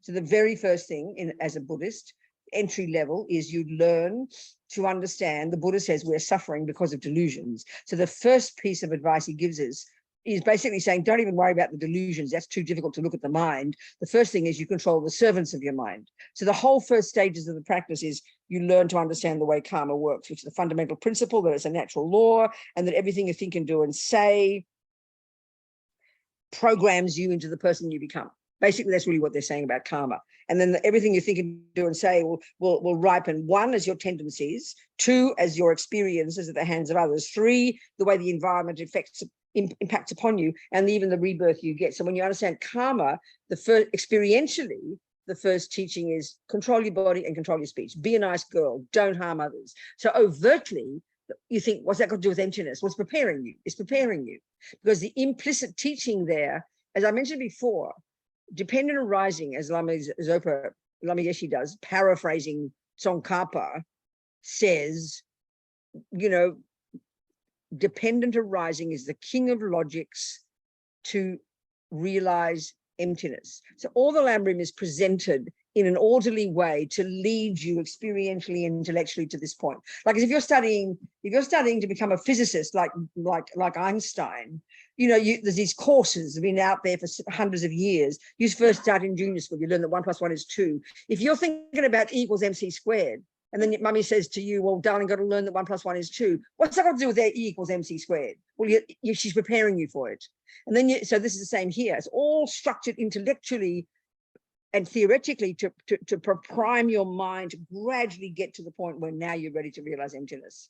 So the very first thing as a Buddhist, entry level, is you learn to understand. The Buddha says we're suffering because of delusions. So the first piece of advice he gives is basically saying, don't even worry about the delusions. That's too difficult to look at the mind. The first thing is you control the servants of your mind. So the whole first stages of the practice is you learn to understand the way karma works, which is the fundamental principle that it's a natural law, and that everything you think and do and say programs you into the person you become. Basically, that's really what they're saying about karma. And then everything you think and do and say will ripen, 1, as your tendencies, 2, as your experiences at the hands of others, 3, the way the environment impacts upon you, and even the rebirth you get. So when you understand karma, experientially, the first teaching is control your body and control your speech. Be a nice girl, don't harm others. So overtly, you think, what's that got to do with emptiness? Well, it's preparing you. It's preparing you. Because the implicit teaching there, as I mentioned before, dependent arising, as Lama Yeshe does, paraphrasing Tsongkhapa, says, dependent arising is the king of logics to realize emptiness. So all the Lam Rim is presented in an orderly way to lead you experientially and intellectually to this point. Like if you're studying to become a physicist, like Einstein, there's these courses that have been out there for hundreds of years. You first start in junior school, you learn that 1 + 1 is 2. If you're thinking about E = mc², and then your mummy says to you, well, darling, got to learn that 1 + 1 is 2. What's that got to do with that E = mc²? Well, she's preparing you for it. And then, so this is the same here. It's all structured intellectually and theoretically to prime your mind to gradually get to the point where now you're ready to realize emptiness.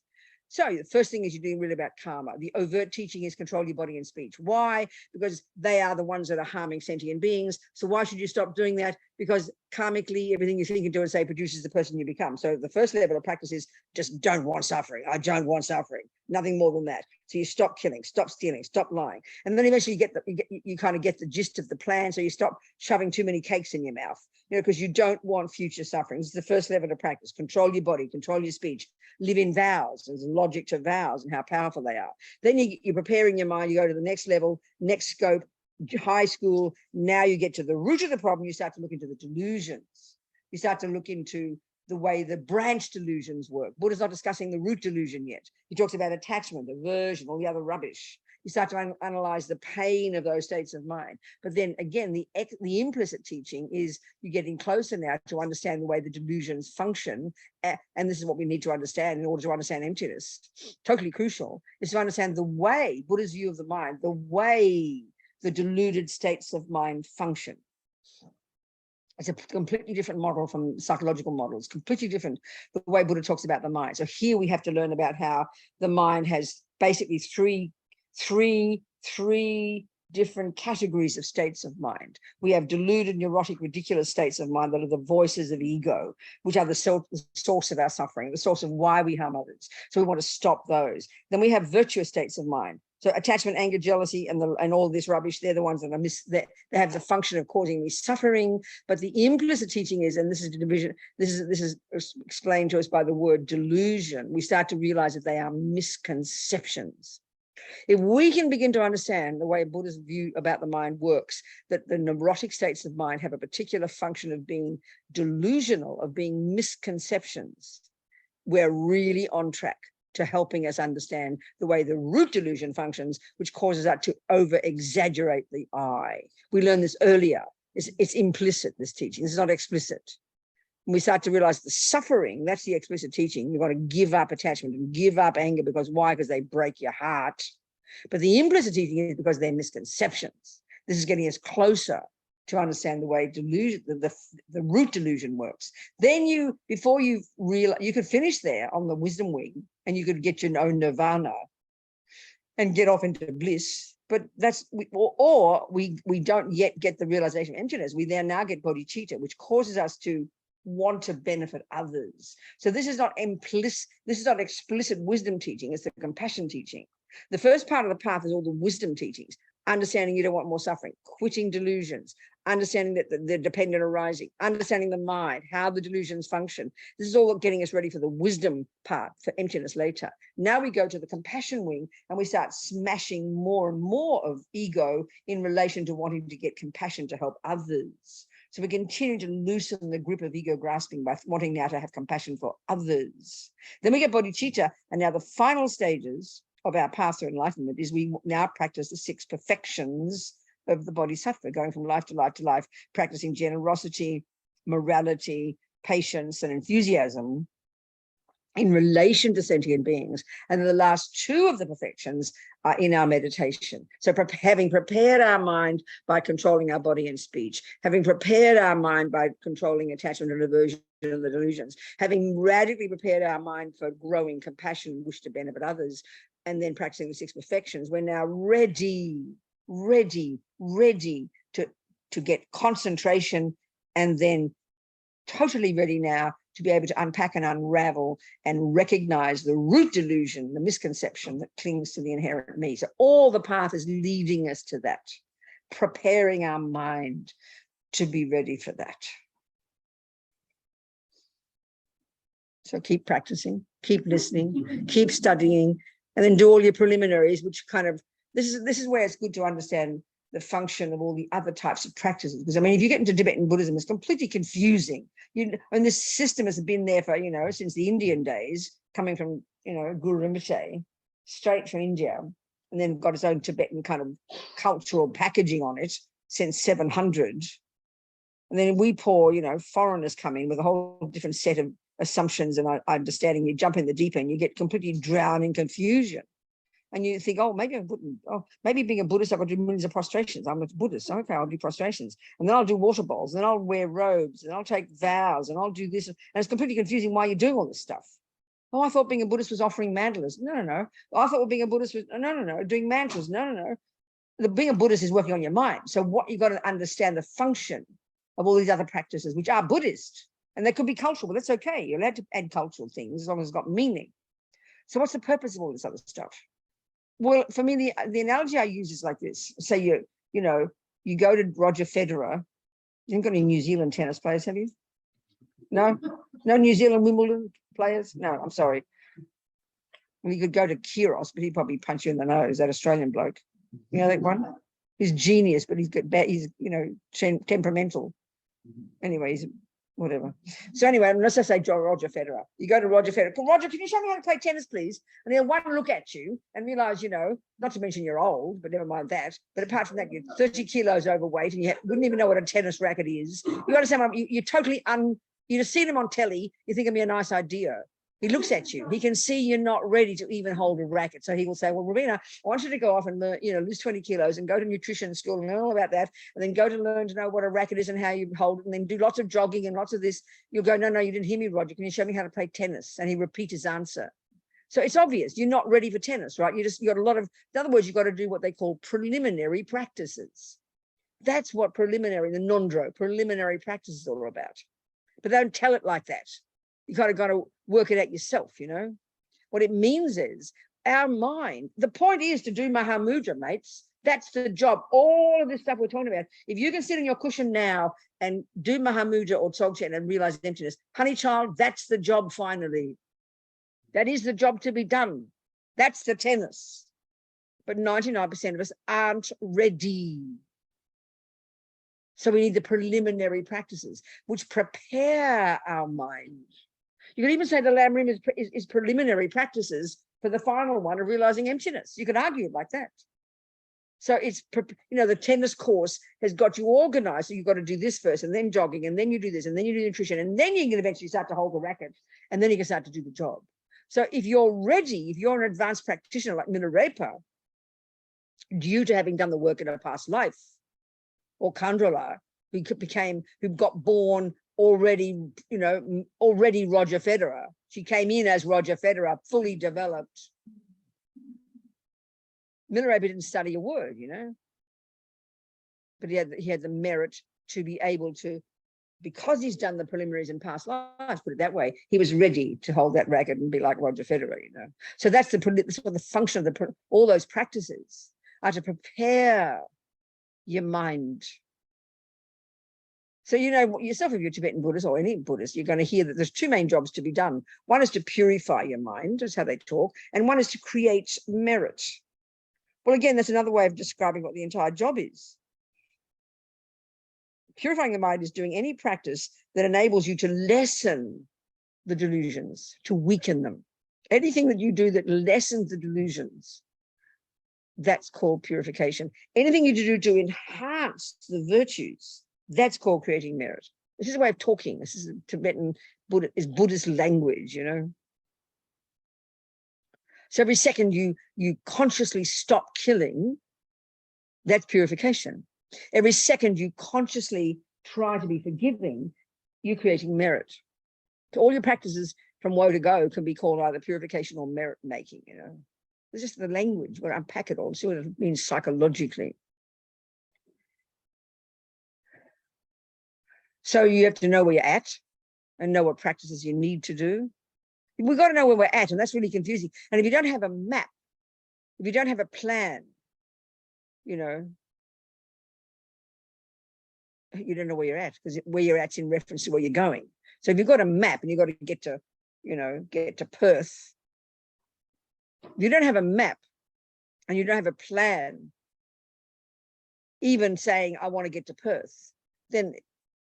So the first thing is you're doing really about karma. The overt teaching is control your body and speech. Why? Because they are the ones that are harming sentient beings. So why should you stop doing that? Because karmically, everything you think and do and say produces the person you become. So the first level of practice is just don't want suffering. I don't want suffering. Nothing more than that. So you stop killing, stop stealing, stop lying. And then eventually you kind of get the gist of the plan. So you stop shoving too many cakes in your mouth, because you don't want future suffering. This is the first level of practice. Control your body, control your speech, live in vows. There's a logic to vows and how powerful they are. Then you're preparing your mind. You go to the next level, next scope, high school. Now you get to the root of the problem. You start to look into the delusions. You start to look into the way the branch delusions work. Buddha's not discussing the root delusion yet. He talks about attachment, aversion, all the other rubbish. You start to analyze the pain of those states of mind. But then again, the implicit teaching is you're getting closer now to understand the way the delusions function. And this is what we need to understand in order to understand emptiness. Totally crucial is to understand the way, Buddha's view of the mind, the way the deluded states of mind function. It's a completely different model from psychological models, completely different the way Buddha talks about the mind. So here we have to learn about how the mind has basically three different categories of states of mind. We have deluded, neurotic, ridiculous states of mind that are the voices of ego, which are the source of our suffering, the source of why we harm others. So we want to stop those. Then we have virtuous states of mind. So attachment, anger, jealousy, and all this rubbish, they're the ones that they have the function of causing me suffering. But the implicit teaching is, and this is the division, this is explained to us by the word delusion. We start to realize that they are misconceptions. If we can begin to understand the way Buddha's view about the mind works, that the neurotic states of mind have a particular function of being delusional, of being misconceptions, we're really on track to helping us understand the way the root delusion functions, which causes us to over-exaggerate the I. We learned this earlier. It's implicit, this teaching. This is not explicit. When we start to realize the suffering, that's the explicit teaching. You've got to give up attachment and give up anger. Because why? Because they break your heart. But the implicit teaching is because they're misconceptions. This is getting us closer to understand the way delusion, the root delusion works. Then before you realize, you could finish there on the wisdom wing and you could get your own nirvana and get off into bliss. But we don't yet get the realization of emptiness. We then now get bodhicitta, which causes us to want to benefit others. So this is not implicit, this is not explicit wisdom teaching, it's the compassion teaching. The first part of the path is all the wisdom teachings, understanding you don't want more suffering, quitting delusions, understanding that they're dependent arising, understanding the mind, how the delusions function. This is all getting us ready for the wisdom part, for emptiness later. Now we go to the compassion wing and we start smashing more and more of ego in relation to wanting to get compassion to help others. So we continue to loosen the grip of ego grasping by wanting now to have compassion for others. Then we get bodhicitta, and now the final stages of our path to enlightenment is we now practice the 6 perfections of the bodhisattva, going from life to life to life, practicing generosity, morality, patience, and enthusiasm in relation to sentient beings. And the last 2 of the perfections are in our meditation. So having prepared our mind by controlling our body and speech, having prepared our mind by controlling attachment and aversion and the delusions, having radically prepared our mind for growing compassion, wish to benefit others, and then practicing the 6 perfections, we're now ready to get concentration, and then totally ready now to be able to unpack and unravel and recognize the root delusion, the misconception that clings to the inherent me. So all the path is leading us to that, preparing our mind to be ready for that. So keep practicing, keep listening, keep studying, and then do all your preliminaries, which kind of, this is where it's good to understand the function of all the other types of practices. Because I mean, if you get into Tibetan Buddhism, it's completely confusing. And this system has been there for, since the Indian days, coming from, Guru Rinpoche, straight from India, and then got its own Tibetan kind of cultural packaging on it since 700. And then we poor, foreigners come in with a whole different set of assumptions and understanding. You jump in the deep end, you get completely drowned in confusion. And you think, maybe being a Buddhist, I've got to do millions of prostrations. I'm a Buddhist. Okay, I'll do prostrations. And then I'll do water bowls. And then I'll wear robes. And I'll take vows. And I'll do this. And it's completely confusing why you're doing all this stuff. Oh, I thought being a Buddhist was offering mandalas. No. I thought being a Buddhist was, no. Doing mantras. No. Being a Buddhist is working on your mind. So what you've got to understand the function of all these other practices, which are Buddhist. And they could be cultural, but that's okay. You're allowed to add cultural things as long as it's got meaning. So what's the purpose of all this other stuff? Well, for me, the analogy I use is like this. Say you go to Roger Federer. You haven't got any New Zealand tennis players, have you? No New Zealand Wimbledon players? No, I'm sorry. Well, you could go to Kyrgios, but he'd probably punch you in the nose, that Australian bloke. You know that one? He's genius, but he's temperamental. Anyway, he's whatever. So anyway, let's just say Roger Federer. You go to Roger Federer. Roger, can you show me how to play tennis, please? And he'll one look at you and realize, not to mention you're old, but never mind that. But apart from that, you're 30 kilos overweight and you wouldn't even know what a tennis racket is. You understand? You're totally you just see him on telly. You think it'd be a nice idea. He looks at you. He can see you're not ready to even hold a racket. So he will say, well, Robina, I want you to go off and learn, lose 20 kilos and go to nutrition school and learn all about that. And then go to learn to know what a racket is and how you hold it. And then do lots of jogging and lots of this. You'll go, no, you didn't hear me, Roger. Can you show me how to play tennis? And he repeats his answer. So it's obvious you're not ready for tennis, right? You got a lot of, in other words, you've got to do what they call preliminary practices. That's what the non-dro, preliminary practice is all about. But they don't tell it like that. You kind of got to work it out yourself, What it means is our mind, the point is to do Mahamudra, mates. That's the job. All of this stuff we're talking about. If you can sit on your cushion now and do Mahamudra or Dzogchen and realize emptiness, honey child, that's the job finally. That is the job to be done. That's the tennis. But 99% of us aren't ready. So we need the preliminary practices, which prepare our mind. You could even say the Lam Rim is preliminary practices for the final one of realizing emptiness. You could argue it like that. So it's, the tennis course has got you organized. So you've got to do this first and then jogging and then you do this and then you do nutrition and then you can eventually start to hold the racket and then you can start to do the job. So if you're ready, if you're an advanced practitioner like Milarepa, due to having done the work in a past life, or Kandrila, who got born already Roger Federer. She came in as Roger Federer, fully developed. Milarepa didn't study a word, but he had the merit to be able to, because he's done the preliminaries in past lives, put it that way, he was ready to hold that racket and be like Roger Federer, So that's what the function of all those practices are, to prepare your mind. So yourself, if you're Tibetan Buddhist or any Buddhist, you're going to hear that there's 2 main jobs to be done. One is to purify your mind, that's how they talk, and one is to create merit. Well, again, that's another way of describing what the entire job is. Purifying the mind is doing any practice that enables you to lessen the delusions, to weaken them. Anything that you do that lessens the delusions, that's called purification. Anything you do to enhance the virtues, that's called creating merit. This is a way of talking. This is Tibetan Buddhist language, you know. So every second you consciously stop killing, that's purification. Every second you consciously try to be forgiving, you're creating merit. So all your practices from woe to go can be called either purification or merit making, you know. It's just the language. We'll unpack it all, see what it means psychologically. So you have to know where you're at and know what practices you need to do. We've got to know where we're at, and that's really confusing. And if you don't have a map, if you don't have a plan, you know, you don't know where you're at, because where you're at's in reference to where you're going. So if you've got a map and you've got to get to, you know, get to Perth, if you don't have a map and you don't have a plan, even saying, I want to get to Perth, then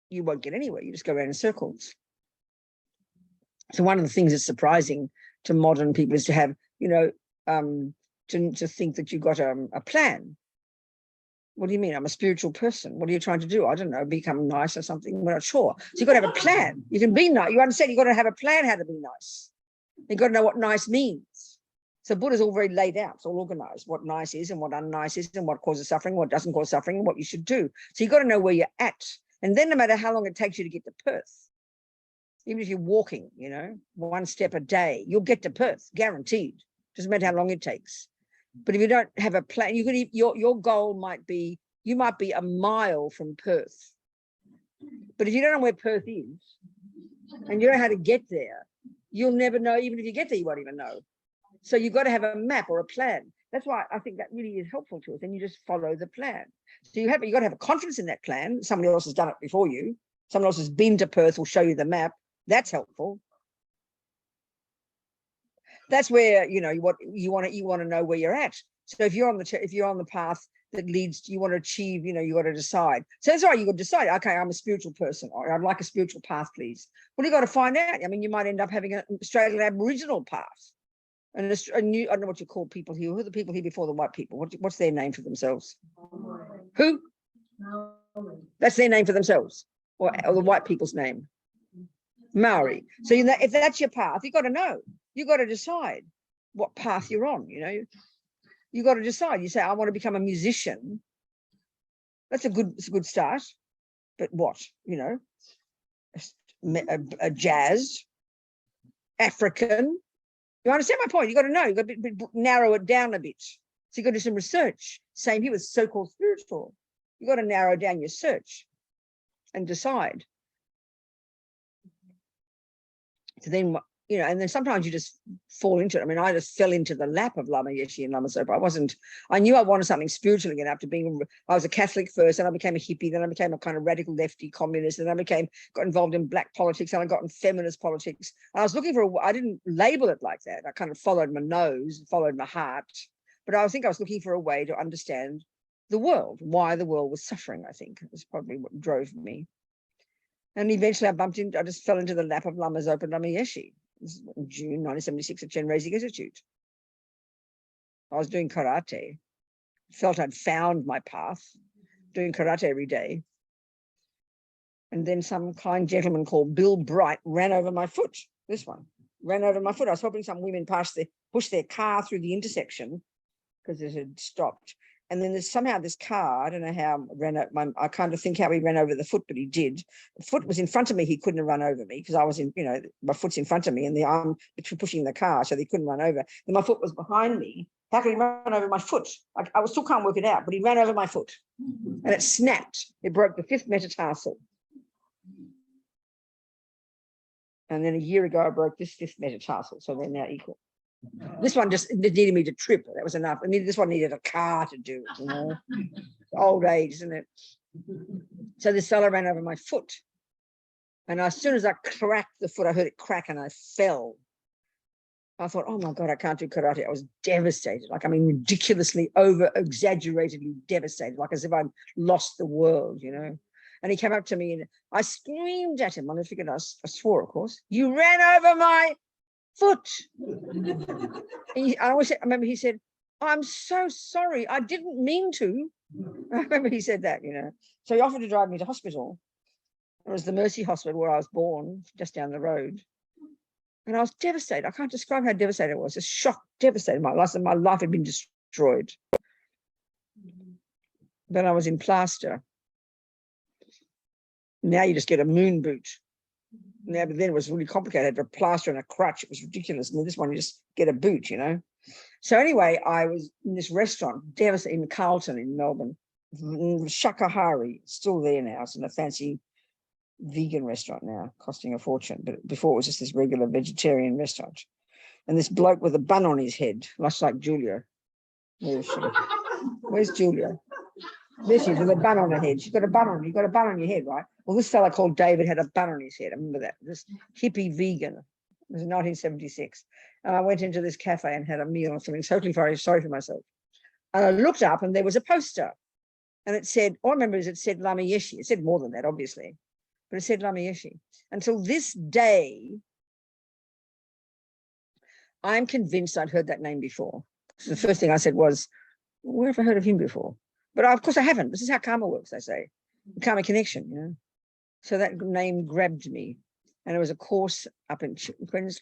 you won't get anywhere. You just go around in circles. So one of the things that's surprising to modern people is to have, you know, to think that you've got a plan. What do you mean? I'm a spiritual person. What are you trying to do? I don't know, become nice or something. We're not sure. So you've got to have a plan. You can be nice. You understand you've got to have a plan how to be nice. You've got to know what nice means. So Buddha's all very laid out. It's all organized, what nice is and what unnice is and what causes suffering, what doesn't cause suffering, and what you should do. So you've got to know where you're at. And then no matter how long it takes you to get to Perth, even if you're walking, you know, one step a day, you'll get to Perth, guaranteed. Doesn't matter how long it takes. But if you don't have a plan, you could, your goal might be, you might be a mile from Perth. But if you don't know where Perth is and you don't know how to get there, you'll never know. Even if you get there, you won't even know. So you've got to have a map or a plan. That's why I think that really is helpful to us. And you just follow the plan. So you've got to have a confidence in that plan. Somebody else has done it before you. Someone else has been to Perth, will show you the map. That's helpful. That's where, you know, what you want to know where you're at. So if you're on the path that leads to, you want to achieve, you know, you got to decide. So that's right, you got to decide, okay, I'm a spiritual person, or I'd like a spiritual path, please. Well, you got to find out. I mean, you might end up having an Australian Aboriginal path. And I don't know what you call people here. Who are the people here before the white people? What's their name for themselves? Who? That's their name for themselves, or the white people's name. Maori. So if that's your path, you got to know. You got to decide what path you're on. You know, you got to decide. You say, I want to become a musician. It's a good start. But what? You know, a jazz, African. You understand my point? You got to know. You got to narrow it down a bit. So you got to do some research. Same here with so-called spiritual. You got to narrow down your search and decide. So then, you know, and then sometimes you just fall into it. I mean, I just fell into the lap of Lama Yeshe and Lama Zopa. I knew I wanted something spiritual again after I was a Catholic first, and I became a hippie, then I became a kind of radical lefty communist, and I got involved in black politics, and I got in feminist politics. And I was looking I didn't label it like that. I kind of followed my nose, followed my heart. But I think I was looking for a way to understand the world, why the world was suffering, I think. It was probably what drove me. And eventually I just fell into the lap of Lama Zopa and Lama Yeshe. This is in June 1976 at Chenrezig Institute. I was doing karate. Felt I'd found my path, doing karate every day. And then some kind gentleman called Bill Bright ran over my foot. This one ran over my foot. I was hoping some women pushed their car through the intersection because it had stopped. And then there's somehow this car, I don't know how, I kind of think how he ran over the foot, but he did. The foot was in front of me. He couldn't have run over me because I was my foot's in front of me and the arm pushing the car, so they couldn't run over. Then my foot was behind me. How could he run over my foot? I still can't work it out, but he ran over my foot and it snapped. It broke the 5th metatarsal. And then a year ago, I broke this 5th metatarsal, so they're now equal. This one just needed me to trip. That was enough. This one needed a car to do it, you know. Old age, isn't it? So this fella ran over my foot. And as soon as I cracked the foot, I heard it crack and I fell. I thought, oh my God, I can't do karate. I was devastated. Like, I mean, ridiculously exaggeratedly devastated, like as if I'd lost the world, you know. And he came up to me and I screamed at him. I'll never forget, I swore, of course. You ran over my foot. I remember he said, I'm so sorry. I didn't mean to. I remember he said that, you know. So he offered to drive me to hospital. It was the Mercy Hospital where I was born, just down the road. And I was devastated. I can't describe how devastated I was. Just shocked, devastated. My life had been destroyed. Then I was in plaster. Now you just get a moon boot. Now, but then it was really complicated. I had a plaster and a crutch. It was ridiculous. And this one, you just get a boot, you know. So anyway, I was in this restaurant, devastated, in Carlton in Melbourne. Shakahari, still there now. It's in a fancy vegan restaurant now, costing a fortune. But before it was just this regular vegetarian restaurant. And this bloke with a bun on his head, much like Julia. Where's Julia? There she is with a bun on her head. She's got a bun on. You've got a bun on your head, right? Well, this fella called David had a bun on his head. I remember that. This hippie vegan. It was 1976. And I went into this cafe and had a meal or something, totally very sorry for myself. And I looked up and there was a poster. And it said, all I remember is it said Lama Yeshe. It said more than that, obviously. But it said Lama Yeshe. Until this day, I'm convinced I'd heard that name before. So the first thing I said was, where have I heard of him before? But of course I haven't. This is how karma works, they say. The karma connection, you know. So that name grabbed me. And it was a course up in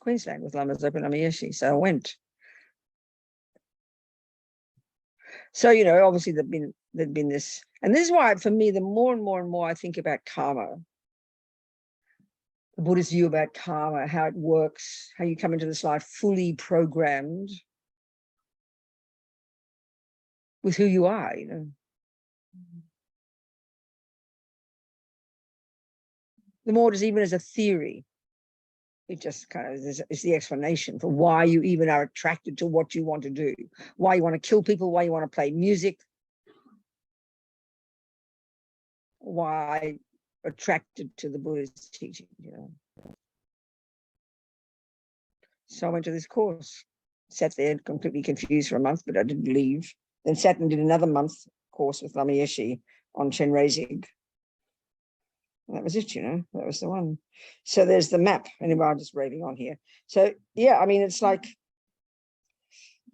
Queensland with Lamas Open Lama Yeshe. So I went. So, you know, obviously there'd been this. And this is why, for me, the more and more I think about karma, the Buddhist view about karma, how it works, how you come into this life fully programmed with who you are, you know. The more it is even as a theory, it just kind of is the explanation for why you even are attracted to what you want to do, why you want to kill people, why you want to play music, why attracted to the Buddhist teaching, you know. So I went to this course, sat there completely confused for a month, but I didn't leave. Then sat and did another month course with Lama Yeshe on Chenrezig. And that was it, you know, that was the one. So there's the map. Anyway, I'm just raving on here. So, yeah, I mean, it's like,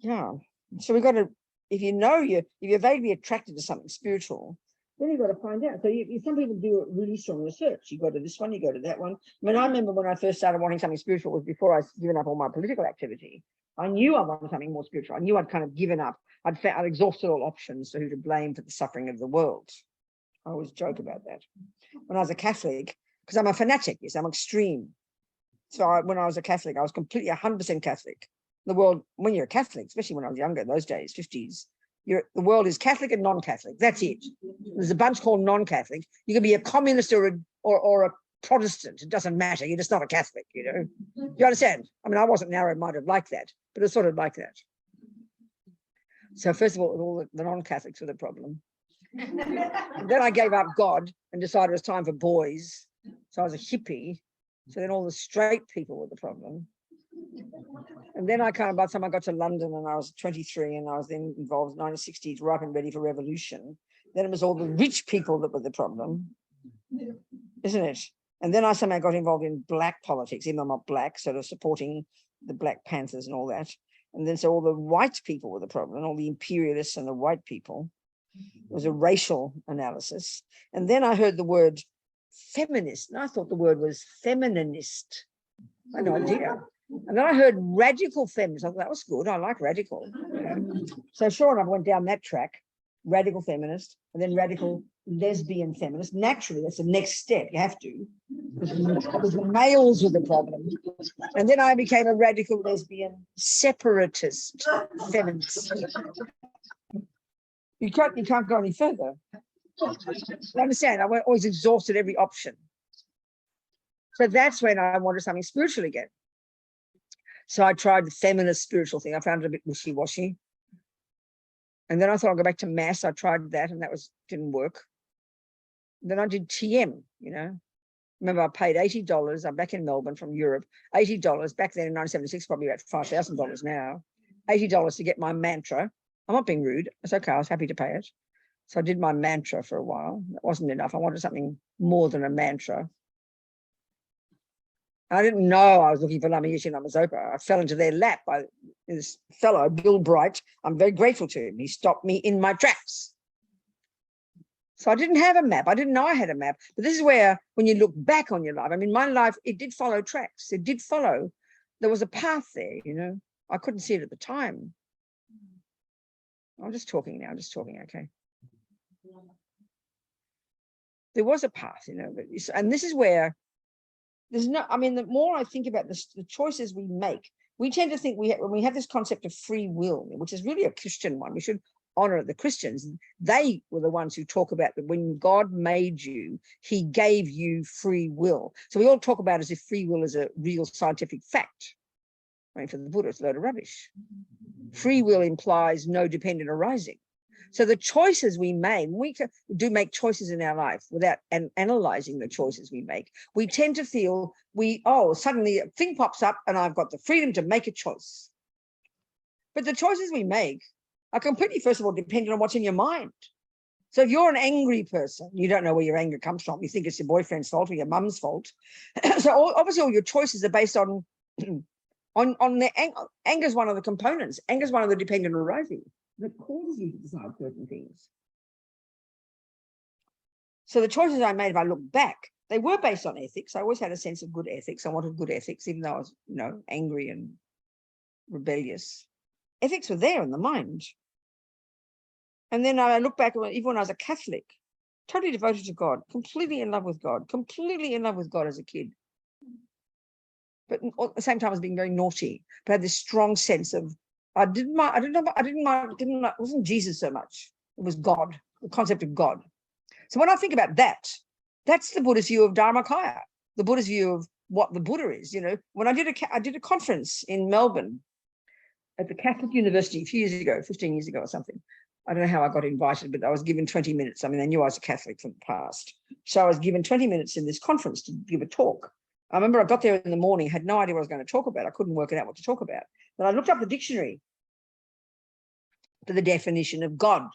yeah. So we've got to, if you're vaguely attracted to something spiritual, then you've got to find out. So some people do really strong research. You go to this one, you go to that one. I mean, I remember when I first started wanting something spiritual, it was before I'd given up all my political activity. I knew I wanted something more spiritual. I knew I'd kind of given up. I'd exhausted all options for who to blame for the suffering of the world. I always joke about that. When I was a Catholic, because I'm a fanatic, yes, I'm extreme. So when I was a Catholic, I was completely 100% Catholic. The world, when you're a Catholic, especially when I was younger, those days, 50s, the world is Catholic and non-Catholic. That's it. There's a bunch called non-Catholic. You can be a communist or a Protestant. It doesn't matter. You're just not a Catholic, you know. You understand? I mean, I wasn't narrow-minded like that, but it's sort of like that. So first of all the non-Catholics were the problem. Then I gave up God and decided it was time for boys. So I was a hippie. So then all the straight people were the problem. And then I kind of, by the time I got to London and I was 23 and I was then involved in the 1960s, ripe and ready for revolution, then it was all the rich people that were the problem, isn't it? And then I somehow got involved in black politics, even though I'm not black, sort of supporting the Black Panthers and all that. And then so all the white people were the problem, all the imperialists and the white people. It was a racial analysis. And then I heard the word feminist, and I thought the word was femininist. I had no idea. And then I heard radical feminist. I thought that was good. I like radical. So sure enough, I went down that track, radical feminist, and then radical lesbian feminist. Naturally, that's the next step. You have to. Because the males were the problem. And then I became a radical lesbian separatist feminist. You can't go any further. You understand? I always exhausted every option. So that's when I wanted something spiritual again. So I tried the feminist spiritual thing. I found it a bit wishy-washy. And then I thought I'd go back to mass. I tried that and that didn't work. Then I did TM, you know. Remember, I paid $80. I'm back in Melbourne from Europe. $80 back then in 1976, probably about $5,000 now. $80 to get my mantra. I'm not being rude. It's okay. I was happy to pay it. So I did my mantra for a while. That wasn't enough. I wanted something more than a mantra. I didn't know I was looking for Lama Yeshe Lama Zopa. I fell into their lap by this fellow, Bill Bright. I'm very grateful to him. He stopped me in my tracks. So I didn't have a map. I didn't know I had a map. But this is where, when you look back on your life, I mean, my life, it did follow tracks. It did follow. There was a path there, you know. I couldn't see it at the time. I'm just talking now. I'm just talking, okay. There was a path, you know. And this is where there's no, I mean, the more I think about this, the choices we make, we tend to think when we have this concept of free will, which is really a Christian one, we should honor the Christians. They were the ones who talk about that when God made you, he gave you free will. So we all talk about it as if free will is a real scientific fact. I mean, for the Buddha, it's a load of rubbish. Free will implies no dependent arising. So the choices we make, we do make choices in our life without analyzing the choices we make. We tend to feel suddenly a thing pops up and I've got the freedom to make a choice. But the choices we make are completely, first of all, dependent on what's in your mind. So if you're an angry person, you don't know where your anger comes from. You think it's your boyfriend's fault or your mum's fault. So obviously all your choices are based on the anger is one of the components. Anger is one of the dependent arising that causes you to decide certain things. So the choices I made, if I look back, they were based on ethics. I always had a sense of good ethics. I wanted good ethics, even though I was, you know, angry and rebellious. Ethics were there in the mind. And then I look back, even when I was a Catholic, totally devoted to God, completely in love with God, completely in love with God as a kid. But at the same time, I was being very naughty. But I had this strong sense of, it wasn't Jesus so much. It was God, the concept of God. So when I think about that, that's the Buddhist view of Dharmakaya, the Buddhist view of what the Buddha is. You know, when I did a conference in Melbourne at the Catholic University a few years ago, 15 years ago or something. I don't know how I got invited, but I was given 20 minutes. I mean, they knew I was a Catholic from the past. So I was given 20 minutes in this conference to give a talk. I remember I got there in the morning, had no idea what I was going to talk about. I couldn't work it out what to talk about. But I looked up the dictionary for the definition of God.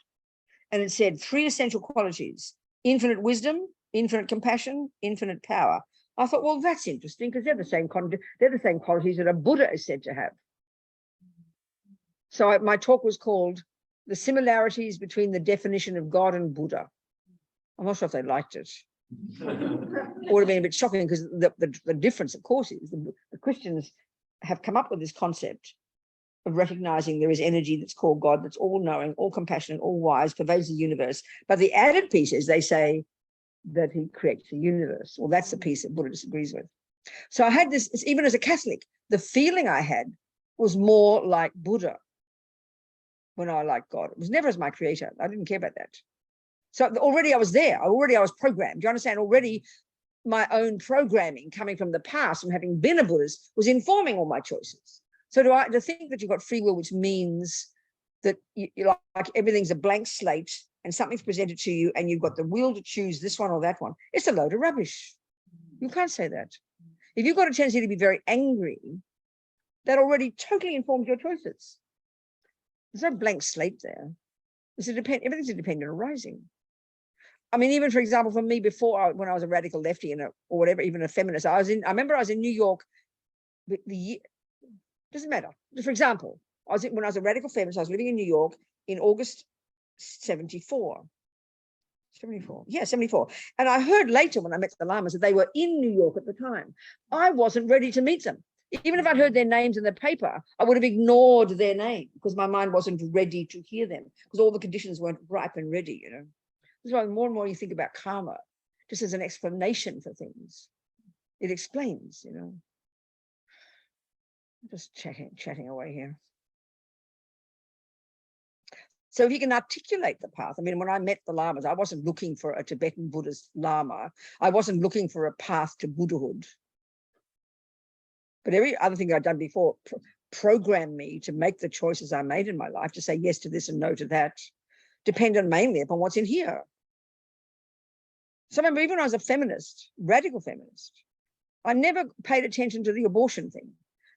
And it said 3 essential qualities: infinite wisdom, infinite compassion, infinite power. I thought, well, that's interesting, because they're the same qualities that a Buddha is said to have. So my talk was called The Similarities Between the Definition of God and Buddha. I'm not sure if they liked it. It would have been a bit shocking, because the difference, of course, is the Christians have come up with this concept of recognizing there is energy that's called God, that's all-knowing, all-compassionate, all-wise, pervades the universe. But the added piece is they say that he creates the universe. Well, that's the piece that Buddha disagrees with. So I had this, even as a Catholic, the feeling I had was more like Buddha when I liked God. It was never as my creator. I didn't care about that. So already I was there. Already I was programmed. Do you understand? Already my own programming coming from the past, from having been a Buddhist, was informing all my choices. So to think that you've got free will, which means that you like everything's a blank slate and something's presented to you and you've got the will to choose this one or that one, it's a load of rubbish. You can't say that. If you've got a tendency to be very angry, that already totally informs your choices. There's no blank slate there. Everything's a dependent arising. I mean, even for example, for me before, when I was a radical lefty or whatever, even a feminist, I remember I was in New York. Doesn't matter. For example, when I was a radical feminist, I was living in New York in August 74. 74. Yeah, 74. And I heard later when I met the Lamas that they were in New York at the time. I wasn't ready to meet them. Even if I'd heard their names in the paper, I would have ignored their name because my mind wasn't ready to hear them, because all the conditions weren't ripe and ready, you know. That's why more and more you think about karma, just as an explanation for things. It explains, you know. I'm just chatting away here. So if you can articulate the path, I mean, when I met the Lamas, I wasn't looking for a Tibetan Buddhist Lama. I wasn't looking for a path to Buddhahood. But every other thing I'd done before programmed me to make the choices I made in my life, to say yes to this and no to that, dependent mainly upon what's in here. So I remember, even when I was a feminist, radical feminist, I never paid attention to the abortion thing.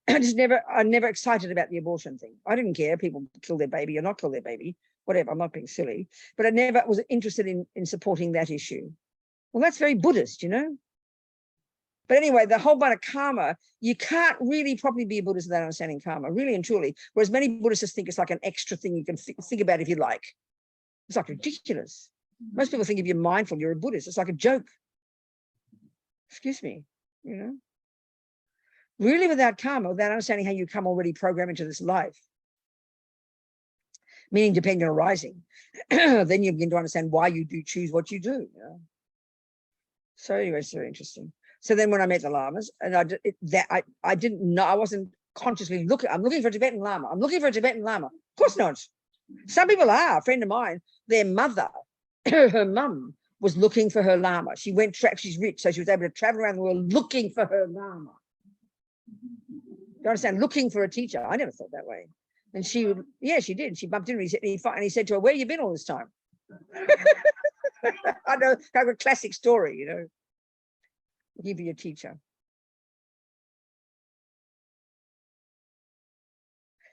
I never excited about the abortion thing. I didn't care. People kill their baby or not kill their baby. whatever, I'm not being silly, but I never was interested in supporting that issue. Well, that's very Buddhist, you know. But anyway, the whole bunch of karma, you can't really properly be a Buddhist without understanding karma, really and truly. Whereas many Buddhists think it's like an extra thing you can think about if you like. It's like ridiculous. Most people think if you're mindful, you're a Buddhist. It's like a joke. Excuse me, you know. Really, without karma, without understanding how you come already programmed into this life, meaning dependent arising, then you begin to understand why you do choose what you do. You know? So anyway, it's very interesting. So then when I met the lamas, and I didn't know, I wasn't consciously looking, I'm looking for a Tibetan lama. I'm looking for a Tibetan lama. Of course not. Some people are. A friend of mine, their mother, her mum, was looking for her lama. She went, she's rich, so she was able to travel around the world looking for her lama. You understand? Looking for a teacher. I never thought that way. And she would, yeah, she did. She bumped into him and he said to her, "Where have you been all this time?" I know, kind of a classic story, you know. Looking for your teacher.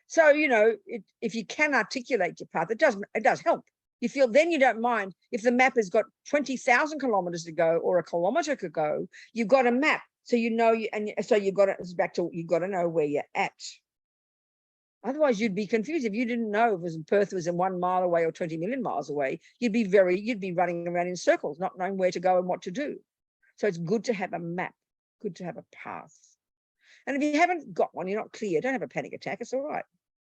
So, you know, if you can articulate your path, it does help. You feel then you don't mind if the map has got 20,000 kilometers to go or a kilometer to go. You've got a map, so you know so you've got it's back to you've got to know where you're at. Otherwise, you'd be confused if you didn't know if Perth was in 1 mile away or 20 million miles away. You'd be running around in circles, not knowing where to go and what to do. So it's good to have a map, good to have a path. And if you haven't got one, you're not clear, don't have a panic attack. It's all right.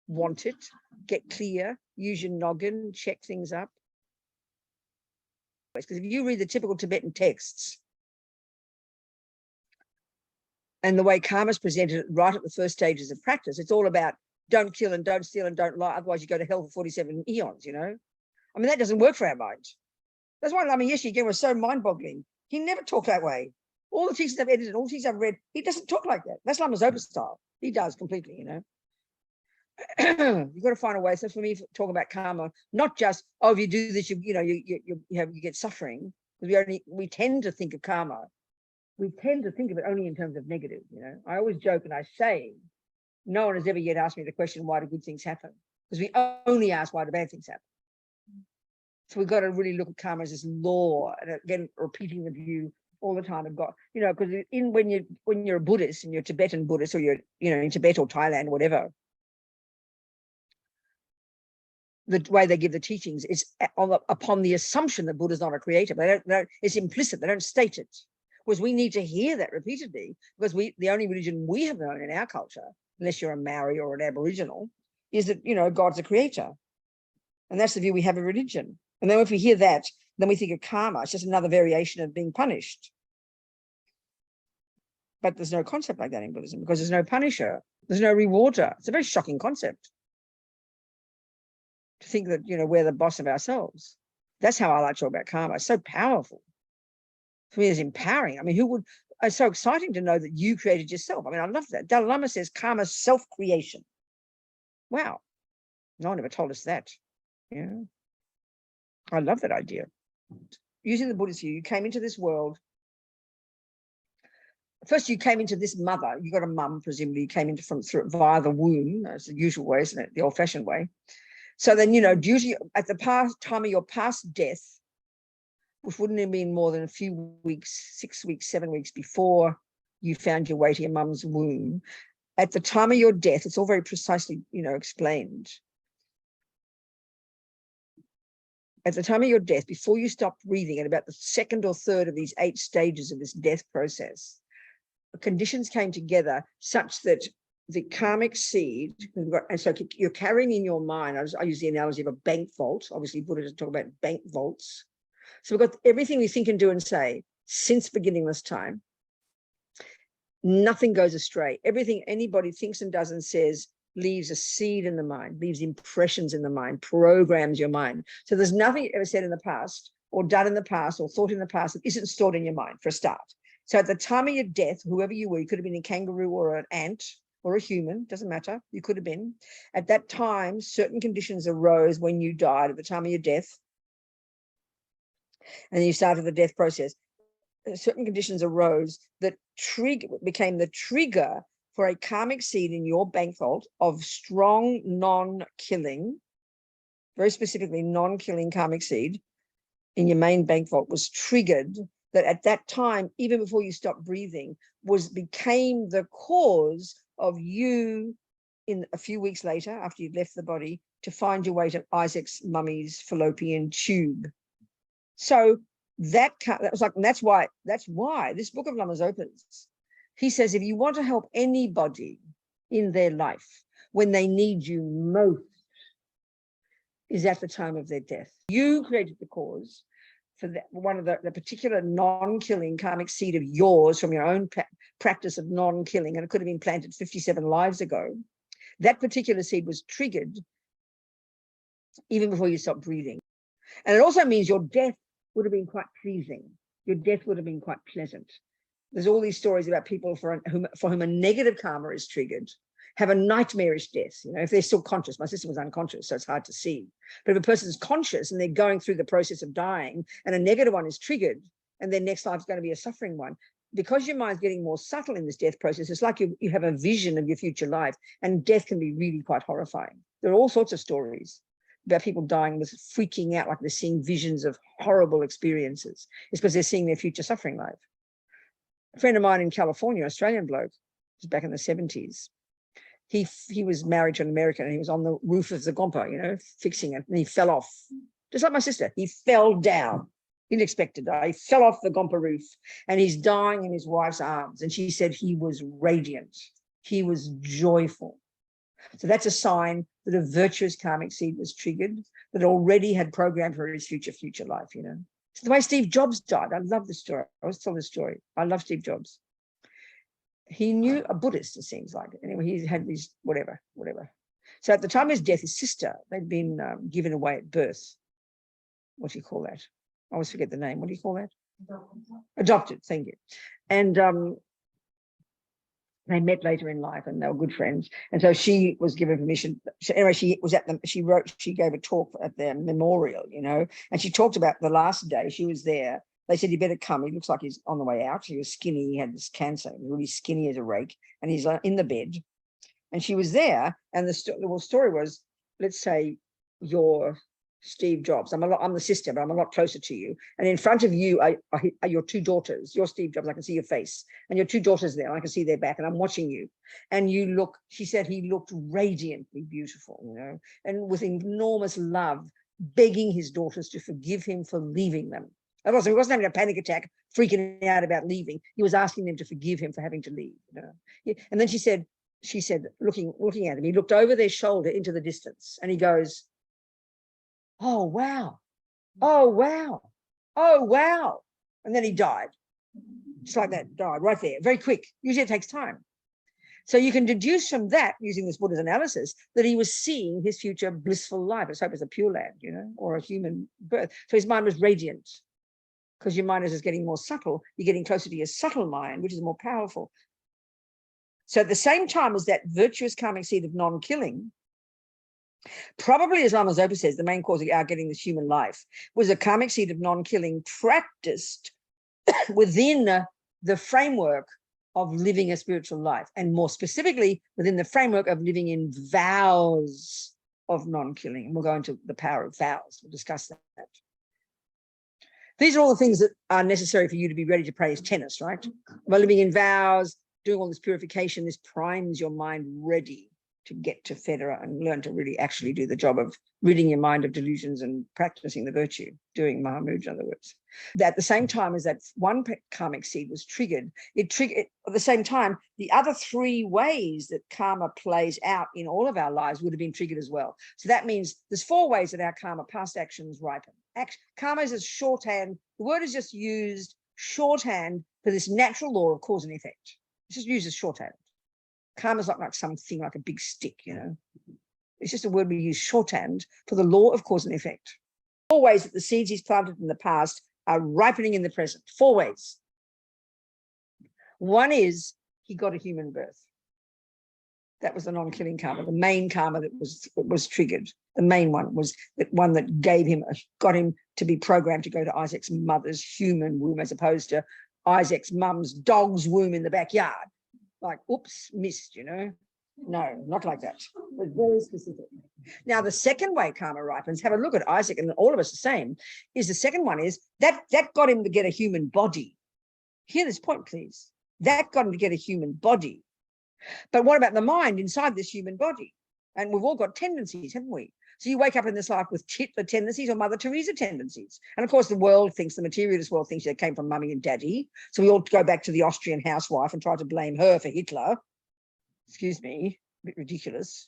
Want it, get clear, use your noggin, check things up. Because if you read the typical Tibetan texts and the way karma is presented right at the first stages of practice, it's all about don't kill and don't steal and don't lie, otherwise you go to hell for 47 eons, you know. I mean, that doesn't work for our mind. That's why Lama Yeshe again was so mind-boggling. He never talked that way. All the teachings I've edited, all the teachings I've read, he doesn't talk like that. That's Lama Zopa style. He does completely, you know. You've got to find a way. So for me, talking about karma, not just, oh, if you do this, you get suffering. Because we tend to think of karma. We tend to think of it only in terms of negative, you know. I always joke and I say, no one has ever yet asked me the question, why do good things happen? Because we only ask why do bad things happen. So we've got to really look at karma as this law, and again, repeating the view all the time of God, you know, because when you're a Buddhist and you're Tibetan Buddhist, or you're, you know, in Tibet or Thailand, whatever, the way they give the teachings is upon the assumption that Buddha's not a creator. But it's implicit. They don't state it. Whereas we need to hear that repeatedly, because the only religion we have known in our culture, unless you're a Maori or an Aboriginal, is that, you know, God's a creator. And that's the view we have of religion. And then if we hear that, then we think of karma. It's just another variation of being punished. But there's no concept like that in Buddhism, because there's no punisher. There's no rewarder. It's a very shocking concept to think that, you know, we're the boss of ourselves. That's how I like to talk about karma. It's so powerful. For me, it's empowering. I mean, it's so exciting to know that you created yourself. I mean, I love that. Dalai Lama says karma self-creation. Wow. No one ever told us that. Yeah. I love that idea. Using the Buddhist view, you came into this world. First, you came into this mother. You got a mum, presumably. You came into via the womb. That's the usual way, isn't it? The old-fashioned way. So then, you know, at the time of your past death, which wouldn't have been more than a few weeks, 6 weeks, 7 weeks before you found your way to your mum's womb, at the time of your death, it's all very precisely, you know, explained. At the time of your death, before you stopped breathing, at about the second or third of these 8 stages of this death process, the conditions came together such that the karmic seed, and so you're carrying in your mind, I use the analogy of a bank vault. Obviously, Buddha doesn't talk about bank vaults. So we've got everything we think and do and say since beginningless time. Nothing goes astray. Everything anybody thinks and does and says leaves a seed in the mind, leaves impressions in the mind, programs your mind. So there's nothing ever said in the past or done in the past or thought in the past that isn't stored in your mind, for a start. So at the time of your death, whoever you were, you could have been a kangaroo or an ant or a human, doesn't matter, you could have been. At that time, certain conditions arose when you died at the time of your death, and then you started the death process. Certain conditions arose that became the trigger for a karmic seed in your bank vault of strong non-killing very specifically non-killing karmic seed in your main bank vault was triggered, that at that time, even before you stopped breathing, became the cause of you in a few weeks later, after you'd left the body, to find your way to Isaac's mummy's fallopian tube. So that was like, and that's why this book of Lamas opens. He says, if you want to help anybody in their life when they need you most, is at the time of their death. You created the cause for that, one of the particular non-killing karmic seed of yours from your own practice of non-killing, and it could have been planted 57 lives ago. That particular seed was triggered even before you stopped breathing. And it also means your death would have been quite pleasing. Your death would have been quite pleasant. There's all these stories about people for whom a negative karma is triggered, have a nightmarish death, you know, if they're still conscious. My sister was unconscious, so it's hard to see. But if a person's conscious and they're going through the process of dying and a negative one is triggered and their next life is going to be a suffering one, because your mind's getting more subtle in this death process, it's like you have a vision of your future life, and death can be really quite horrifying. There are all sorts of stories about people dying with freaking out, like they're seeing visions of horrible experiences. It's because they're seeing their future suffering life. A friend of mine in California, Australian bloke, was back in the 70s. He was married to an American, and he was on the roof of the Gompa, you know, fixing it, and he fell off. Just like my sister, he fell down. Didn't expect to die. He fell off the Gompa roof, and he's dying in his wife's arms. And she said he was radiant. He was joyful. So that's a sign that a virtuous karmic seed was triggered, that already had programmed for his future life, you know. It's the way Steve Jobs died. I love this story. I always tell this story. I love Steve Jobs. He knew a Buddhist, it seems like. Anyway, he had these, whatever. So at the time of his death, his sister, they'd been given away at birth. What do you call that? I always forget the name. What do you call that? Adopted, thank you. And they met later in life, and they were good friends. And so she was given permission. Anyway, she gave a talk at their memorial, you know, and she talked about the last day she was there. They said, you better come. He looks like he's on the way out. He was skinny. He had this cancer. He was really skinny as a rake. And he's in the bed. And she was there. And the story was, let's say you're Steve Jobs. I'm the sister, but I'm a lot closer to you. And in front of you are your two daughters. You're Steve Jobs. I can see your face. And your two daughters there. I can see their back. And I'm watching you. And you look, she said, he looked radiantly beautiful, you know, and with enormous love, begging his daughters to forgive him for leaving them. Also, he wasn't having a panic attack, freaking out about leaving. He was asking them to forgive him for having to leave. You know? Yeah. And then she said, looking at him, he looked over their shoulder into the distance, and he goes, "Oh wow, oh wow, oh wow," and then he died, just like that, died right there, very quick. Usually it takes time. So you can deduce from that, using this Buddha's analysis, that he was seeing his future blissful life. Let's hope it's a Pure Land, you know, or a human birth. So his mind was radiant. Because your mind is getting more subtle, you're getting closer to your subtle mind, which is more powerful. So at the same time as that virtuous karmic seed of non-killing, probably, as Lama Zopa says, the main cause of our getting this human life was a karmic seed of non-killing practiced within the framework of living a spiritual life, and more specifically within the framework of living in vows of non-killing. And we'll go into the power of vows. We'll discuss that. These are all the things that are necessary for you to be ready to play as tennis, right? By living in vows, doing all this purification, this primes your mind ready to get to Federa and learn to really actually do the job of ridding your mind of delusions and practicing the virtue, doing Mahamudra, in other words. That at the same time as that one karmic seed was triggered, at the same time, the other three ways that karma plays out in all of our lives would have been triggered as well. So that means there's 4 ways that our karma, past actions, ripen. Karma is a shorthand. The word is just used shorthand for this natural law of cause and effect. It's just used as shorthand. Karma is not like something like a big stick, you know. It's just a word we use shorthand for the law of cause and effect. 4 ways that the seeds he's planted in the past are ripening in the present. 4 ways. One is he got a human birth. That was the non-killing karma, the main karma that was triggered. The main one was that one that got him to be programmed to go to Isaac's mother's human womb, as opposed to Isaac's mum's dog's womb in the backyard. Like, oops, missed, you know. No, not like that. But very specific. Now, the second way karma ripens, have a look at Isaac, and all of us the same, is the second one is that got him to get a human body. Hear this point, please. That got him to get a human body. But what about the mind inside this human body? And we've all got tendencies, haven't we? So you wake up in this life with Hitler tendencies or Mother Teresa tendencies. And of course, the world thinks, the materialist world thinks they came from mummy and daddy. So we all go back to the Austrian housewife and try to blame her for Hitler. Excuse me, a bit ridiculous.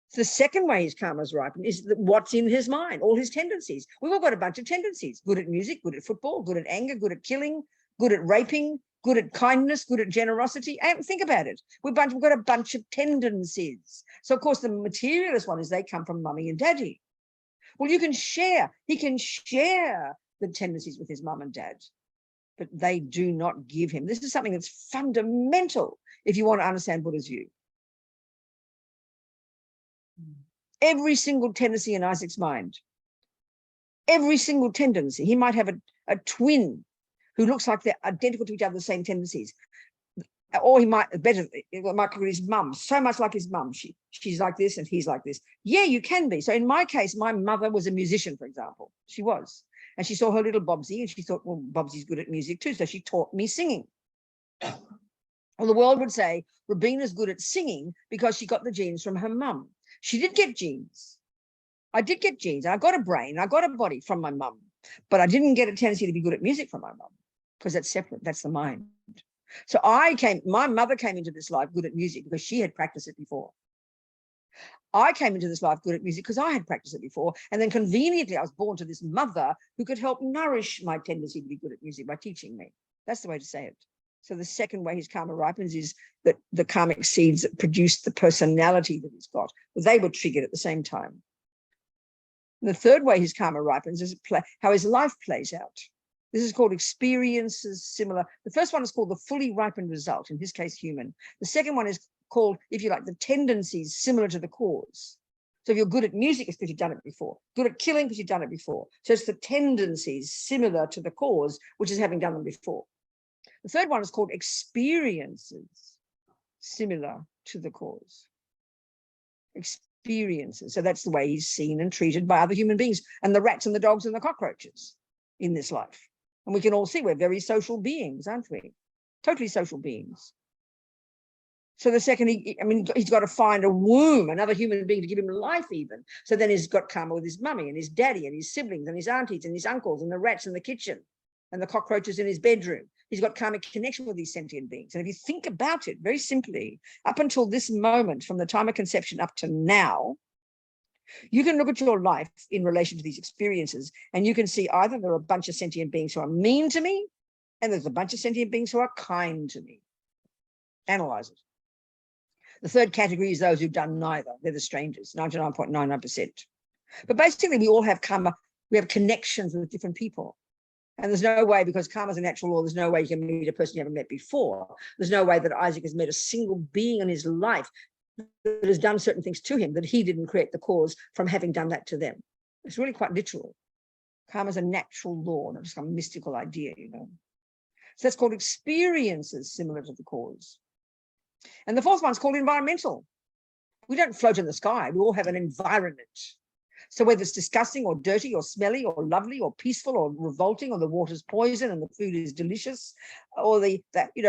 So the second way his karma's ripened is what's in his mind, all his tendencies. We've all got a bunch of tendencies: good at music, good at football, good at anger, good at killing, good at raping, good at kindness, good at generosity. And think about it. We've got a bunch of tendencies. So, of course, the materialist one is they come from mummy and daddy. Well, he can share the tendencies with his mum and dad, but they do not give him. This is something that's fundamental if you want to understand Buddha's view. Every single tendency in Isaac's mind, every single tendency, he might have a twin who looks like they're identical to each other, the same tendencies. Or he might look at his mum, so much like his mum. She's like this and he's like this. Yeah, you can be. So in my case, my mother was a musician, for example. She was. And she saw her little Bobsy and she thought, well, Bobsy's good at music too. So she taught me singing. Well, the world would say Robina's good at singing because she got the genes from her mum. She did get genes. I did get genes. I got a brain. I got a body from my mum. But I didn't get a tendency to be good at music from my mum because that's separate. That's the mind. So my mother came into this life good at music because she had practiced it before. I came into this life good at music because I had practiced it before. And then conveniently, I was born to this mother who could help nourish my tendency to be good at music by teaching me. That's the way to say it. So the second way his karma ripens is that the karmic seeds that produced the personality that he's got, they were triggered at the same time. And the third way his karma ripens is how his life plays out. This is called experiences similar. The first one is called the fully ripened result, in his case, human. The second one is called, if you like, the tendencies similar to the cause. So if you're good at music, it's because you've done it before. Good at killing, because you've done it before. So it's the tendencies similar to the cause, which is having done them before. The third one is called experiences similar to the cause. Experiences. So that's the way he's seen and treated by other human beings and the rats and the dogs and the cockroaches in this life. And we can all see we're very social beings, aren't we? Totally social beings. So the second, he's got to find a womb, another human being to give him life even. So then he's got karma with his mummy and his daddy and his siblings and his aunties and his uncles and the rats in the kitchen and the cockroaches in his bedroom. He's got karmic connection with these sentient beings. And if you think about it very simply, up until this moment, from the time of conception up to now, you can look at your life in relation to these experiences and you can see either there are a bunch of sentient beings who are mean to me and there's a bunch of sentient beings who are kind to me. Analyze it. The third category is those who've done neither. They're the strangers, 99.99%. But basically, we all have karma. We have connections with different people. And there's no way, because karma is a natural law, there's no way you can meet a person you haven't met before. There's no way that Isaac has met a single being in his life that has done certain things to him that he didn't create the cause from having done that to them. It's really quite literal. Karma is a natural law, not just some mystical idea, you know. So that's called experiences similar to the cause. And the fourth one's called environmental. We don't float in the sky. We all have an environment. So whether it's disgusting or dirty or smelly or lovely or peaceful or revolting, or the water's poison and the food is delicious, or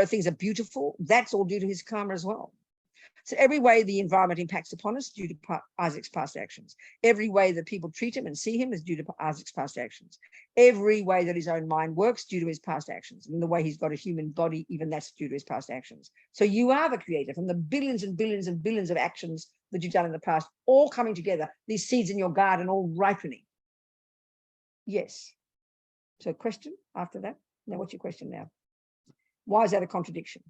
things are beautiful, that's all due to his karma as well. So every way the environment impacts upon us due to Isaac's past actions. Every way that people treat him and see him is due to Isaac's past actions. Every way that his own mind works due to his past actions. And the way he's got a human body, even that's due to his past actions. So you are the creator from the billions and billions and billions of actions that you've done in the past, all coming together, these seeds in your garden, all ripening. Yes. So question after that? Now, what's your question now? Why is that a contradiction?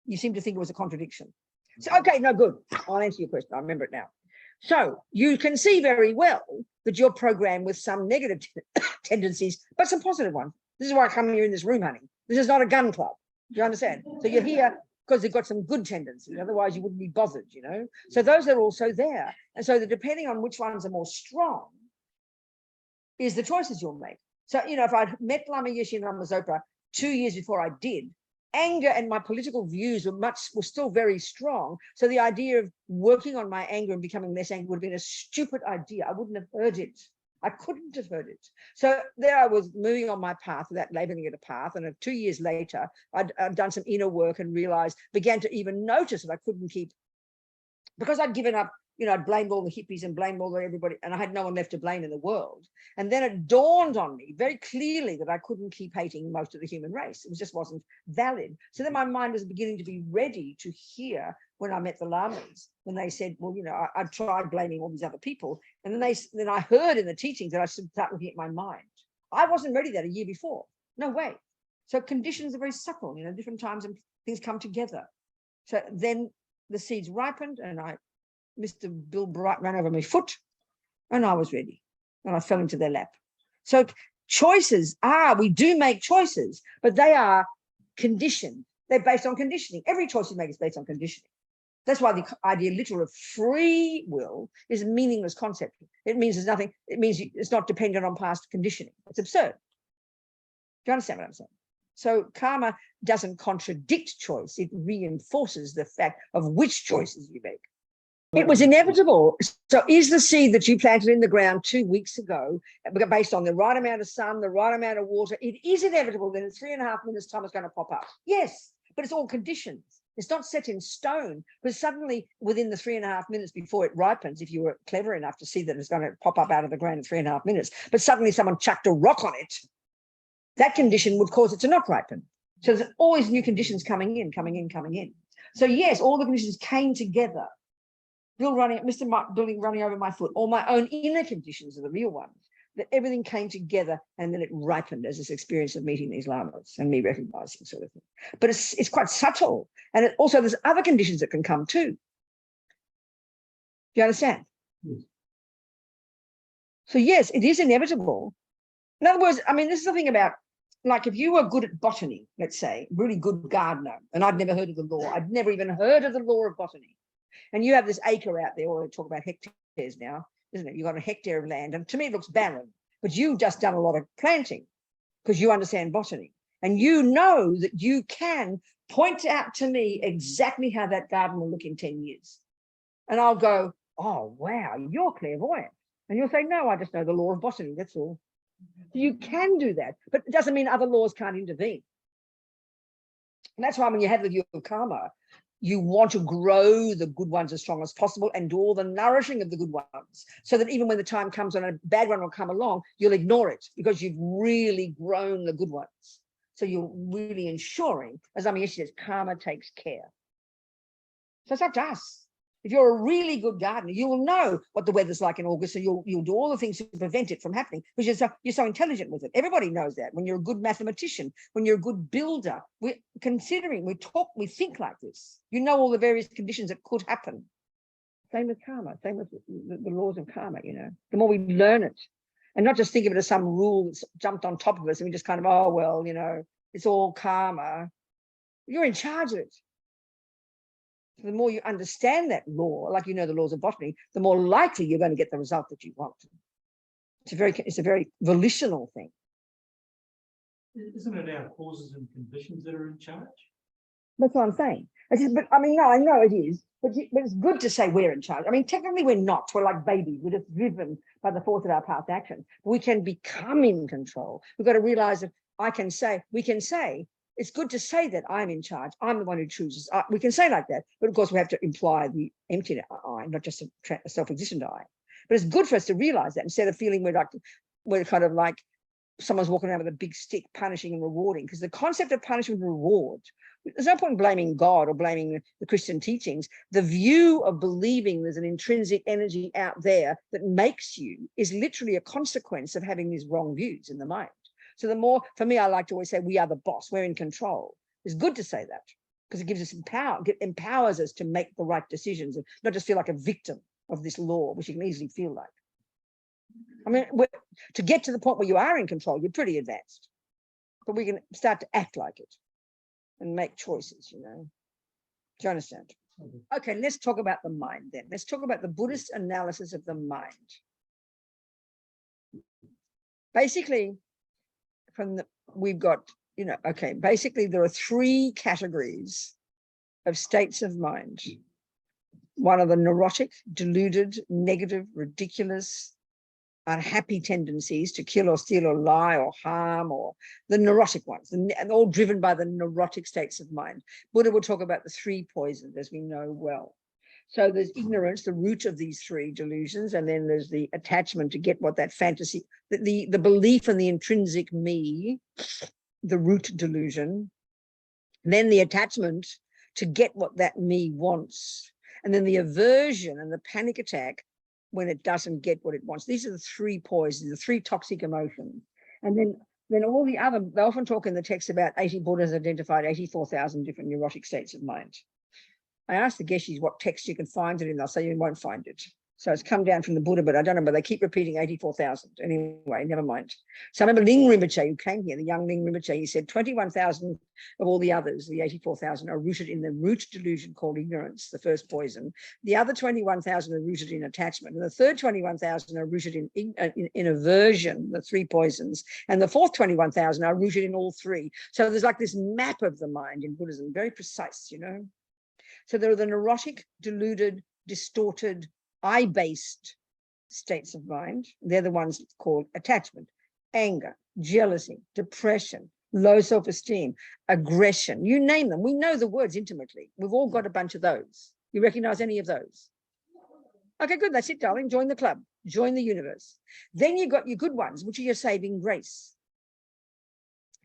You seem to think it was a contradiction. So, okay, no, good. I'll answer your question. I remember it now. So you can see very well that you're programmed with some negative tendencies, but some positive ones. This is why I come here in this room, honey. This is not a gun club. Do you understand? So you're here because you've got some good tendencies. Otherwise, you wouldn't be bothered, you know. So those are also there. And so depending on which ones are more strong is the choices you'll make. So, if I'd met Lama Yeshe and Lama Zopa 2 years before I did, anger and my political views were still very strong. So the idea of working on my anger and becoming less angry would have been a stupid idea. I wouldn't have heard it. I couldn't have heard it. So there I was moving on my path without labeling it a path. And 2 years later, I'd done some inner work and began to even notice that I couldn't keep, because I'd given up, I'd blamed all the hippies and blamed all everybody, and I had no one left to blame in the world. And then it dawned on me very clearly that I couldn't keep hating most of the human race. It just wasn't valid. So then my mind was beginning to be ready to hear when I met the lamas, when they said, well, I tried blaming all these other people. And then I heard in the teachings that I should start looking at my mind. I wasn't ready that a year before. No way. So conditions are very subtle, different times and things come together. So then the seeds ripened and Mr. Bill Bright ran over my foot and I was ready and I fell into their lap. So we do make choices, but they are conditioned. They're based on conditioning. Every choice you make is based on conditioning. That's why the idea literal of free will is a meaningless concept. It means there's nothing. It means it's not dependent on past conditioning. It's absurd. Do you understand what I'm saying? So karma doesn't contradict choice. It reinforces the fact of which choices you make. It was inevitable. So is the seed that you planted in the ground 2 weeks ago, based on the right amount of sun, the right amount of water, it is inevitable that in 3.5 minutes time it's going to pop up. Yes, but it's all conditions. It's not set in stone, because suddenly within the 3.5 minutes before it ripens, if you were clever enough to see that it's going to pop up out of the ground in 3.5 minutes, but suddenly someone chucked a rock on it, that condition would cause it to not ripen. So there's always new conditions coming in. So yes, all the conditions came together. Mr. Building running over my foot, all my own inner conditions are the real ones, that everything came together and then it ripened as this experience of meeting these lamas and me recognizing sort of thing. But it's quite subtle. And also there's other conditions that can come too. Do you understand? Yes. So yes, it is inevitable. In other words, this is the thing about, like if you were good at botany, let's say, really good gardener, and I'd never heard of the law. I'd never even heard of the law of botany. And you have this acre out there, or they talk about hectares now, isn't it? You've got a hectare of land. And to me, it looks barren. But you've just done a lot of planting because you understand botany. And you know that you can point out to me exactly how that garden will look in 10 years. And I'll go, oh, wow, you're clairvoyant. And you'll say, no, I just know the law of botany. That's all. You can do that. But it doesn't mean other laws can't intervene. And that's why when you have the view of karma, you want to grow the good ones as strong as possible and do all the nourishing of the good ones, so that even when the time comes when a bad one will come along, you'll ignore it because you've really grown the good ones. So you're really ensuring, as Amiyeshi says, karma takes care. So it's up to us. If you're a really good gardener, you will know what the weather's like in August, so you'll do all the things to prevent it from happening because you're so intelligent with it. Everybody knows that. When you're a good mathematician, when you're a good builder, we think like this. You know all the various conditions that could happen. Same with karma, same with the laws of karma, The more we learn it, and not just think of it as some rule that's jumped on top of us and we just kind of, oh, well, it's all karma. You're in charge of it. The more you understand that law, like the laws of botany, the more likely you're going to get the result that you want. It's a very volitional thing. Isn't it our causes and conditions that are in charge? That's what I'm saying. I know it is, but it's good to say we're in charge. Technically we're not. We're like babies. We're just driven by the force of our past action. We can become in control. We've got to realize that we can say, it's good to say that I'm in charge. I'm the one who chooses. We can say like that, but of course we have to imply the empty I, not just a self-existent I. But it's good for us to realize that instead of feeling we're kind of like someone's walking around with a big stick, punishing and rewarding. Because the concept of punishment and reward, there's no point in blaming God or blaming the Christian teachings. The view of believing there's an intrinsic energy out there that makes you is literally a consequence of having these wrong views in the mind. So for me, I like to always say we are the boss, we're in control. It's good to say that because it gives us power, empowers us to make the right decisions and not just feel like a victim of this law, which you can easily feel like. To get to the point where you are in control, you're pretty advanced. But we can start to act like it and make choices, Do you understand? Okay, let's talk about the mind then. Let's talk about the Buddhist analysis of the mind. Basically, we've got you know, okay, basically there are 3 categories of states of mind. One are the neurotic, deluded, negative, ridiculous, unhappy tendencies to kill or steal or lie or harm, or the neurotic ones, and all driven by the neurotic states of mind. Buddha will talk about the 3 poisons, as we know well. So there's ignorance, the root of these 3 delusions, and then there's the attachment to get what that fantasy, the belief in the intrinsic me, the root delusion, and then the attachment to get what that me wants, and then the aversion and the panic attack when it doesn't get what it wants. These are the 3 poisons, the 3 toxic emotions. And then all the other, they often talk in the text about Buddhas identified 84,000 different neurotic states of mind. I asked the Geshis what text you can find it in, they'll say you won't find it. So it's come down from the Buddha, but I don't know, but they keep repeating 84,000. Anyway, never mind. So I remember Ling Rinpoche, who came here, the young Ling Rinpoche, he said 21,000 of all the others, the 84,000, are rooted in the root delusion called ignorance, the first poison. The other 21,000 are rooted in attachment. And the third 21,000 are rooted in aversion, the 3 poisons. And the fourth 21,000 are rooted in all 3. So there's like this map of the mind in Buddhism, very precise, you know. So there are the neurotic, deluded, distorted, I-based states of mind. They're the ones called attachment, anger, jealousy, depression, low self-esteem, aggression, you name them. We know the words intimately. We've all got a bunch of those. You recognize any of those? Okay, good. That's it, darling. Join the club. Join the universe. Then you've got your good ones, which are your saving grace,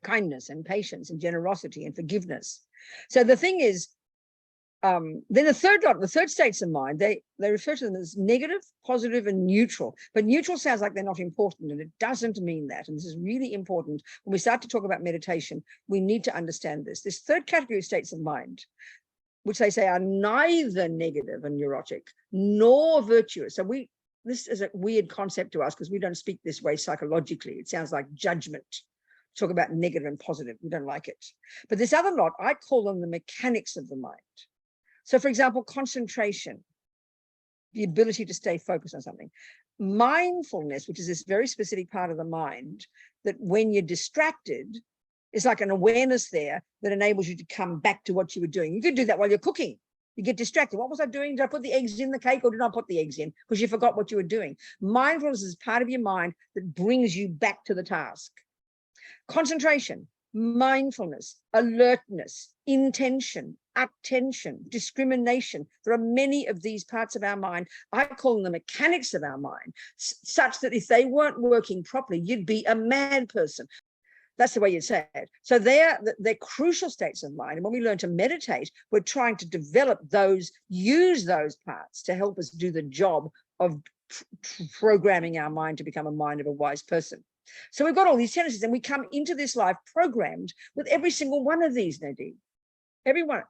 kindness and patience and generosity and forgiveness. So the thing is, then the third states of mind, they refer to them as negative, positive, and neutral. But neutral sounds like they're not important, and it doesn't mean that. And this is really important. When we start to talk about meditation, we need to understand this. This third category of states of mind, which they say are neither negative and neurotic, nor virtuous. So this is a weird concept to us because we don't speak this way psychologically. It sounds like judgment. Talk about negative and positive. We don't like it. But this other lot, I call them the mechanics of the mind. So, for example, concentration, the ability to stay focused on something. Mindfulness, which is this very specific part of the mind that when you're distracted, it's like an awareness there that enables you to come back to what you were doing. You could do that while you're cooking. You get distracted. What was I doing? Did I put the eggs in the cake or did I put the eggs in? Because you forgot what you were doing. Mindfulness is part of your mind that brings you back to the task. Concentration, mindfulness, alertness, intention, attention, discrimination. There are many of these parts of our mind. I call them the mechanics of our mind, such that if they weren't working properly, you'd be a mad person. That's the way you'd say it. So they're crucial states of mind. And when we learn to meditate, we're trying to develop those, use those parts to help us do the job of programming our mind to become a mind of a wise person. So we've got all these tendencies and we come into this life programmed with every single one of these, Nadine. Everyone.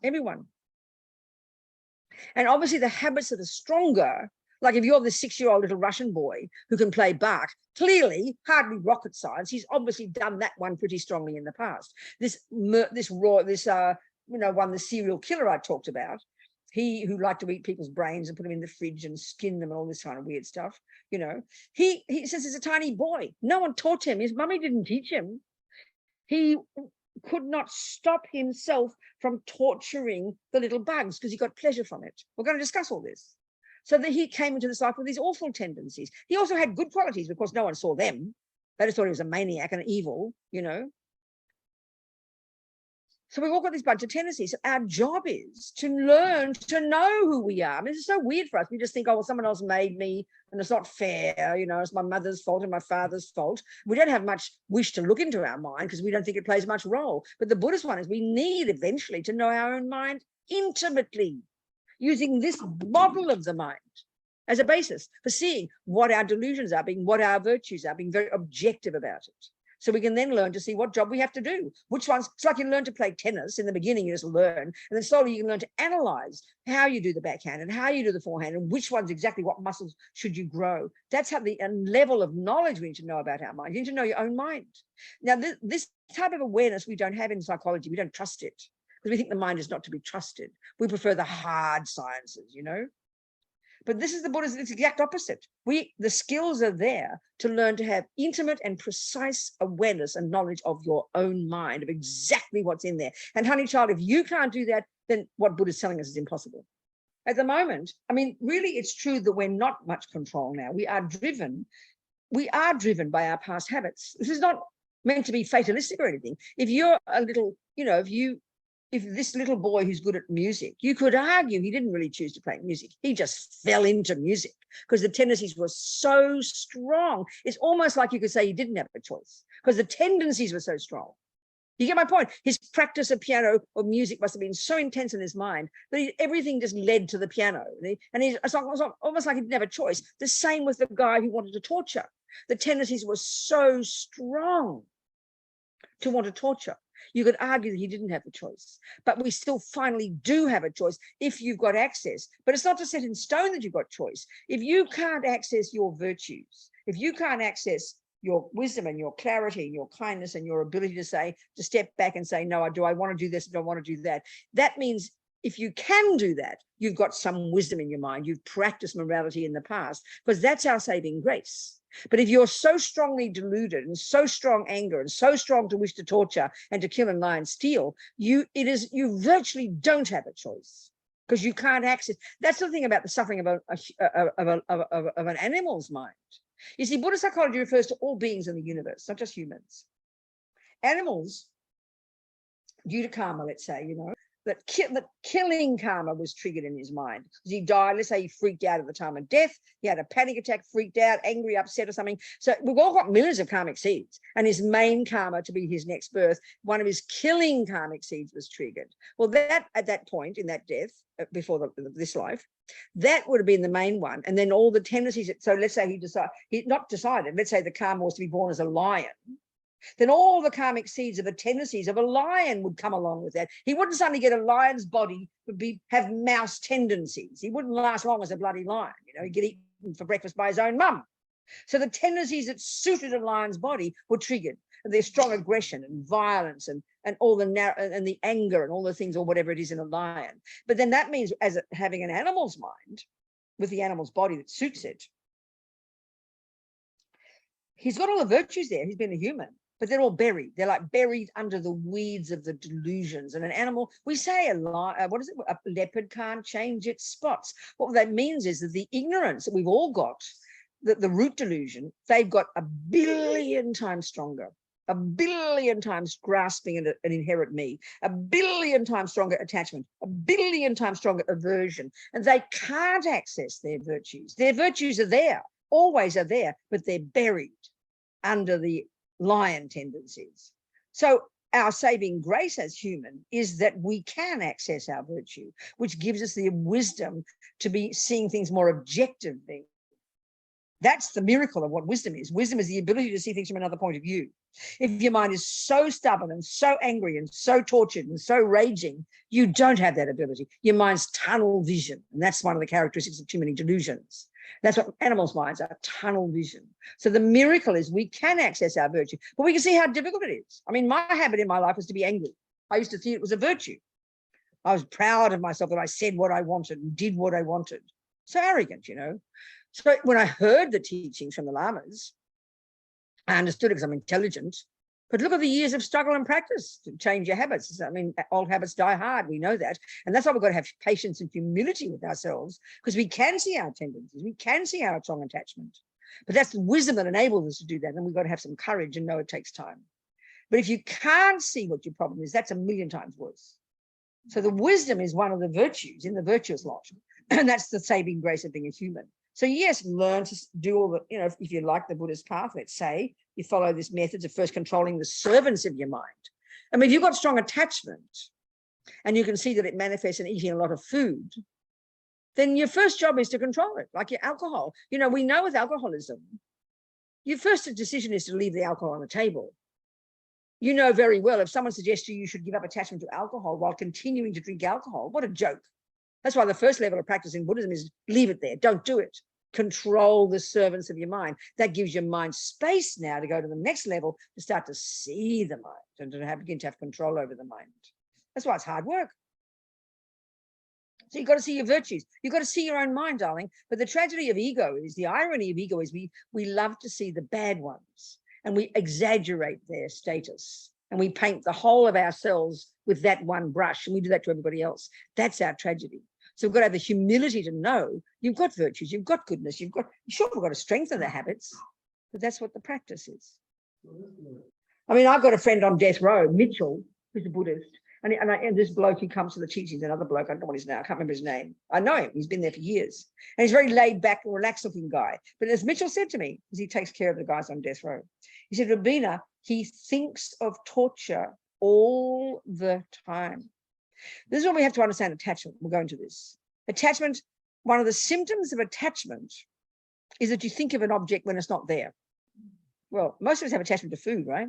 And obviously the habits that are stronger, like if you're the 6-year-old little Russian boy who can play Bach, clearly hardly rocket science. He's obviously done that one pretty strongly in the past. The serial killer I talked about, he who liked to eat people's brains and put them in the fridge and skin them and all this kind of weird stuff, you know, he says he's a tiny boy. No one taught him. His mummy didn't teach him. He could not stop himself from torturing the little bugs because he got pleasure from it. We're going to discuss all this. So that he came into this life with these awful tendencies. He also had good qualities because no one saw them. They just thought he was a maniac and evil, you know. So we've all got this bunch of tendencies. Our job is to learn to know who we are. I mean, it's so weird for us. We just think, oh, well, someone else made me and it's not fair. You know, it's my mother's fault and my father's fault. We don't have much wish to look into our mind because we don't think it plays much role. But the Buddhist one is we need eventually to know our own mind intimately, using this model of the mind as a basis for seeing what our delusions are, what our virtues are, being very objective about it. So we can then learn to see what job we have to do. Which ones, it's like you learn to play tennis. In the beginning, you just learn. And then slowly you can learn to analyze how you do the backhand and how you do the forehand and which ones exactly, what muscles should you grow. That's how the level of knowledge we need to know about our mind. You need to know your own mind. Now, this type of awareness we don't have in psychology. We don't trust it because we think the mind is not to be trusted. We prefer the hard sciences, you know. But this is the Buddhism, it's the exact opposite. The skills are there to learn to have intimate and precise awareness and knowledge of your own mind, of exactly what's in there. And honey child, if you can't do that, then what Buddha's telling us is impossible. At the moment, I mean, really, it's true that we're not much control now. We are driven by our past habits. This is not meant to be fatalistic or anything. If you're a little, if this little boy who's good at music, you could argue he didn't really choose to play music. He just fell into music because the tendencies were so strong. It's almost like you could say he didn't have a choice because the tendencies were so strong. You get my point? His practice of piano or music must have been so intense in his mind that everything just led to the piano. And it's almost like he didn't have a choice. The same with the guy who wanted to torture. The tendencies were so strong to want to torture. You could argue that he didn't have a choice, but we still finally do have a choice if you've got access. But it's not to set in stone that you've got choice. If you can't access your virtues, if you can't access your wisdom and your clarity and your kindness and your ability to step back and say, no, do I want to do this? Do I want to do that? That means if you can do that, you've got some wisdom in your mind. You've practiced morality in the past, because that's our saving grace. But if you're so strongly deluded and so strong anger and so strong to wish to torture and to kill and lie and steal, you virtually don't have a choice because you can't access. That's the thing about the suffering of an animal's mind. You see, Buddhist psychology refers to all beings in the universe, not just humans. Animals, due to karma, let's say, that killing karma was triggered in his mind. He died, let's say he freaked out at the time of death, he had a panic attack, freaked out, angry, upset or something. So we've all got millions of karmic seeds, and his main karma to be his next birth, one of his killing karmic seeds was triggered. Well, that at that point in that death, before this life, that would have been the main one. And then all the tendencies, so let's say let's say the karma was to be born as a lion. Then all the karmic seeds of the tendencies of a lion would come along with that. He wouldn't suddenly get a lion's body, have mouse tendencies. He wouldn't last long as a bloody lion. He'd get eaten for breakfast by his own mum. So the tendencies that suited a lion's body were triggered. Their strong aggression and violence and all and the anger and all the things or whatever it is in a lion. But then that means having an animal's mind with the animal's body that suits it. He's got all the virtues there. He's been a human. But they're all buried. They're like buried under the weeds of the delusions. And an animal, we say a leopard can't change its spots. What that means is that the ignorance that we've all got, the root delusion, they've got 1 billion times stronger, 1 billion times grasping an inherent me, 1 billion times stronger attachment, 1 billion times stronger aversion. And they can't access their virtues. Their virtues are there, always are there, but they're buried under the lion tendencies. So our saving grace as human is that we can access our virtue, which gives us the wisdom to be seeing things more objectively. That's the miracle of what wisdom is. Wisdom is the ability to see things from another point of view. If your mind is so stubborn and so angry and so tortured and so raging, you don't have that ability. Your mind's tunnel vision. And that's one of the characteristics of too many delusions. That's what animals' minds are, tunnel vision. So the miracle is we can access our virtue, but we can see how difficult it is. I mean, my habit in my life was to be angry. I used to think it was a virtue. I was proud of myself that I said what I wanted and did what I wanted. So arrogant, So when I heard the teachings from the lamas, I understood it because I'm intelligent. But look at the years of struggle and practice to change your habits. I mean, old habits die hard. We know that. And that's why we've got to have patience and humility with ourselves, because we can see our tendencies. We can see our strong attachment. But that's the wisdom that enables us to do that. And we've got to have some courage and know it takes time. But if you can't see what your problem is, that's 1 million times worse. So the wisdom is one of the virtues in the virtuous lot. And that's the saving grace of being a human. So yes, learn to do all the, if you like the Buddhist path, let's say, you follow this method of first controlling the servants of your mind. I mean, if you've got strong attachment and you can see that it manifests in eating a lot of food, then your first job is to control it, like your alcohol. We know with alcoholism, your first decision is to leave the alcohol on the table. You know very well if someone suggests to you should give up attachment to alcohol while continuing to drink alcohol, what a joke. That's why the first level of practice in Buddhism is leave it there. Don't do it. Control the servants of your mind. That gives your mind space now to go to the next level, to start to see the mind and to begin to have control over the mind. That's why it's hard work. So you've got to see your virtues. You've got to see your own mind, darling. But the tragedy of ego is, the irony of ego is we love to see the bad ones and we exaggerate their status and we paint the whole of ourselves with that one brush, and we do that to everybody else. That's our tragedy. So we've got to have the humility to know you've got virtues, you've got goodness, we've got to strengthen the habits, but that's what the practice is. I mean, I've got a friend on death row, Mitchell, who's a Buddhist. And this bloke who comes to the teachings, another bloke, I don't know what his name, I can't remember his name. I know him, he's been there for years. And he's a very laid back, relaxed looking guy. But as Mitchell said to me, because he takes care of the guys on death row, he said, Robina, he thinks of torture all the time. This is what we have to understand attachment. We'll go into this. Attachment, one of the symptoms of attachment is that you think of an object when it's not there. Well, most of us have attachment to food, right?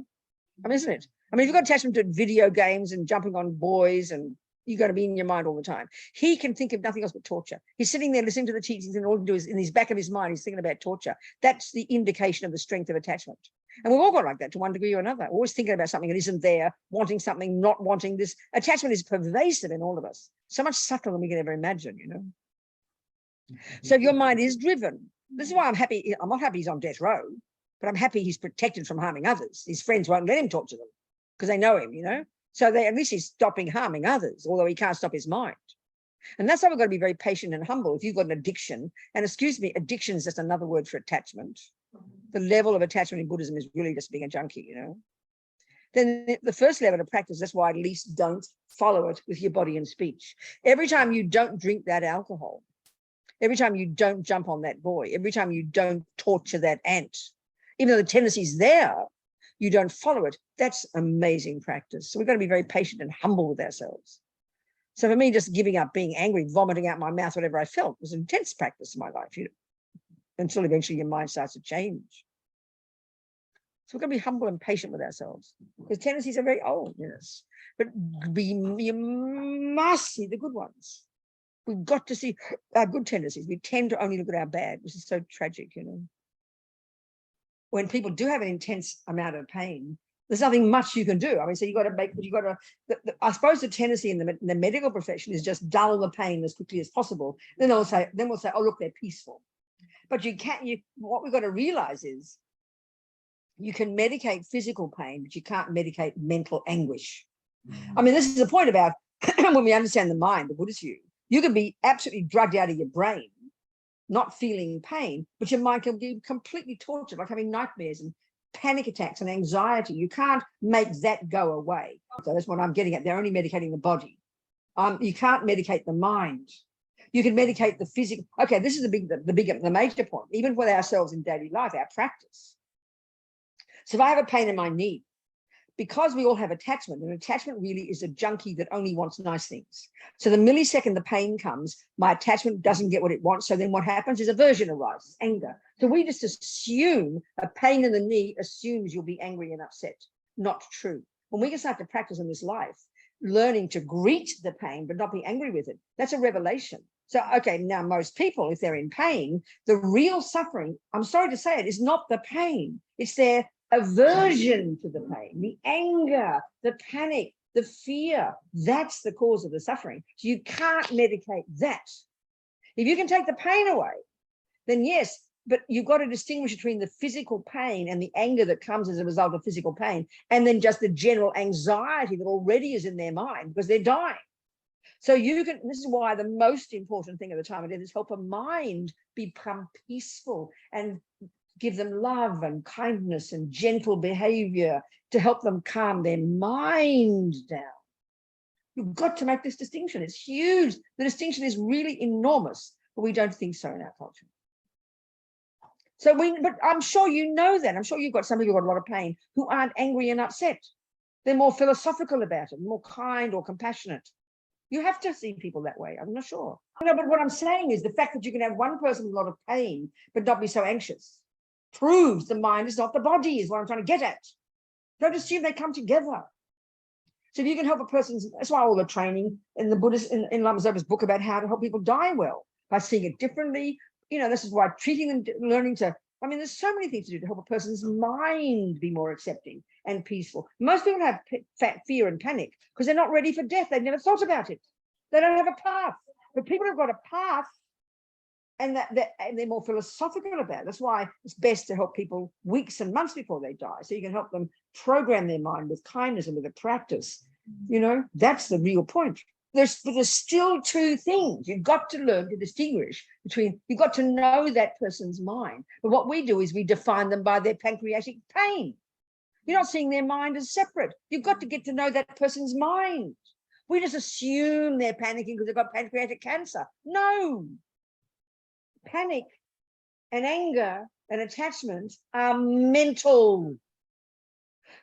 I mean, isn't it? I mean, if you've got attachment to video games and jumping on boys, and you've got to be in your mind all the time. He can think of nothing else but torture. He's sitting there listening to the teachings, and all he can do is, in his back of his mind, he's thinking about torture. That's the indication of the strength of attachment. And we've all got like that to one degree or another. Always thinking about something that isn't there, wanting something, not wanting this. Attachment is pervasive in all of us. So much subtler than we can ever imagine, you know. So your mind is driven. This is why I'm happy. I'm not happy he's on death row, but I'm happy he's protected from harming others. His friends won't let him torture them because they know him, you know. So at least he's stopping harming others, although he can't stop his mind. And that's why we've got to be very patient and humble. If you've got an addiction, and excuse me, addiction is just another word for attachment. The level of attachment in Buddhism is really just being a junkie, you know. Then the first level of practice, that's why at least don't follow it with your body and speech. Every time you don't drink that alcohol, every time you don't jump on that boy, every time you don't torture that ant, even though the tendency's there, you don't follow it. That's amazing practice. So we've got to be very patient and humble with ourselves. So for me, just giving up, being angry, vomiting out my mouth, whatever I felt, was an intense practice in my life, you know, until eventually your mind starts to change. So we've got to be humble and patient with ourselves, because tendencies are very old in us. But you must see the good ones. We've got to see our good tendencies. We tend to only look at our bad, which is so tragic, you know. When people do have an intense amount of pain, there's nothing much you can do. I mean, so I suppose the tendency in the medical profession is just dull the pain as quickly as possible. Then we'll say, oh, look, they're peaceful. But what we've got to realize is you can medicate physical pain, but you can't medicate mental anguish. I mean, this is the point about when we understand the mind, the Buddhist view. You can be absolutely drugged out of your brain, not feeling pain, but your mind can be completely tortured, like having nightmares and panic attacks and anxiety. You can't make that go away. So that's what I'm getting at. They're only medicating the body. You can't medicate the mind. You can medicate the physical. Okay, this is the major point, even with ourselves in daily life, our practice. So if I have a pain in my knee, because we all have attachment, and attachment really is a junkie that only wants nice things. So the millisecond the pain comes, my attachment doesn't get what it wants. So then what happens is aversion arises, anger. So we just assume a pain in the knee assumes you'll be angry and upset. Not true. When we can start to practice in this life, learning to greet the pain but not be angry with it, that's a revelation. So, okay, now most people, if they're in pain, the real suffering, I'm sorry to say it, is not the pain. It's their aversion to the pain, the anger, the panic, the fear. That's the cause of the suffering. So you can't medicate that. If you can take the pain away, then yes, but you've got to distinguish between the physical pain and the anger that comes as a result of physical pain, and then just the general anxiety that already is in their mind because they're dying. So this is why the most important thing at the time of death is help a mind become peaceful and give them love and kindness and gentle behavior to help them calm their mind down. You've got to make this distinction. It's huge. The distinction is really enormous, but we don't think so in our culture. But I'm sure you know that. I'm sure you've got some people who've got a lot of pain who aren't angry and upset. They're more philosophical about it, more kind or compassionate. You have to see people that way. I'm not sure. No, but what I'm saying is the fact that you can have one person with a lot of pain but not be so anxious proves the mind is not the body, is what I'm trying to get at. Don't assume they come together. So if you can help a person, that's why all the training in the Buddhist, in Lama Zopa's book about how to help people die well, by seeing it differently. You know, this is why treating them, learning to, I mean, there's so many things to do to help a person's mind be more accepting and peaceful. Most people have fear and panic because they're not ready for death. They've never thought about it. They don't have a path. But people have got a path, and and they're more philosophical about it. That's why it's best to help people weeks and months before they die, so you can help them program their mind with kindness and with a practice. You know, that's the real point. There's still two things. You've got to learn to distinguish between, you've got to know that person's mind. But what we do is we define them by their pancreatic pain. You're not seeing their mind as separate. You've got to get to know that person's mind. We just assume they're panicking because they've got pancreatic cancer. No. Panic and anger and attachment are mental.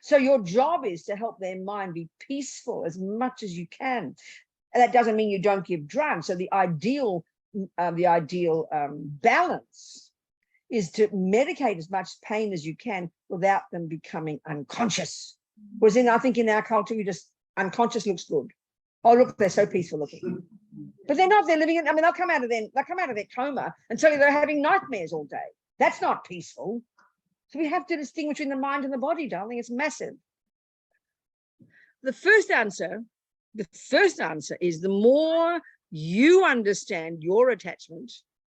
So your job is to help their mind be peaceful as much as you can. And that doesn't mean you don't give drugs. So the ideal balance is to medicate as much pain as you can without them becoming unconscious. Whereas I think in our culture, you just, unconscious looks good. Oh, look, they're so peaceful looking. But they're not, they're living in, I mean, they'll come out of their coma and tell you they're having nightmares all day. That's not peaceful. So we have to distinguish between the mind and the body, darling. It's massive. The first answer is the more you understand your attachment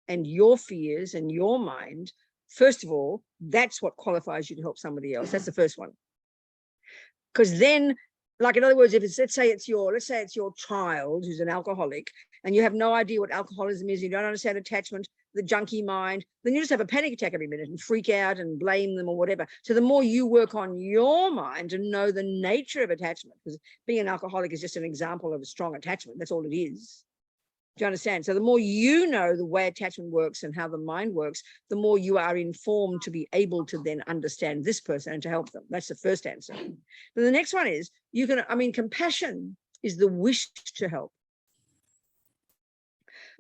and your fears and your mind, first of all, that's what qualifies you to help somebody else. That's the first one. Because then, like in other words, if it's, let's say it's your child who's an alcoholic and you have no idea what alcoholism is, you don't understand attachment, the junkie mind, then you just have a panic attack every minute and freak out and blame them or whatever. So the more you work on your mind and know the nature of attachment, because being an alcoholic is just an example of a strong attachment. That's all it is. Do you understand? So the more you know the way attachment works and how the mind works, the more you are informed to be able to then understand this person and to help them. That's the first answer. But the next one is, compassion is the wish to help.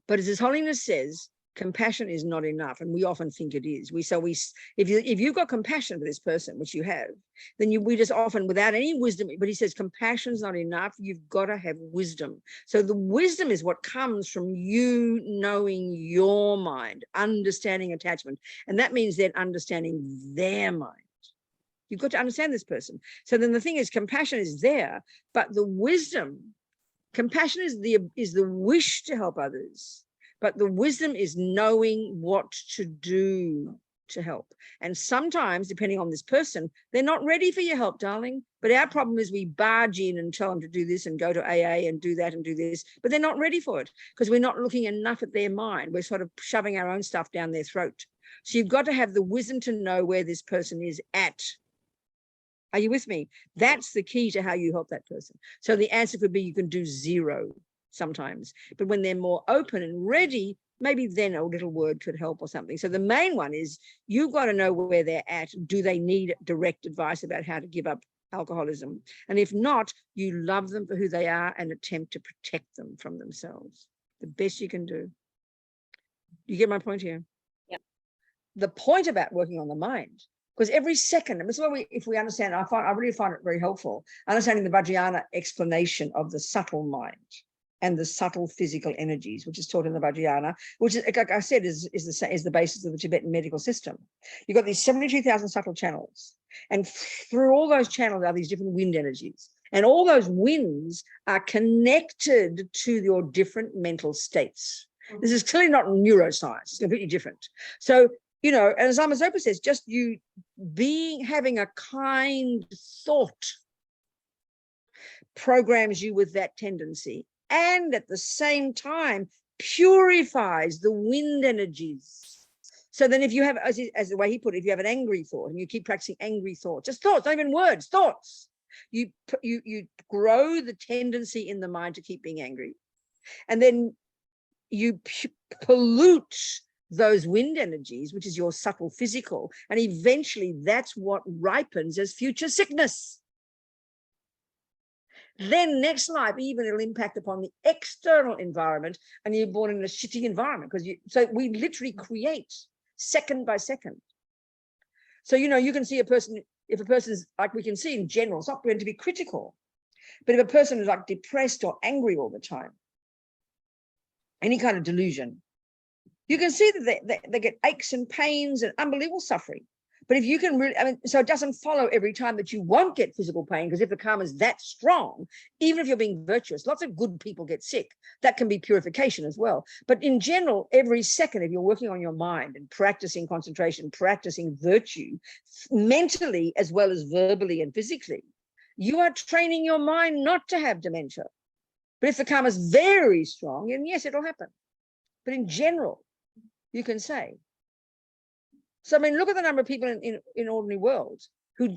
But as His Holiness says, compassion is not enough, and we often think it is. If you've got compassion for this person, which you have, then we just often, without any wisdom, but he says compassion is not enough. You've got to have wisdom. So the wisdom is what comes from you knowing your mind, understanding attachment, and that means then understanding their mind. You've got to understand this person. So then the thing is, compassion is there, but the wisdom, compassion is the wish to help others. But the wisdom is knowing what to do to help. And sometimes, depending on this person, they're not ready for your help, darling. But our problem is we barge in and tell them to do this and go to AA and do that and do this, but they're not ready for it because we're not looking enough at their mind. We're sort of shoving our own stuff down their throat. So you've got to have the wisdom to know where this person is at. Are you with me? That's the key to how you help that person. So the answer could be you can do 0. Sometimes, but when they're more open and ready, maybe then a little word could help or something. So the main one is you've got to know where they're at. Do they need direct advice about how to give up alcoholism? And if not, you love them for who they are and attempt to protect them from themselves. The best you can do. You get my point here? Yeah. The point about working on the mind, because every second, and this is why if we understand, I really find it very helpful, understanding the Vajrayana explanation of the subtle mind and the subtle physical energies, which is taught in the Vajrayana, which is, like I said, is the basis of the Tibetan medical system. You've got these 72,000 subtle channels, and through all those channels are these different wind energies, and all those winds are connected to your different mental states. This is clearly not neuroscience; it's completely different. So, you know, and as Lama Zopa says, just you having a kind thought programs you with that tendency, and at the same time purifies the wind energies. So then if you have, as the way he put it, if you have an angry thought and you keep practicing angry thoughts, just thoughts, not even words, thoughts, you grow the tendency in the mind to keep being angry. And then you pollute those wind energies, which is your subtle physical, and eventually that's what ripens as future sickness. Then next life, even it'll impact upon the external environment, and you're born in a shitty environment so we literally create second by second. So, you know, you can see a person, if a person's like, we can see in general, it's not going to be critical, but if a person is like depressed or angry all the time, any kind of delusion, you can see that they get aches and pains and unbelievable suffering. But if you can really, I mean, so it doesn't follow every time that you won't get physical pain, because if the karma is that strong, even if you're being virtuous, lots of good people get sick. That can be purification as well. But in general, every second, if you're working on your mind and practicing concentration, practicing virtue, mentally as well as verbally and physically, you are training your mind not to have dementia. But if the karma is very strong, then yes, it'll happen. But in general, you can say. So, I mean, look at the number of people in ordinary worlds who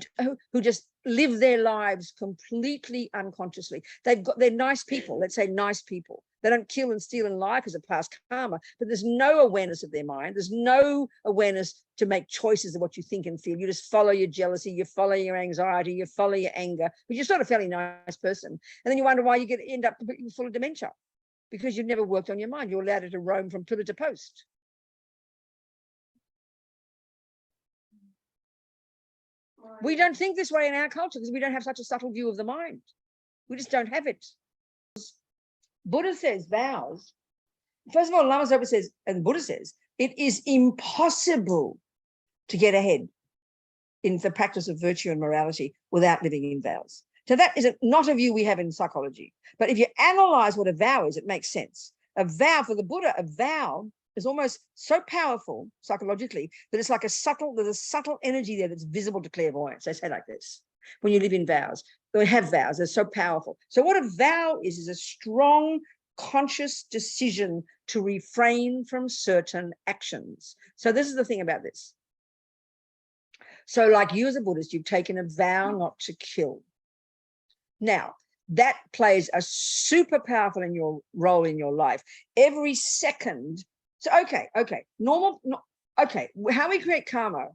just live their lives completely unconsciously. They're nice people, let's say nice people. They don't kill and steal and lie because of past karma, but there's no awareness of their mind. There's no awareness to make choices of what you think and feel. You just follow your jealousy, you follow your anxiety, you follow your anger, but you're sort of a fairly nice person. And then you wonder why you end up full of dementia, because you've never worked on your mind. You allowed it to roam from pillar to post. We don't think this way in our culture because we don't have such a subtle view of the mind. We just don't have it. Buddha says vows. First of all, Lama Zopa says, and Buddha says, it is impossible to get ahead in the practice of virtue and morality without living in vows. So that is not a view we have in psychology. But if you analyze what a vow is, it makes sense. A vow, for the Buddha, a vow is almost so powerful psychologically that it's like there's a subtle energy there that's visible to clairvoyance. They say like this, when you live in vows, they have vows, they're so powerful. So what a vow is a strong, conscious decision to refrain from certain actions. So this is the thing about this. So like you as a Buddhist, you've taken a vow not to kill. Now, that plays a super powerful role in your life. Every second. So, okay. How we create karma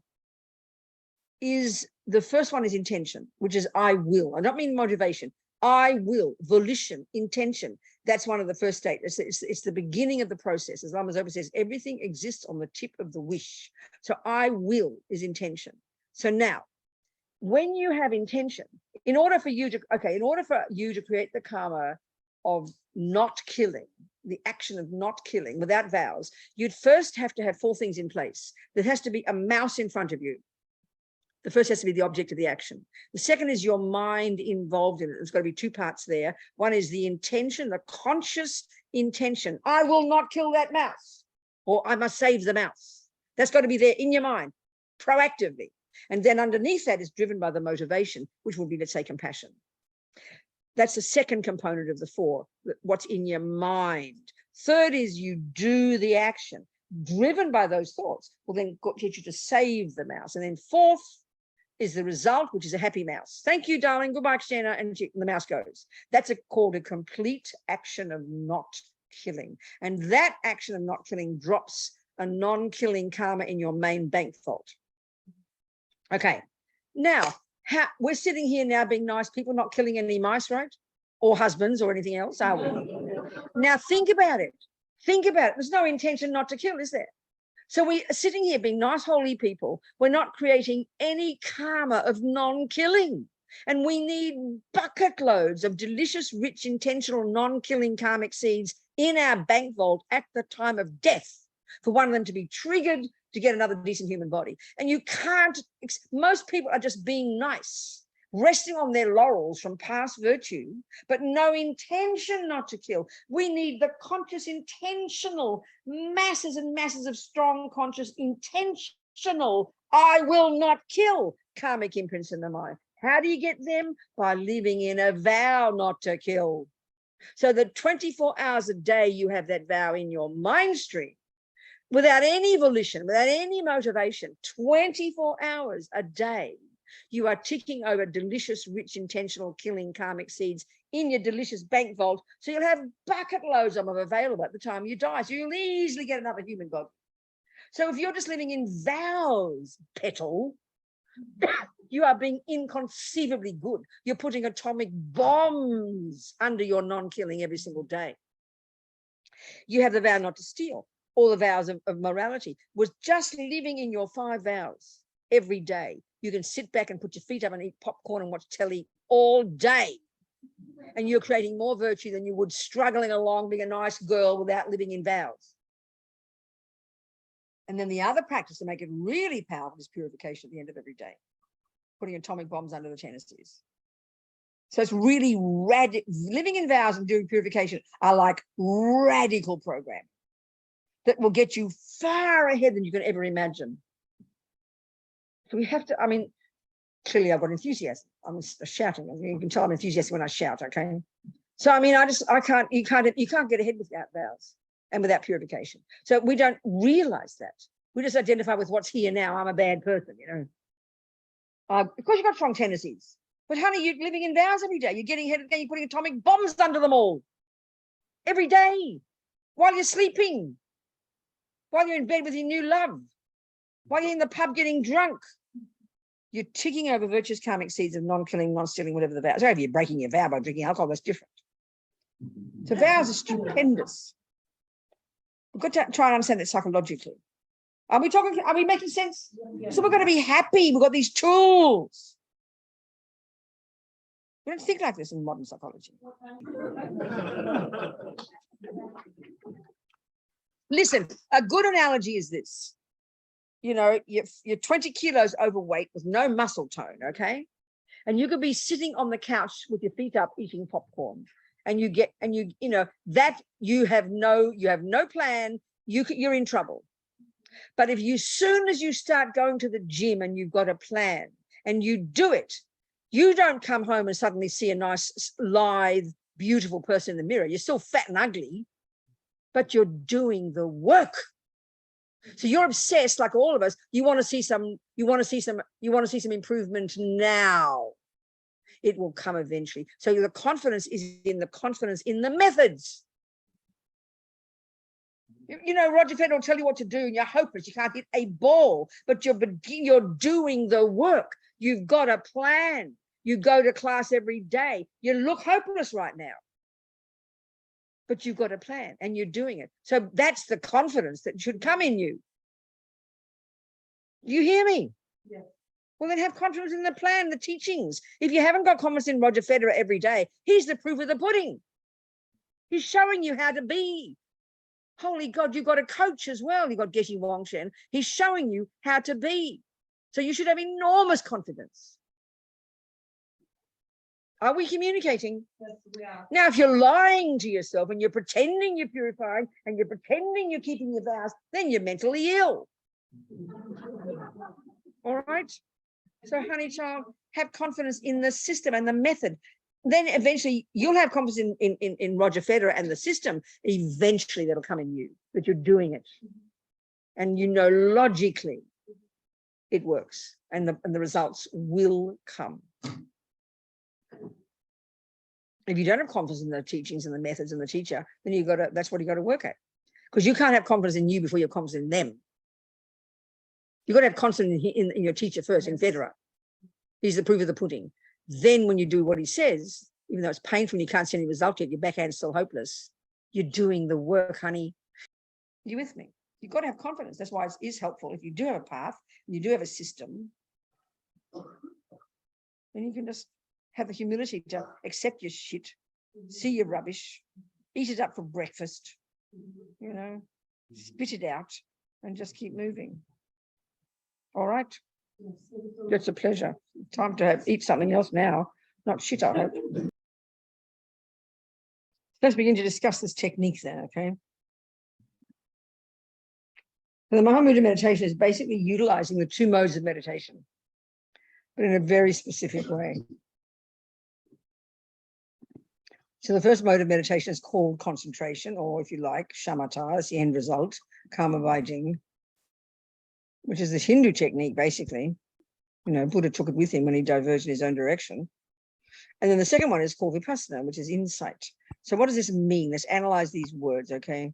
is, the first one is intention, which is I will. I don't mean motivation. I will, volition, intention. That's one of the first states. It's the beginning of the process. As Lama Zopa says, everything exists on the tip of the wish. So I will is intention. So now, when you have intention, in order for you to create the karma of not killing, the action of not killing without vows, you'd first have to have four things in place. There has to be a mouse in front of you. The first has to be the object of the action. The second is your mind involved in it. There's got to be two parts there. One is the intention, the conscious intention. I will not kill that mouse, or I must save the mouse. That's got to be there in your mind, proactively. And then underneath that is driven by the motivation, which would be, let's say, compassion. That's the second component of the four, what's in your mind. Third is you do the action, driven by those thoughts, will then teach you to save the mouse. And then fourth is the result, which is a happy mouse. Thank you, darling. Goodbye, Christina. And the mouse goes. That's called a complete action of not killing. And that action of not killing drops a non-killing karma in your main bank vault. Okay. Now, we're sitting here now being nice people, not killing any mice, right? Or husbands or anything else, are we? Now, think about it. Think about it. There's no intention not to kill, is there? So we are sitting here being nice, holy people. We're not creating any karma of non-killing. And we need bucket loads of delicious, rich, intentional, non-killing karmic seeds in our bank vault at the time of death for one of them to be triggered to get another decent human body. And you can't, most people are just being nice, resting on their laurels from past virtue, but no intention not to kill. We need the conscious, intentional, masses and masses of strong, conscious, intentional, I will not kill karmic imprints in the mind. How do you get them? By living in a vow not to kill. So that 24 hours a day you have that vow in your mind stream, without any volition, without any motivation, 24 hours a day, you are ticking over delicious, rich, intentional, killing karmic seeds in your delicious bank vault. So you'll have bucket loads of them available at the time you die. So you'll easily get another human body. So if you're just living in vows, petal, you are being inconceivably good. You're putting atomic bombs under your non-killing every single day. You have the vow not to steal. All the vows of morality was just living in your 5 vows every day. You can sit back and put your feet up and eat popcorn and watch telly all day. And you're creating more virtue than you would struggling along being a nice girl without living in vows. And then the other practice to make it really powerful is purification at the end of every day, putting atomic bombs under the tendencies. So it's really radical. Living in vows and doing purification are like radical programs that will get you far ahead than you can ever imagine. So we have to, I mean, clearly I've got enthusiasm. I'm shouting. You can tell I'm enthusiastic when I shout, okay? So, I mean, you can't get ahead without vows and without purification. So we don't realize that. We just identify with what's here now. I'm a bad person, you know. Of course, you've got strong tendencies. But honey, you're living in vows every day. You're getting ahead of the game. You're putting atomic bombs under them all. Every day. While you're sleeping. While you're in bed with your new love. While you're in the pub getting drunk. You're ticking over virtuous karmic seeds of non-killing, non-stealing, whatever the vows. So if you're breaking your vow by drinking alcohol, that's different. So vows are stupendous. We've got to try and understand that psychologically. Are we making sense? Yeah. So we've got to be happy. We've got these tools. We don't think like this in modern psychology. Listen, a good analogy is this. You know, you're 20 kilos overweight with no muscle tone, okay? And you could be sitting on the couch with your feet up eating popcorn. And you have no plan, you're in trouble. But if you, soon as you start going to the gym and you've got a plan and you do it, you don't come home and suddenly see a nice, lithe, beautiful person in the mirror. You're still fat and ugly, but you're doing the work. So you're obsessed, like all of us. You want to see some improvement now. It will come eventually. So the confidence is in the methods. You know, Roger Federer will tell you what to do and you're hopeless. You can't hit a ball, but you're doing the work. You've got a plan. You go to class every day. You look hopeless right now, but you've got a plan and you're doing it. So that's the confidence that should come in you. You hear me? Yeah. Well, then have confidence in the plan, the teachings. If you haven't got confidence in Roger Federer every day, he's the proof of the pudding. He's showing you how to be. Holy God, you've got a coach as well. You've got Geshe Wangshen. He's showing you how to be. So you should have enormous confidence. Are we communicating? Yes, we are. Now, if you're lying to yourself and you're pretending you're purifying and you're pretending you're keeping your vows, then you're mentally ill. All right? So, honey child, have confidence in the system and the method. Then eventually you'll have confidence in Roger Federer and the system. Eventually that'll come in you, that you're doing it. And you know logically it works and the results will come. If you don't have confidence in the teachings and the methods and the teacher, then that's what you got to work at. Because you can't have confidence in you before you have confidence in them. You've got to have confidence in your teacher first, in Federer. He's the proof of the pudding. Then when you do what he says, even though it's painful and you can't see any result yet, your backhand's still hopeless, you're doing the work, honey. You with me? You've got to have confidence. That's why it is helpful. If you do have a path and you do have a system, then you can just have the humility to accept your shit, see your rubbish, eat it up for breakfast, you know, spit it out and just keep moving. All right? It's a pleasure. Time to eat something else now, not shit, I hope. Let's begin to discuss this technique then, okay? So the Mahamudra meditation is basically utilizing the two modes of meditation, but in a very specific way. So the first mode of meditation is called concentration, or if you like, shamatha, that's the end result, karma vijing, which is this Hindu technique, basically. You know, Buddha took it with him when he diverged in his own direction. And then the second one is called vipassana, which is insight. So what does this mean? Let's analyze these words, okay?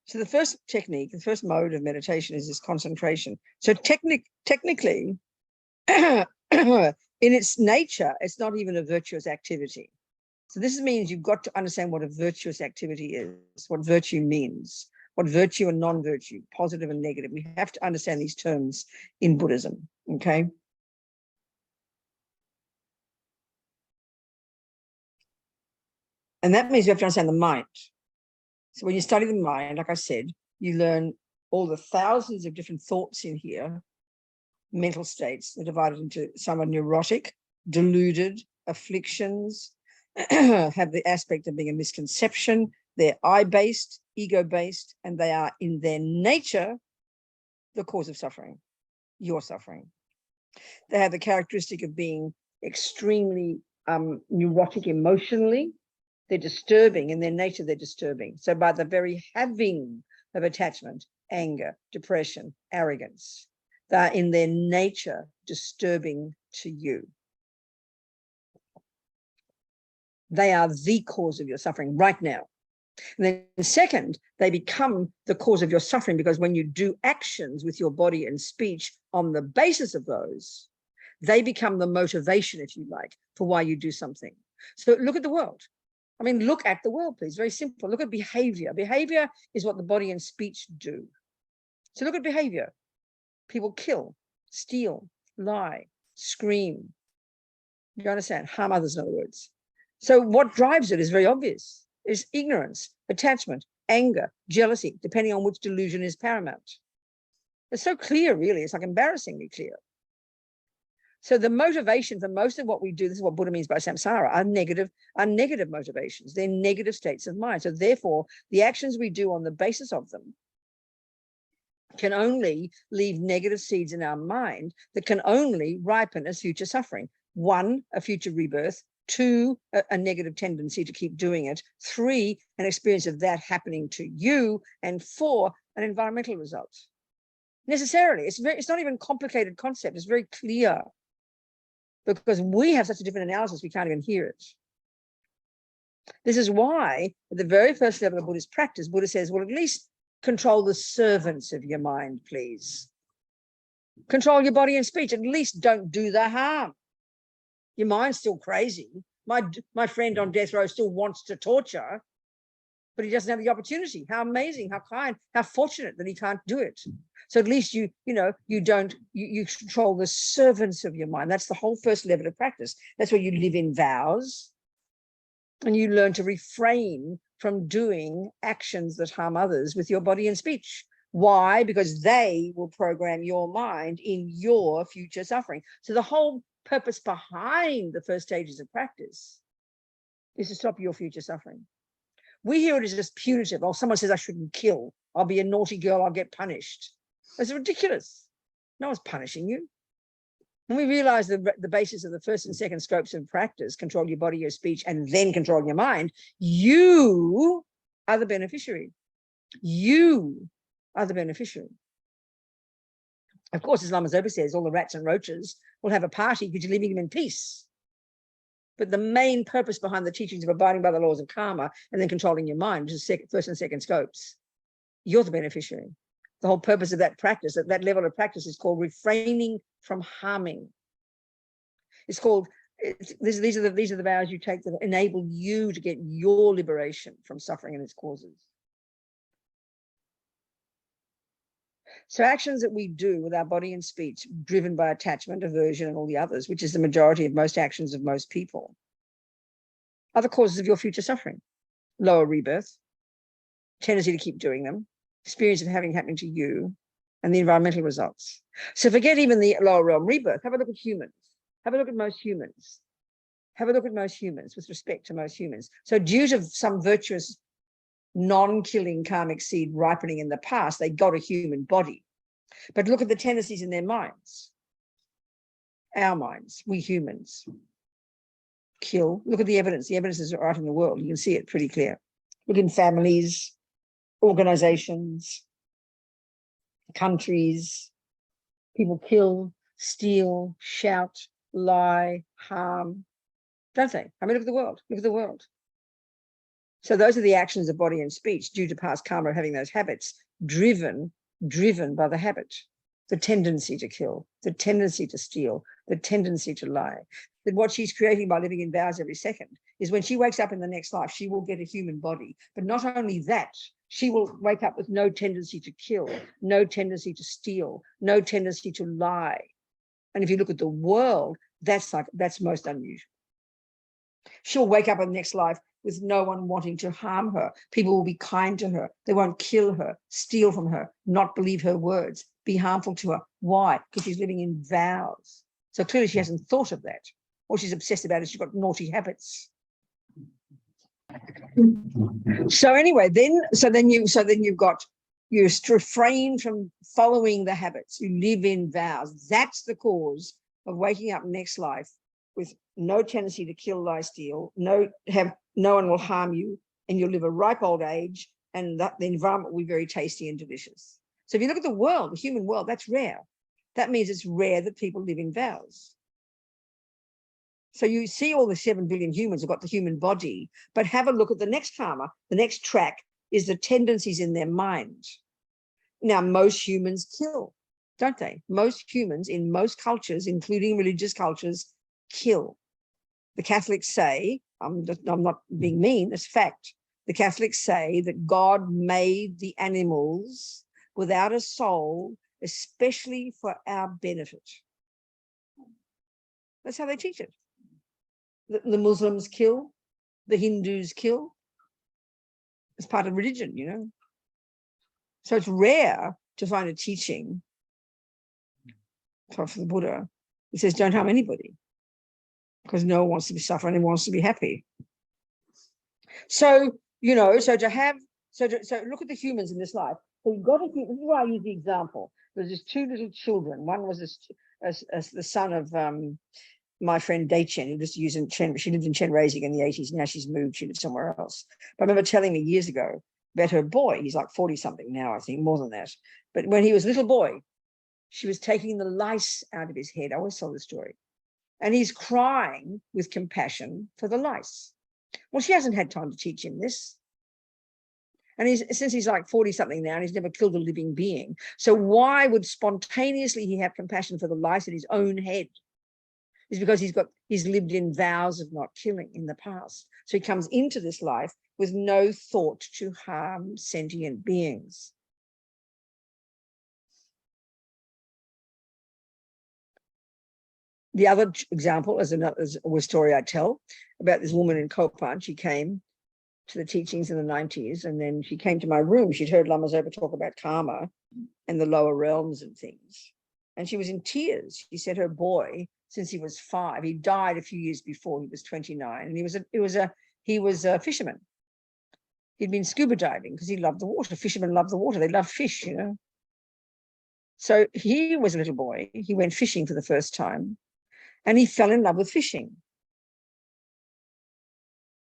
So the first technique, the first mode of meditation is this concentration. So technically, in its nature, it's not even a virtuous activity. So this means you've got to understand what a virtuous activity is, what virtue means, what virtue and non-virtue, positive and negative. We have to understand these terms in Buddhism, okay? And that means you have to understand the mind. So when you study the mind, like I said, you learn all the thousands of different thoughts in here, mental states. They're divided into, some are neurotic, deluded, afflictions, have the aspect of being a misconception. They're I-based, ego-based, and they are in their nature the cause of suffering, your suffering. They have the characteristic of being extremely neurotic emotionally. They're disturbing in their nature, they're disturbing. So by the very having of attachment, anger, depression, arrogance, they're in their nature disturbing to you. They are the cause of your suffering right now. And then second, they become the cause of your suffering because when you do actions with your body and speech on the basis of those, they become the motivation, if you like, for why you do something. So look at the world. I mean, look at the world, please. Very simple. Look at behavior. Behavior is what the body and speech do. So look at behavior. People kill, steal, lie, scream. You understand? Harm others, in other words. So what drives it is very obvious. It's ignorance, attachment, anger, jealousy, depending on which delusion is paramount. It's so clear, really. It's like embarrassingly clear. So the motivation for most of what we do, this is what Buddha means by samsara, are negative motivations. They're negative states of mind. So therefore, the actions we do on the basis of them can only leave negative seeds in our mind that can only ripen as future suffering. 1, a future rebirth. 2, a negative tendency to keep doing it. 3, an experience of that happening to you. And 4, an environmental result. Necessarily, it's not even a complicated concept. It's very clear. Because we have such a different analysis, we can't even hear it. This is why, at the very first level of Buddhist practice, Buddha says, well, at least control the servants of your mind, please. Control your body and speech. At least don't do the harm. Your mind's still crazy. My friend on death row still wants to torture, but he doesn't have the opportunity. How amazing, how kind, how fortunate that he can't do it. So at least you control the servants of your mind. That's the whole first level of practice. That's where you live in vows and you learn to refrain from doing actions that harm others with your body and speech. Why? Because they will program your mind in your future suffering. So the whole purpose behind the first stages of practice is to stop your future suffering. We hear it as just punitive. Oh, someone says I shouldn't kill. I'll be a naughty girl. I'll get punished. That's ridiculous. No one's punishing you. When we realize the basis of the first and second scopes of practice, control your body, your speech, and then control your mind, you are the beneficiary. You are the beneficiary. Of course, as Lama Zopa says, all the rats and roaches will have a party because you're leaving them in peace. But the main purpose behind the teachings of abiding by the laws of karma and then controlling your mind, which is first and second scopes, you're the beneficiary. The whole purpose of that practice, at that level of practice, is called refraining from harming. It's called, these are the vows you take that enable you to get your liberation from suffering and its causes. So actions that we do with our body and speech, driven by attachment, aversion, and all the others, which is the majority of most actions of most people, are the causes of your future suffering. Lower rebirth, tendency to keep doing them, experience of having happening to you, and the environmental results. So forget even the lower realm rebirth. Have a look at humans. Have a look at most humans. Have a look at most humans with respect to most humans. So due to some virtuous non-killing karmic seed ripening in the past, they got a human body. But look at the tendencies in their minds. Our minds, we humans, kill. Look at the evidence. The evidence is right in the world. You can see it pretty clear. Look in families, organizations, countries. People kill, steal, shout, lie, harm. Don't they? I mean, look at the world. Look at the world. So those are the actions of body and speech due to past karma of having those habits, driven by the habit, the tendency to kill, the tendency to steal, the tendency to lie. That what she's creating by living in vows every second is when she wakes up in the next life, she will get a human body. But not only that, she will wake up with no tendency to kill, no tendency to steal, no tendency to lie. And if you look at the world, that's most unusual. She'll wake up in the next life with no one wanting to harm her. People will be kind to her. They won't kill her, steal from her, not believe her words, be harmful to her. Why? Because she's living in vows. So clearly she hasn't thought of that. All she's obsessed about is she's got naughty habits. So anyway, then you've got, you refrain from following the habits. You live in vows. That's the cause of waking up next life with no tendency to kill, lie, steal. No one will harm you, and you'll live a ripe old age, and the environment will be very tasty and delicious. So if you look at the world, the human world, that's rare. That means it's rare that people live in vows. So you see all the 7 billion humans have got the human body, but have a look at the next karma. The next track is the tendencies in their mind. Now, most humans kill, don't they? Most humans in most cultures, including religious cultures, kill. The Catholics say, I'm not being mean, it's fact. The Catholics say that God made the animals without a soul, especially for our benefit. That's how they teach it. The Muslims kill, the Hindus kill. It's part of religion, you know. So it's rare to find a teaching from the Buddha that says don't harm anybody, because no one wants to be suffering and wants to be happy. So, you know, so look at the humans in this life. So you've got to, this is why I use the example. There's just 2 little children. One was the son of my friend Daichen, who just used in Chen. She lived in Chenrezig in the 80s. Now she's moved. She lives somewhere else. But I remember telling me years ago about her boy. He's like 40 something now, I think, more than that. But when he was a little boy, she was taking the lice out of his head. I always tell the story. And he's crying with compassion for the lice. Well, she hasn't had time to teach him this. And since he's like 40 something now, and he's never killed a living being. So why would spontaneously he have compassion for the lice in his own head? Is because he's lived in vows of not killing in the past. So he comes into this life with no thought to harm sentient beings. The other example is a story I tell about this woman in Kopan. She came to the teachings in the 90s, and then she came to my room. She'd heard Lama Zopa talk about karma and the lower realms and things. And she was in tears. She said her boy, since he was 5, he died a few years before he was 29, and he was a fisherman. He'd been scuba diving because he loved the water. Fishermen love the water. They love fish, you know. So he was a little boy. He went fishing for the first time, and he fell in love with fishing.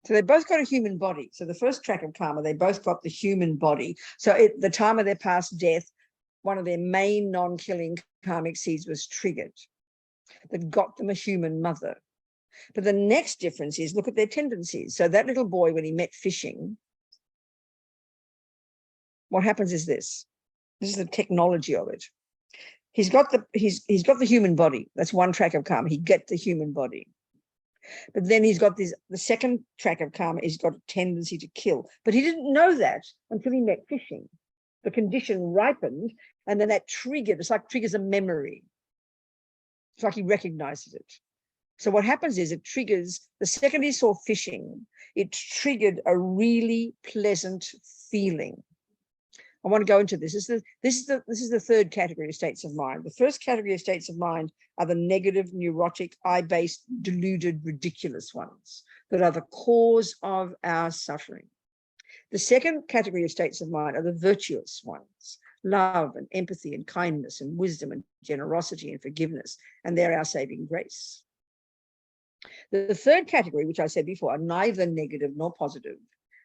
So they both got a human body. So the first track of karma, they both got the human body. So at the time of their past death, one of their main non-killing karmic seeds was triggered that got them a human mother. But the next difference is, look at their tendencies. So that little boy, when he met fishing, what happens is this. This is the technology of it. He's got the human body. That's one track of karma. He gets the human body. But then he's got the second track of karma, he's got a tendency to kill. But he didn't know that until he met fishing. The condition ripened, and then that triggered, it's like triggers a memory. It's like he recognizes it. So what happens is it triggers, the second he saw fishing, it triggered a really pleasant feeling. I want to go into this. This is the third category of states of mind. The first category of states of mind are the negative, neurotic, I-based, deluded, ridiculous ones that are the cause of our suffering. The second category of states of mind are the virtuous ones, love and empathy and kindness and wisdom and generosity and forgiveness, and they're our saving grace. The third category, which I said before, are neither negative nor positive.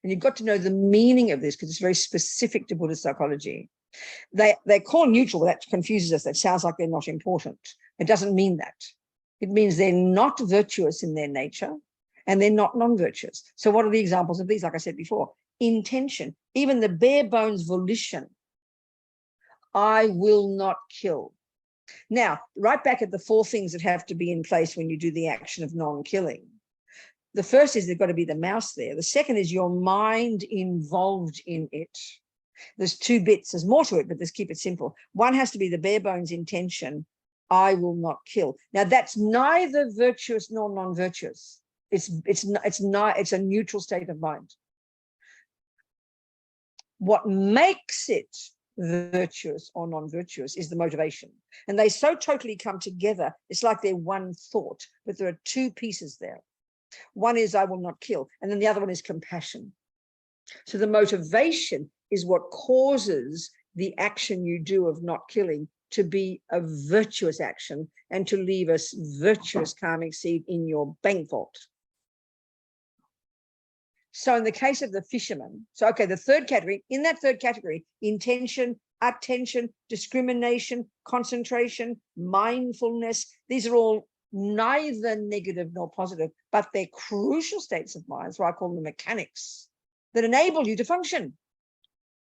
And you've got to know the meaning of this because it's very specific to Buddhist psychology. They call neutral, that confuses us. That sounds like they're not important. It doesn't mean that. It means they're not virtuous in their nature and they're not non-virtuous. So what are the examples of these? Like I said before, intention, even the bare bones volition. I will not kill. Now, right back at the 4 things that have to be in place when you do the action of non-killing. The first is there's got to be the mouse there. The second is your mind involved in it. There's 2 bits. There's more to it, but let's keep it simple. One has to be the bare bones intention. I will not kill. Now, that's neither virtuous nor non-virtuous. It's a neutral state of mind. What makes it virtuous or non-virtuous is the motivation. And they so totally come together. It's like they're one thought, but there are two pieces there. One is I will not kill, and then the other one is compassion. So the motivation is what causes the action you do of not killing to be a virtuous action and to leave a virtuous karmic seed in your bank vault. So in the case of the fisherman, so okay, the third category, in that third category, intention, attention, discrimination, concentration, mindfulness, these are all neither negative nor positive, but they're crucial states of mind. So I call them mechanics that enable you to function.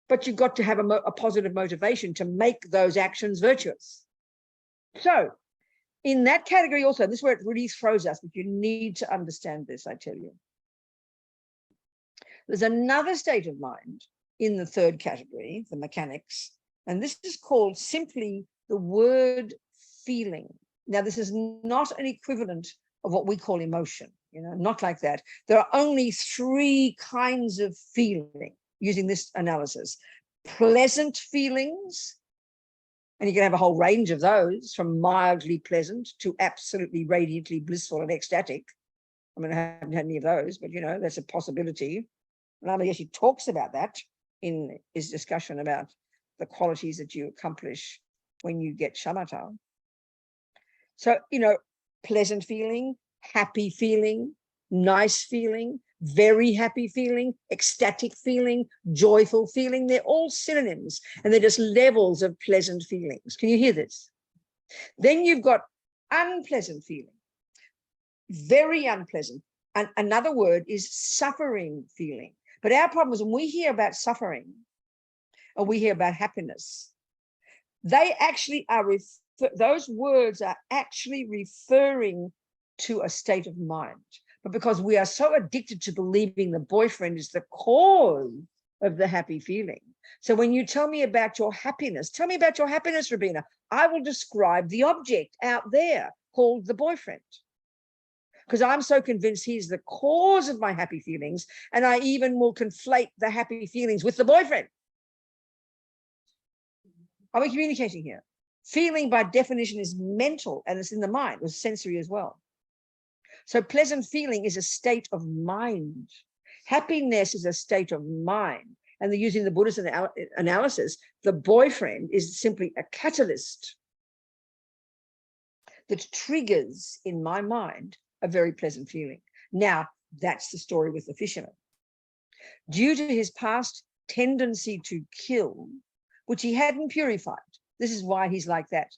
But you've got to have a positive motivation to make those actions virtuous. So in that category also, this is where it really throws us, but you need to understand this, I tell you. There's another state of mind in the third category, the mechanics, and this is called simply the word feeling. Now, this is not an equivalent of what we call emotion, not like that. There are only three kinds of feeling using this analysis. Pleasant feelings, and you can have a whole range of those, from mildly pleasant to absolutely radiantly blissful and ecstatic. I mean, I haven't had any of those, but that's a possibility. And actually talks about that in his discussion about the qualities that you accomplish when you get shamatha. So, pleasant feeling, happy feeling, nice feeling, very happy feeling, ecstatic feeling, joyful feeling. They're all synonyms, and they're just levels of pleasant feelings. Can you hear this? Then you've got unpleasant feeling, very unpleasant. And another word is suffering feeling. But our problem is when we hear about suffering or we hear about happiness, they actually are, those words are actually referring to a state of mind. But because we are so addicted to believing the boyfriend is the cause of the happy feeling. So when you tell me about your happiness, tell me about your happiness, Robina. I will describe the object out there called the boyfriend, because I'm so convinced he's the cause of my happy feelings, and I even will conflate the happy feelings with the boyfriend. Are we communicating here? Feeling by definition is mental, and it's in the mind, it's sensory as well. So pleasant feeling is a state of mind. Happiness is a state of mind. And they're using the Buddhist analysis, the boyfriend is simply a catalyst that triggers in my mind a very pleasant feeling. Now, that's the story with the fisherman. Due to his past tendency to kill, which he hadn't purified, this is why he's like that.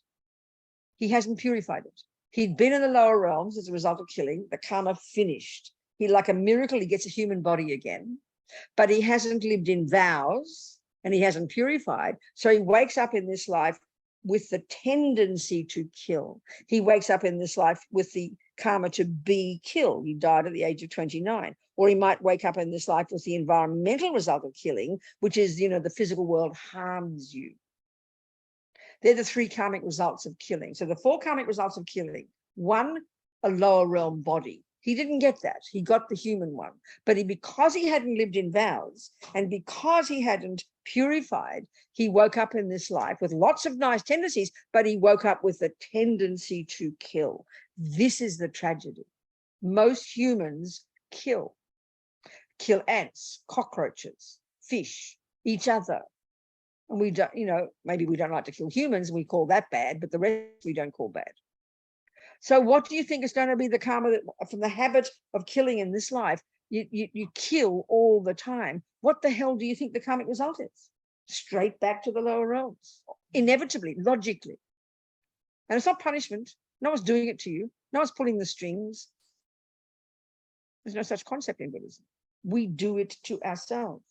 He hasn't purified it. He'd been in the lower realms as a result of killing. The karma finished. He, like a miracle, he gets a human body again, but he hasn't lived in vows and he hasn't purified. So he wakes up in this life with the tendency to kill. He wakes up in this life with the karma to be killed. He died at the age of 29. Or he might wake up in this life with the environmental result of killing, which is, the physical world harms you. They're the three karmic results of killing. So the four karmic results of killing: one, a lower realm body. He didn't get that. He got the human one. But because he hadn't lived in vows and because he hadn't purified, he woke up in this life with lots of nice tendencies, but he woke up with a tendency to kill. This is the tragedy. Most humans kill ants, cockroaches, fish, each other. And we don't, maybe we don't like to kill humans, we call that bad, but the rest we don't call bad. So what do you think is going to be the karma that, from the habit of killing in this life? You kill all the time. What the hell do you think the karmic result is? Straight back to the lower realms, inevitably, logically. And it's not punishment. No one's doing it to you. No one's pulling the strings. There's no such concept in Buddhism. We do it to ourselves.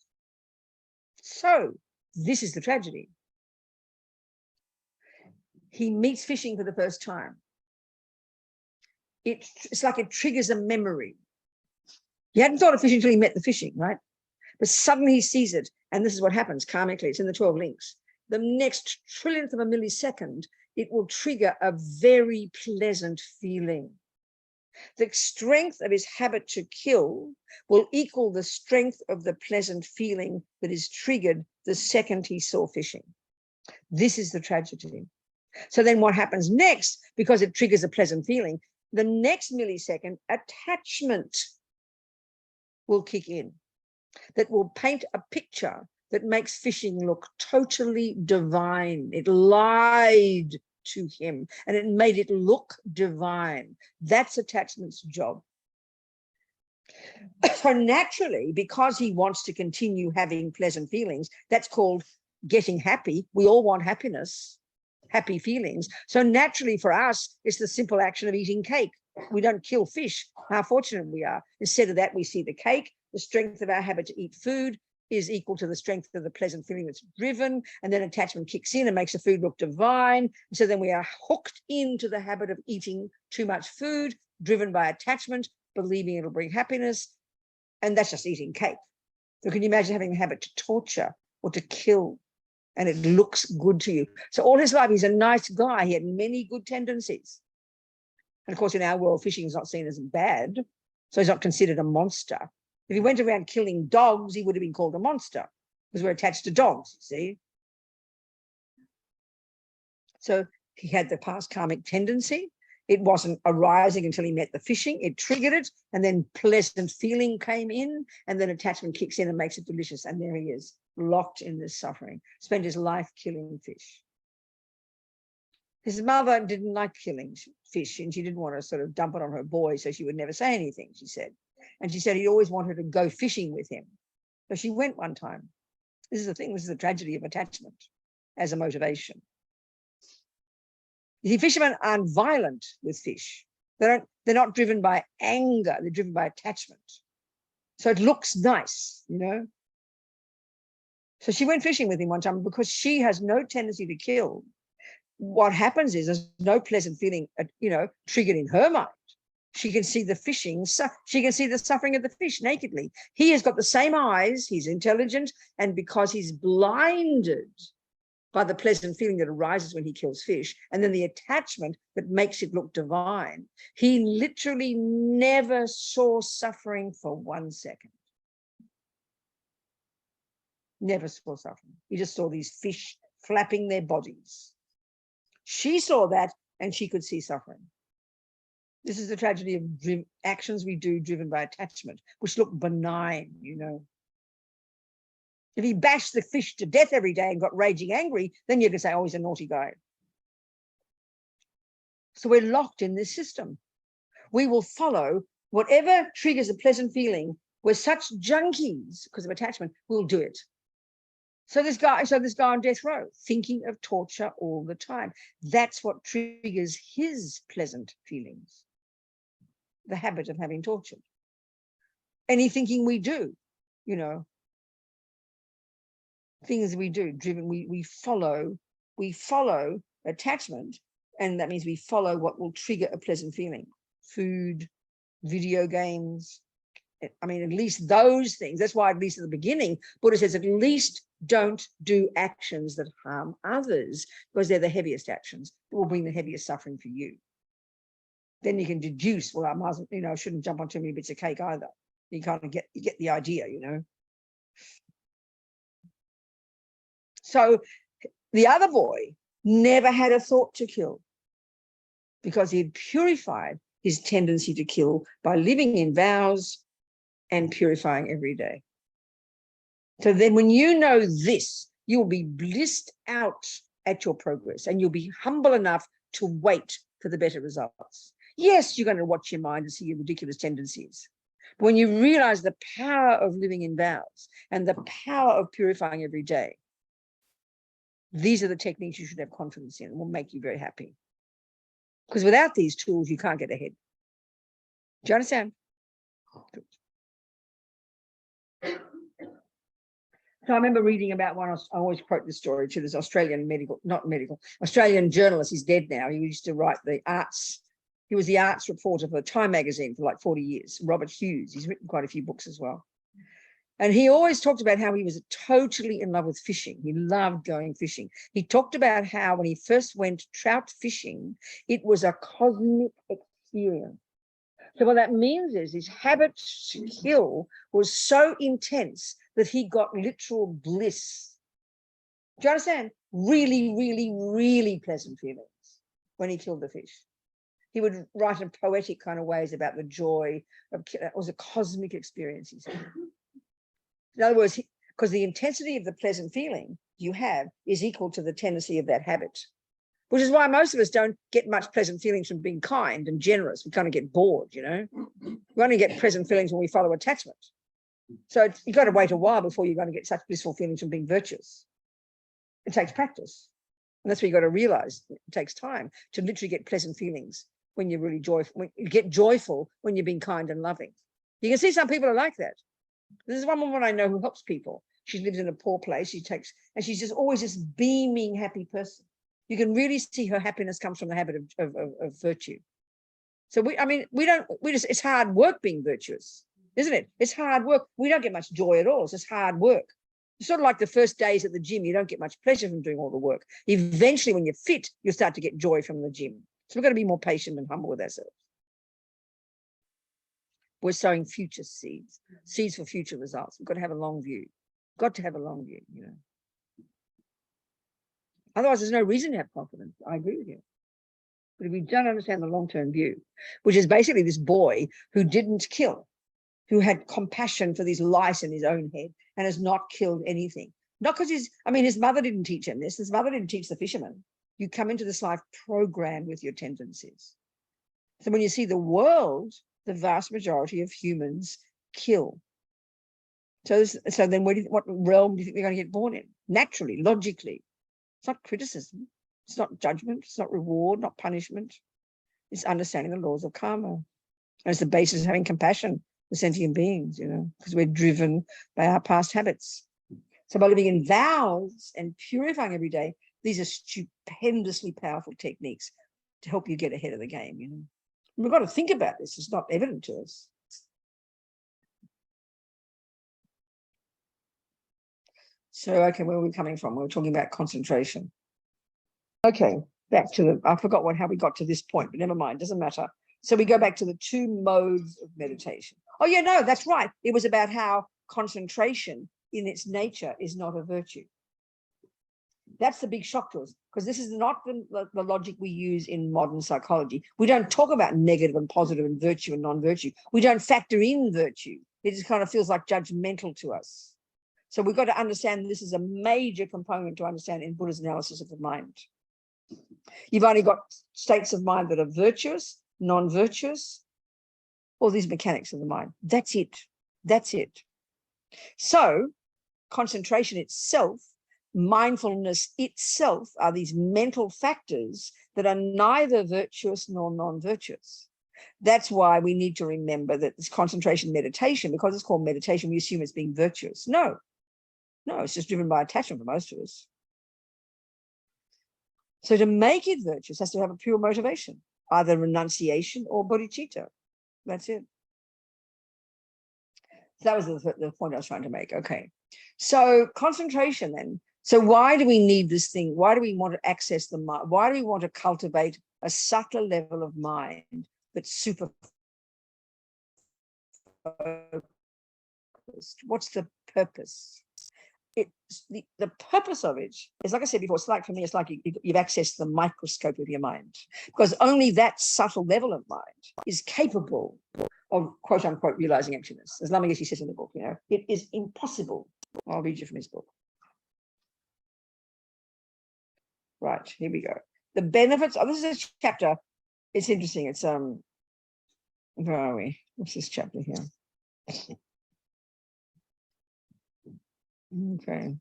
So this is the tragedy. He meets fishing for the first time. It's like it triggers a memory. He hadn't thought of fishing until he met the fishing, right? But suddenly he sees it, and this is what happens karmically. It's in the 12 links. The next trillionth of a millisecond, it will trigger a very pleasant feeling. The strength of his habit to kill will equal the strength of the pleasant feeling that is triggered the second he saw fishing. This is the tragedy. So then what happens next, because it triggers a pleasant feeling, the next millisecond, attachment will kick in that will paint a picture that makes fishing look totally divine. It lied to him and it made it look divine. That's attachment's job. So naturally, because he wants to continue having pleasant feelings, that's called getting happy. We all want happiness, happy feelings. So naturally for us, it's the simple action of eating cake. We don't kill fish. How fortunate we are. Instead of that, we see the cake. The strength of our habit to eat food is equal to the strength of the pleasant feeling that's driven, and then attachment kicks in and makes the food look divine. So then we are hooked into the habit of eating too much food, driven by attachment, believing it'll bring happiness, and that's just eating cake. So can you imagine having a habit to torture or to kill, and it looks good to you? So all his life, he's a nice guy. He had many good tendencies. And of course, in our world, fishing is not seen as bad, so he's not considered a monster. If he went around killing dogs, he would have been called a monster because we're attached to dogs, you see. So he had the past karmic tendency. It wasn't arising until he met the fishing. It triggered it, and then pleasant feeling came in, and then attachment kicks in and makes it delicious. And there he is, locked in this suffering, spent his life killing fish. His mother didn't like killing fish, and she didn't want to sort of dump it on her boy, so she would never say anything, she said. And she said he always wanted to go fishing with him. So she went one time. This is the thing, this is the tragedy of attachment as a motivation. You see, fishermen aren't violent with fish. They're not driven by anger, they're driven by attachment. So it looks nice, you know. So she went fishing with him one time because she has no tendency to kill. What happens is there's no pleasant feeling, you know, triggered in her mind. She can see the fishing, she can see the suffering of the fish nakedly. He has got the same eyes, he's intelligent, and because he's blinded by the pleasant feeling that arises when he kills fish, and then the attachment that makes it look divine, he literally never saw suffering for 1 second. Never saw suffering. He just saw these fish flapping their bodies. She saw that and she could see suffering. This is the tragedy of actions we do driven by attachment, which look benign, you know. If he bashed the fish to death every day and got raging angry, then you could say, oh, he's a naughty guy. So we're locked in this system. We will follow whatever triggers a pleasant feeling. We're such junkies because of attachment, we'll do it. So this guy on death row, thinking of torture all the time. That's what triggers his pleasant feelings. The habit of having tortured. Any thinking we do, you know, things we do, driven, we follow attachment, and that means we follow what will trigger a pleasant feeling. Food, video games, I mean, at least those things. That's why, at least at the beginning, Buddha says, at least don't do actions that harm others, because they're the heaviest actions that will bring the heaviest suffering for you. Then you can deduce, well, I mustn't, you know, I shouldn't jump on too many bits of cake either. You kind of get the idea, you know. So the other boy never had a thought to kill because he had purified his tendency to kill by living in vows and purifying every day. So then when you know this, you'll be blissed out at your progress, and you'll be humble enough to wait for the better results. Yes, you're going to watch your mind and see your ridiculous tendencies. But when you realize the power of living in vows and the power of purifying every day, these are the techniques you should have confidence in and will make you very happy. Because without these tools, you can't get ahead. Do you understand? So I remember reading about one, I always quote this story to this Australian Australian journalist. He's dead now. He used to write the arts. He was the arts reporter for Time magazine for like 40 years, Robert Hughes. He's written quite a few books as well. And he always talked about how he was totally in love with fishing. He loved going fishing. He talked about how when he first went trout fishing, it was a cosmic experience. So what that means is his habit to kill was so intense that he got literal bliss. Do you understand? Really, really, really pleasant feelings when he killed the fish. He would write in poetic kind of ways about the joy of it was a cosmic experience, he said. In other words, because the intensity of the pleasant feeling you have is equal to the tendency of that habit, which is why most of us don't get much pleasant feelings from being kind and generous. We kind of get bored, you know. We only get pleasant feelings when we follow attachment. So you've got to wait a while before you're going to get such blissful feelings from being virtuous. It takes practice. And that's what you've got to realize. It takes time to literally get pleasant feelings when you're really joyful. When you get joyful when you're being kind and loving. You can see some people are like that. There's one woman I know who helps people. She lives in a poor place. And she's just always this beaming, happy person. You can really see her happiness comes from the habit of virtue. So it's hard work being virtuous, isn't it? It's hard work. We don't get much joy at all. It's just hard work. It's sort of like the first days at the gym. You don't get much pleasure from doing all the work. Eventually, when you're fit, you'll start to get joy from the gym. So we've got to be more patient and humble with ourselves. We're sowing future seeds for future results. We've got to have a long view. Got to have a long view, you know. Otherwise, there's no reason to have confidence. I agree with you. But if we don't understand the long-term view, which is basically this boy who didn't kill, who had compassion for these lice in his own head and has not killed anything. Not because his mother didn't teach him this. His mother didn't teach the fisherman. You come into this life programmed with your tendencies. So when you see the world, the vast majority of humans kill. So then what realm do you think they're going to get born in? Naturally, logically. It's not criticism. It's not judgment. It's not reward, not punishment. It's understanding the laws of karma. And it's the basis of having compassion for sentient beings, you know, because we're driven by our past habits. So by living in vows and purifying every day, these are stupendously powerful techniques to help you get ahead of the game, you know. And we've got to think about this. It's not evident to us. So, okay, where are we coming from? We were talking about concentration. Okay, back to I forgot how we got to this point, but never mind, doesn't matter. So we go back to the two modes of meditation. Oh, yeah, no, that's right. It was about how concentration in its nature is not a virtue. That's the big shock to us, because this is not the logic we use in modern psychology. We don't talk about negative and positive and virtue and non-virtue. We don't factor in virtue. It just kind of feels like judgmental to us. So we've got to understand this is a major component to understand in Buddha's analysis of the mind. You've only got states of mind that are virtuous, non-virtuous, all these mechanics of the mind. That's it. That's it. So concentration itself, mindfulness itself are these mental factors that are neither virtuous nor non-virtuous. That's why we need to remember that this concentration meditation, because it's called meditation, we assume it's being virtuous. No, it's just driven by attachment for most of us. So to make it virtuous has to have a pure motivation, either renunciation or bodhicitta. That's it. So that was the point I was trying to make. Okay. So concentration then. So why do we need this thing? Why do we want to access the mind? Why do we want to cultivate a subtler level of mind that's super focused? What's the purpose? It's the purpose of it is, like I said before, it's like, for me, it's like you've accessed the microscope of your mind, because only that subtle level of mind is capable of quote unquote realizing emptiness. As Lam Rim says in the book, you know, it is impossible. I'll read you from his book. Right, here we go. The benefits. Oh, this is a chapter. It's interesting. It's where are we? What's this chapter here? Okay.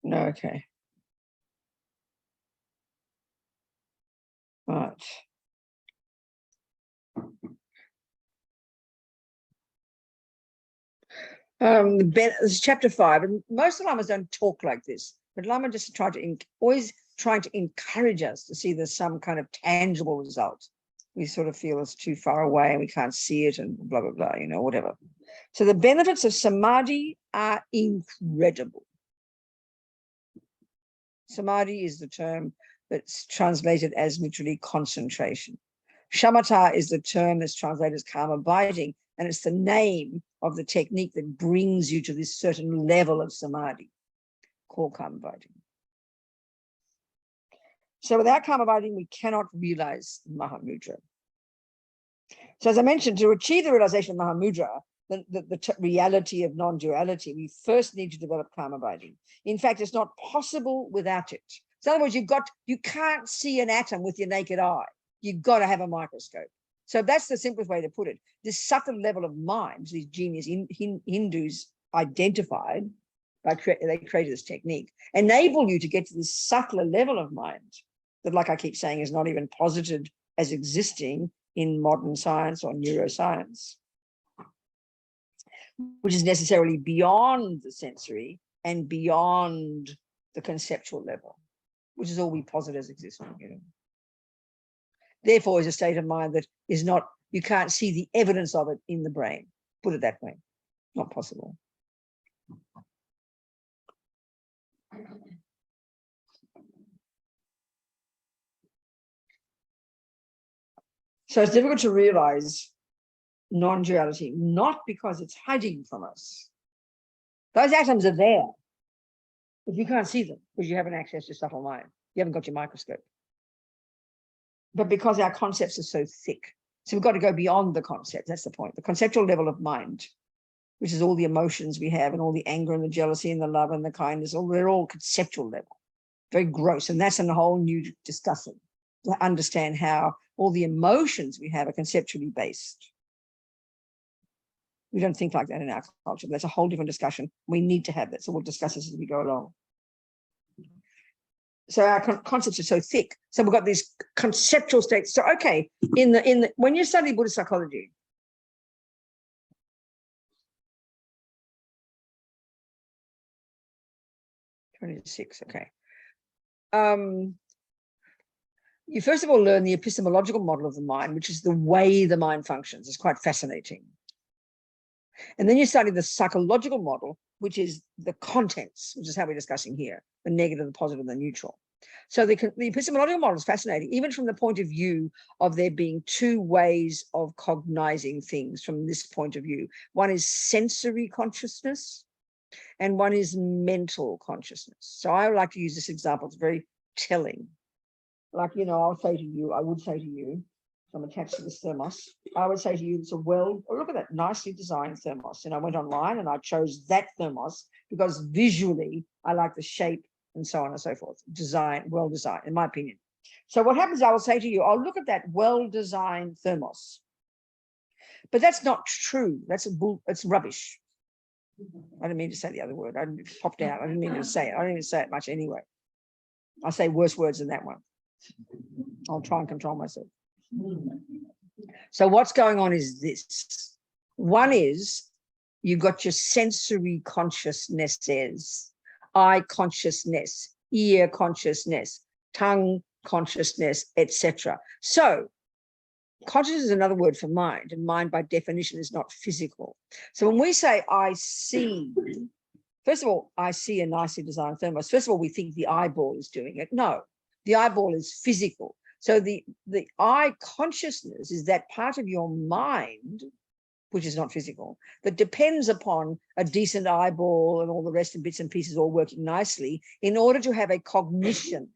No, okay. Right. This is chapter 5, and most of the lamas don't talk like this, but Lama just always trying to encourage us to see there's some kind of tangible result. We sort of feel it's too far away and we can't see it and blah, blah, blah, you know, whatever. So the benefits of samadhi are incredible. Samadhi is the term that's translated as literally concentration. Shamatha is the term that's translated as calm abiding, and it's the name of the technique that brings you to this certain level of samadhi called calm abiding. So without calm abiding, we cannot realize Mahamudra. So as I mentioned, to achieve the realization of Mahamudra, the reality of non-duality, we first need to develop calm abiding. In fact, it's not possible without it. So in other words, you can't see an atom with your naked eye. You've got to have a microscope. So that's the simplest way to put it. This subtle level of mind, these genius Hindus identified, they created this technique, enable you to get to this subtler level of mind that, like I keep saying, is not even posited as existing in modern science or neuroscience, which is necessarily beyond the sensory and beyond the conceptual level, which is all we posit as existing. You know? Therefore, is a state of mind that is not, you can't see the evidence of it in the brain. Put it that way. Not possible. So it's difficult to realize non-duality, not because it's hiding from us. Those atoms are there, but you can't see them because you haven't accessed your subtle mind. You haven't got your microscope. But because our concepts are so thick, so we've got to go beyond the concept. That's the point. The conceptual level of mind, which is all the emotions we have and all the anger and the jealousy and the love and the kindness, they're all conceptual level, very gross. And that's a whole new discussion to understand how all the emotions we have are conceptually based. We don't think like that in our culture. That's a whole different discussion. We need to have that. So we'll discuss this as we go along. So our concepts are so thick. So we've got these conceptual states. So, okay, when you study Buddhist psychology, okay. You first of all learn the epistemological model of the mind, which is the way the mind functions. It's quite fascinating. And then you study the psychological model, which is the contents, which is how we're discussing here, the negative, the positive, the neutral. So the epistemological model is fascinating, even from the point of view of there being two ways of cognizing things from this point of view. One is sensory consciousness and one is mental consciousness. So I would like to use this example. It's very telling. Like, you know, I would say to you, I'm attached to this thermos. I would say to you, it's look at that nicely designed thermos. And I went online and I chose that thermos because visually I like the shape and so on and so forth. Well designed, in my opinion. So what happens, I will say to you, I'll look at that well-designed thermos. But that's not true. It's rubbish. I didn't mean to say the other word. I popped out. I didn't mean to say it. I didn't even say it much anyway. I say worse words than that one. I'll try and control myself. So what's going on is this. One is you've got your sensory consciousnesses, eye consciousness, ear consciousness, tongue consciousness, etc. So consciousness is another word for mind, and mind by definition is not physical. So when we say I see, first of all, I see a nicely designed thermos. First of all, we think the eyeball is doing it. No, the eyeball is physical. So the eye consciousness is that part of your mind, which is not physical, that depends upon a decent eyeball and all the rest of bits and pieces all working nicely in order to have a cognition,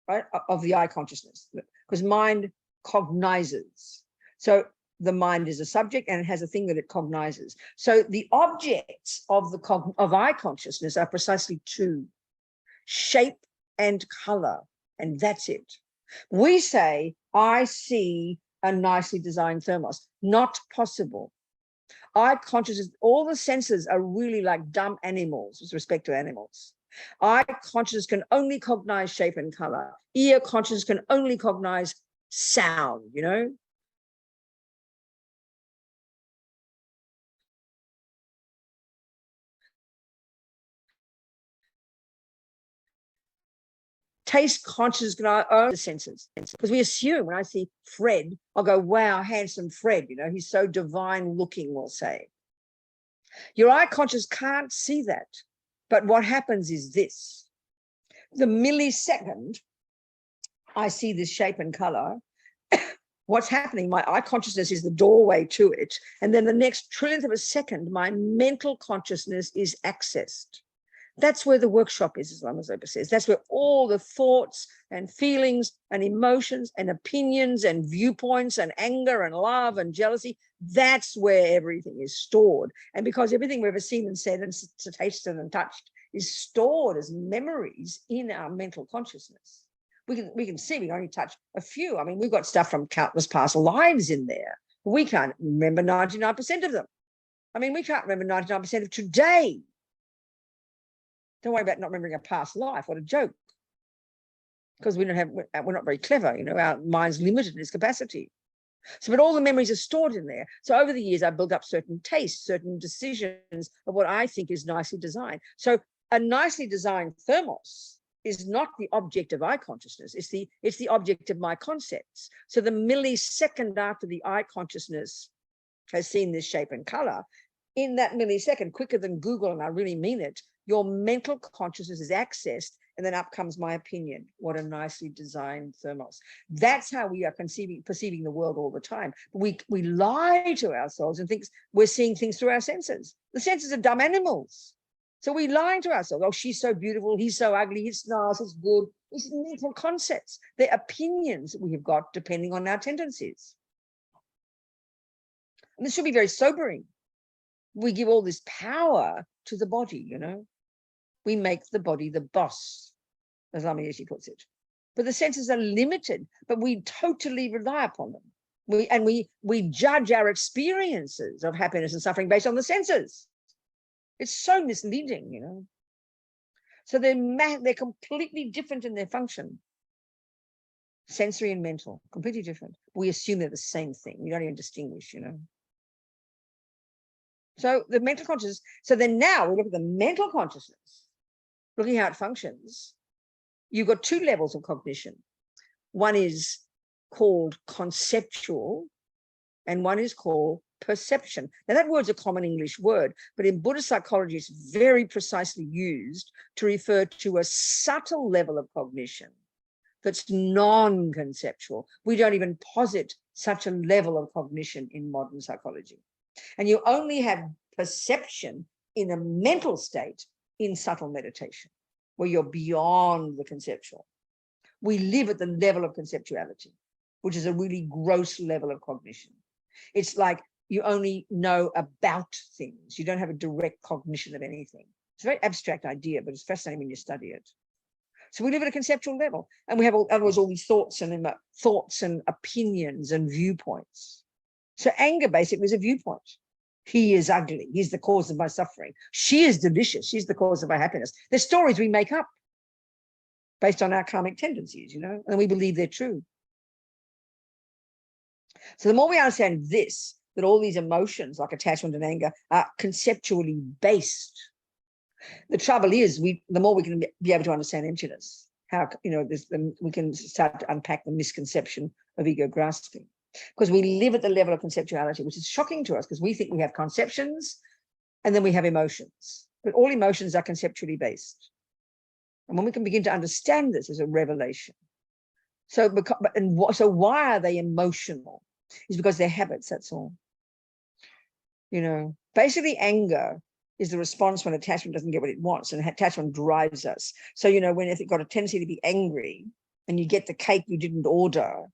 right, of the eye consciousness, because mind cognizes. So the mind is a subject and it has a thing that it cognizes. So the objects of eye consciousness are precisely two: shape and color, and that's it. We say, I see a nicely designed thermos. Not possible. Eye consciousness, all the senses are really like dumb animals with respect to animals. Eye consciousness can only cognize shape and color. Ear consciousness can only cognize sound, you know? Taste consciousness can own the senses, because we assume when I see Fred, I'll go, wow, handsome Fred, you know, he's so divine looking, we'll say. Your eye conscious can't see that. But what happens is this: the millisecond I see this shape and color. What's happening? My eye consciousness is the doorway to it. And then the next trillionth of a second, my mental consciousness is accessed. That's where the workshop is, as Lama Zopa says. That's where all the thoughts and feelings and emotions and opinions and viewpoints and anger and love and jealousy, that's where everything is stored. And because everything we've ever seen and said and tasted and touched is stored as memories in our mental consciousness. We can see, we only touch a few. I mean, we've got stuff from countless past lives in there. We can't remember 99% of them. I mean, we can't remember 99% of today. Don't worry about not remembering a past life. What a joke. Because we're not very clever, you know, our mind's limited in its capacity. So, but all the memories are stored in there. So over the years, I've built up certain tastes, certain decisions of what I think is nicely designed. So a nicely designed thermos is not the object of eye consciousness. It's the object of my concepts. So the millisecond after the eye consciousness has seen this shape and color, in that millisecond, quicker than Google, and I really mean it, your mental consciousness is accessed, and then up comes my opinion. What a nicely designed thermos. That's how we are perceiving the world all the time. We lie to ourselves and think we're seeing things through our senses. The senses are dumb animals. So we lie to ourselves. Oh, she's so beautiful. He's so ugly. It's nice. It's good. It's mental concepts. They're opinions that we have got depending on our tendencies. And this should be very sobering. We give all this power to the body, you know. We make the body the boss, as Lama Yeshe puts it. But the senses are limited, but we totally rely upon them. We judge our experiences of happiness and suffering based on the senses. It's so misleading, you know. So they're completely different in their function. Sensory and mental, completely different. We assume they're the same thing. We don't even distinguish, you know. So the mental consciousness, so then now we look at the mental consciousness, looking how it functions. You've got two levels of cognition. One is called conceptual and one is called perception. Now that word's a common English word, but in Buddhist psychology, it's very precisely used to refer to a subtle level of cognition that's non-conceptual. We don't even posit such a level of cognition in modern psychology. And you only have perception in a mental state in subtle meditation, where you're beyond the conceptual. We live at the level of conceptuality, which is a really gross level of cognition. It's like you only know about things. You don't have a direct cognition of anything. It's a very abstract idea, but it's fascinating when you study it. So we live at a conceptual level, and we have otherwise all these thoughts and opinions and viewpoints. So anger basically is a viewpoint. He is ugly. He's the cause of my suffering. She is delicious. She's the cause of my happiness. They're stories we make up based on our karmic tendencies, you know, and we believe they're true. So the more we understand this, that all these emotions like attachment and anger are conceptually based, the trouble is the more we can be able to understand emptiness, how, you know, we can start to unpack the misconception of ego grasping. Because we live at the level of conceptuality, which is shocking to us because we think we have conceptions and then we have emotions. But all emotions are conceptually based. And when we can begin to understand this as a revelation. So why are they emotional? Is because they're habits, that's all. You know, basically anger is the response when attachment doesn't get what it wants, and attachment drives us. So, you know, when you've got a tendency to be angry and you get the cake you didn't order,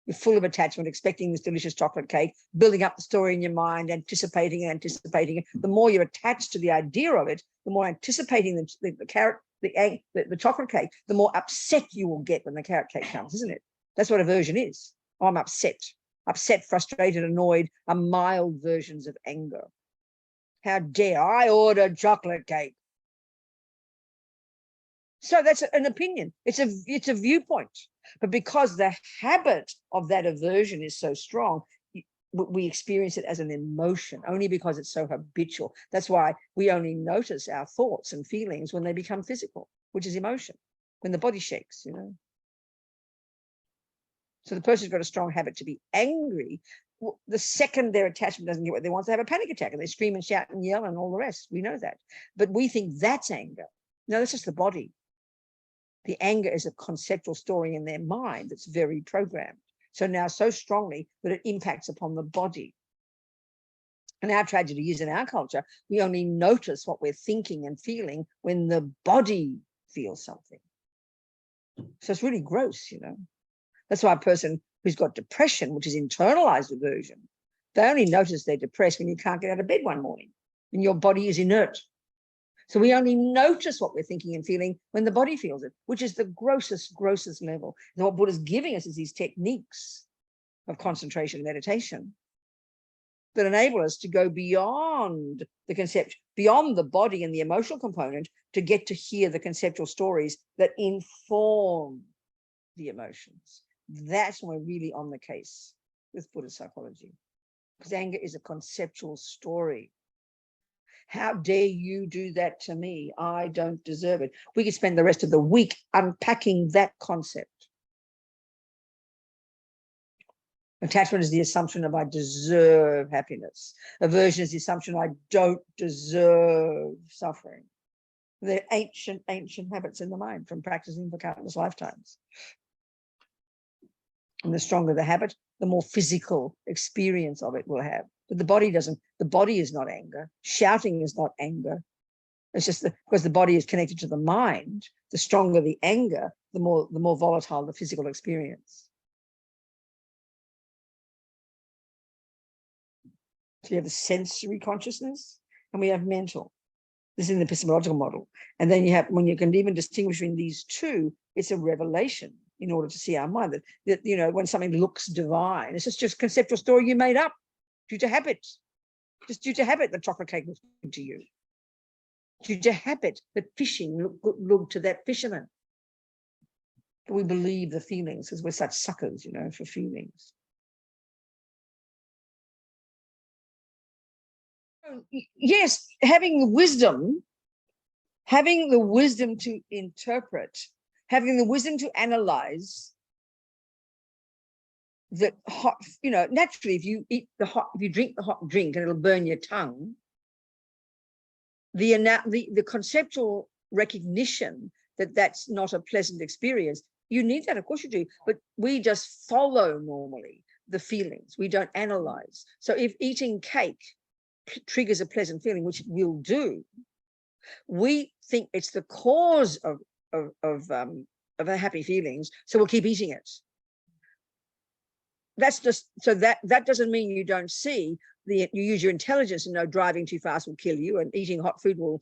you're full of attachment, expecting this delicious chocolate cake, building up the story in your mind, anticipating it. The more you're attached to the idea of it, the more anticipating the chocolate cake, the more upset you will get when the carrot cake comes, isn't it? That's what aversion is. Oh, I'm upset. Upset, frustrated, annoyed are mild versions of anger. How dare I order chocolate cake? So that's an opinion. It's a viewpoint. But because the habit of that aversion is so strong, we experience it as an emotion only because it's so habitual. That's why we only notice our thoughts and feelings when they become physical, which is emotion, when the body shakes, you know. So the person's got a strong habit to be angry. The second their attachment doesn't get what they want, they have a panic attack and they scream and shout and yell and all the rest. We know that. But we think that's anger. No, that's just the body. The anger is a conceptual story in their mind that's very programmed. So now so strongly that it impacts upon the body. And our tragedy is in our culture, we only notice what we're thinking and feeling when the body feels something. So it's really gross, you know. That's why a person who's got depression, which is internalized aversion, they only notice they're depressed when you can't get out of bed one morning and your body is inert. So we only notice what we're thinking and feeling when the body feels it, which is the grossest level. And what Buddha's giving us is these techniques of concentration and meditation that enable us to go beyond the concept, beyond the body and the emotional component, to get to hear the conceptual stories that inform the emotions. That's when we're really on the case with Buddhist psychology, because anger is a conceptual story. How dare you do that to me? I don't deserve it. We could spend the rest of the week unpacking that concept. Attachment is the assumption of I deserve happiness. Aversion is the assumption I don't deserve suffering. They're ancient habits in the mind from practicing for countless lifetimes. And the stronger the habit, the more physical experience of it will have. But the body doesn't. The body is not anger. Shouting is not anger. It's just because the body is connected to the mind. The stronger the anger, the more volatile the physical experience. So you have a sensory consciousness, and we have mental. This is in the epistemological model. And then you have, when you can even distinguish between these two, it's a revelation in order to see our mind. That you know, when something looks divine, it's just conceptual story you made up due to habit. Just due to habit, the chocolate cake was good to you. Due to habit, that fishing looked good to that fisherman. But we believe the feelings because we're such suckers, you know, for feelings. Yes, having the wisdom to interpret, having the wisdom to analyze that hot, you know, naturally, if you drink the hot drink and it'll burn your tongue, the conceptual recognition that that's not a pleasant experience, you need that, of course you do, but we just follow normally the feelings. We don't analyze. So if eating cake triggers a pleasant feeling, which it will do, we think it's the cause of our happy feelings, so we'll keep eating it. That's just, so that doesn't mean you don't see you use your intelligence and know driving too fast will kill you and eating hot food will,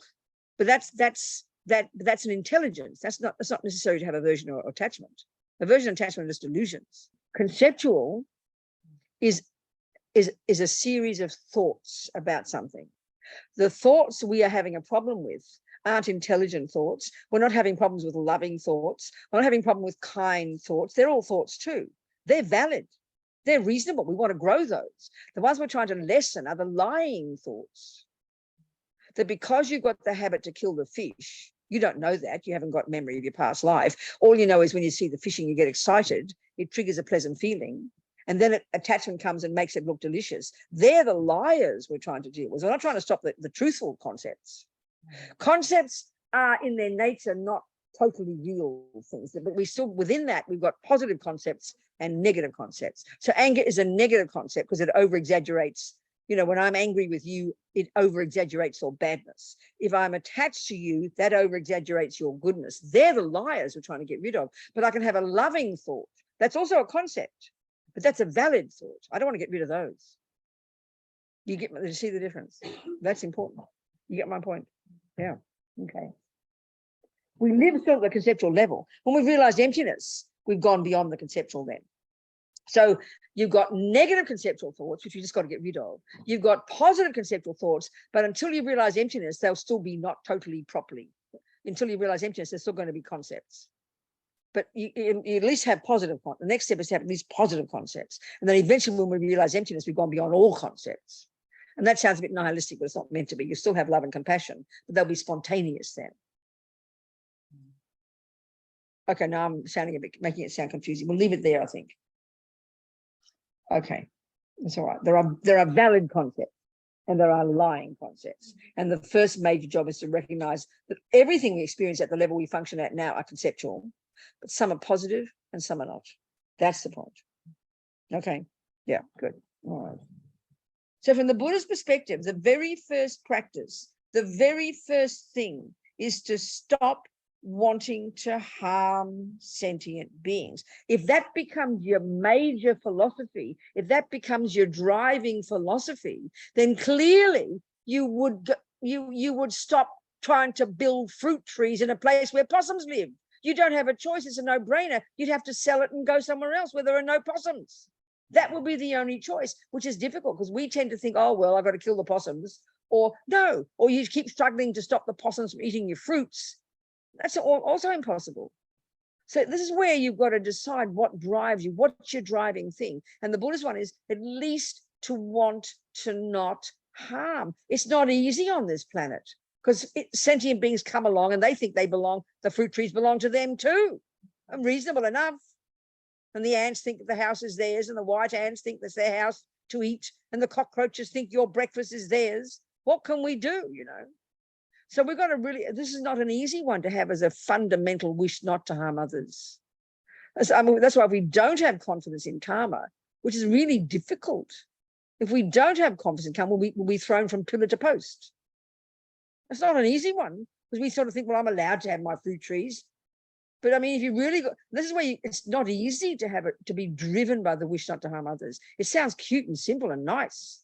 but that's an intelligence. That's not necessary to have aversion or attachment. Aversion and attachment are just delusions. Conceptual is a series of thoughts about something. The thoughts we are having a problem with aren't intelligent thoughts. We're not having problems with loving thoughts. We're not having a problem with kind thoughts. They're all thoughts too. They're valid. They're reasonable. We want to grow those. The ones we're trying to lessen are the lying thoughts. That because you've got the habit to kill the fish, you don't know that. You haven't got memory of your past life. All you know is when you see the fishing, you get excited. It triggers a pleasant feeling. And then attachment comes and makes it look delicious. They're the liars we're trying to deal with. We're not trying to stop the truthful concepts. Concepts are in their nature not totally real things, but we still, within that, we've got positive concepts and negative concepts. So anger is a negative concept because it over-exaggerates. You know, when I'm angry with you, it over-exaggerates your badness. If I'm attached to you, that over-exaggerates your goodness. They're the liars we're trying to get rid of. But I can have a loving thought. That's also a concept. But that's a valid thought. I don't want to get rid of those. You see the difference? That's important. You get my point? Yeah. Okay. We live still at the conceptual level. When we've realized emptiness, we've gone beyond the conceptual then. So you've got negative conceptual thoughts, which you just got to get rid of. You've got positive conceptual thoughts, but until you realize emptiness, they'll still be not totally properly. Until you realize emptiness, there's still going to be concepts. But you at least have positive. The next step is to have at least positive concepts. And then eventually when we realize emptiness, we've gone beyond all concepts. And that sounds a bit nihilistic, but it's not meant to be. You still have love and compassion, but they'll be spontaneous then. Okay, now I'm making it sound confusing. We'll leave it there, I think. Okay, that's all right. There are valid concepts. and there are lying concepts. And the first major job is to recognize that everything we experience at the level we function at now are conceptual, but some are positive and some are not. That's the point. Okay. Yeah, good. All right. So from the Buddhist perspective, the very first practice, the very first thing is to stop wanting to harm sentient beings. If that becomes your major philosophy, if that becomes your driving philosophy, then clearly you would stop trying to build fruit trees in a place where possums live. You don't have a choice. It's a no-brainer. You'd have to sell it and go somewhere else where there are no possums. That would be the only choice, which is difficult because we tend to think, oh, well, I've got to kill the possums, or no, or you keep struggling to stop the possums from eating your fruits. That's also impossible. So this is where you've got to decide what drives you, what's your driving thing. And the Buddhist one is at least to want to not harm. It's not easy on this planet because sentient beings come along and they think they belong, the fruit trees belong to them too. And reasonable enough. And the ants think the house is theirs, and the white ants think that's their house to eat, and the cockroaches think your breakfast is theirs. What can we do, you know? So we've got to really, this is not an easy one to have as a fundamental wish not to harm others. I mean, that's why if we don't have confidence in karma, which is really difficult, if we don't have confidence in karma, we'll be thrown from pillar to post. It's not an easy one, because we sort of think, well, I'm allowed to have my fruit trees. But I mean, if you really got, this is where it's not easy to have it, to be driven by the wish not to harm others. It sounds cute and simple and nice,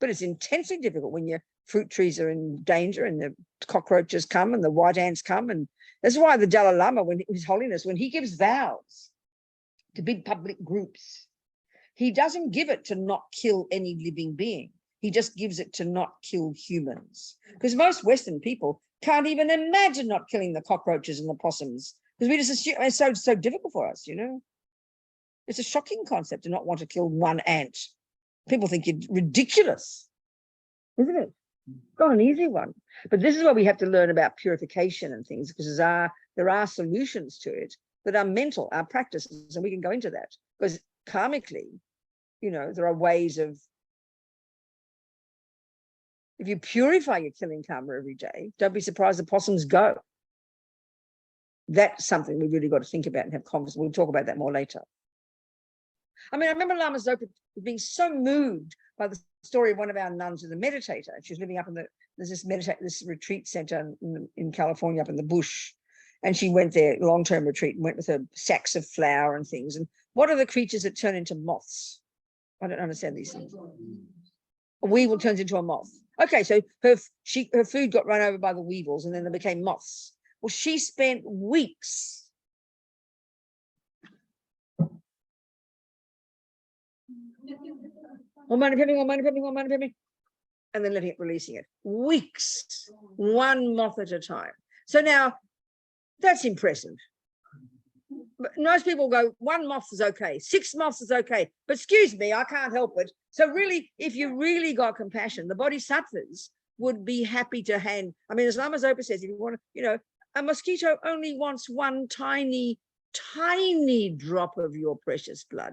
but it's intensely difficult when your fruit trees are in danger and the cockroaches come and the white ants come. And that's why the Dalai Lama, when His Holiness, when he gives vows to big public groups, he doesn't give it to not kill any living being. He just gives it to not kill humans. Because most Western people can't even imagine not killing the cockroaches and the possums. Because we just assume it's so difficult for us, you know. It's a shocking concept to not want to kill one ant. People think you're ridiculous, isn't it? It's not an easy one. But this is where we have to learn about purification and things, because there are solutions to it that are mental, our practices, and we can go into that. Because karmically, you know, there are ways of, if you purify your killing karma every day, don't be surprised the possums go. That's something we really got to think about and have confidence. We'll talk about that more later. I mean, I remember Lama Zopa being so moved by the story of one of our nuns who's a meditator. She was living up in there's this retreat center in California, up in the bush. And she went there, long-term retreat, and went with her sacks of flour and things. And what are the creatures that turn into moths? I don't understand these things. A weevil turns into a moth. Okay, so her food got run over by the weevils, and then they became moths. Well, she spent weeks and then letting it, releasing it. Weeks, one moth at a time. So now that's impressive. But most people go, one moth is okay, 6 moths is okay, but excuse me, I can't help it. So really, if you really got compassion, the bodhisattvas would be happy to hand. I mean, as Lama Zopa says, if you want to, you know, a mosquito only wants one tiny, tiny drop of your precious blood.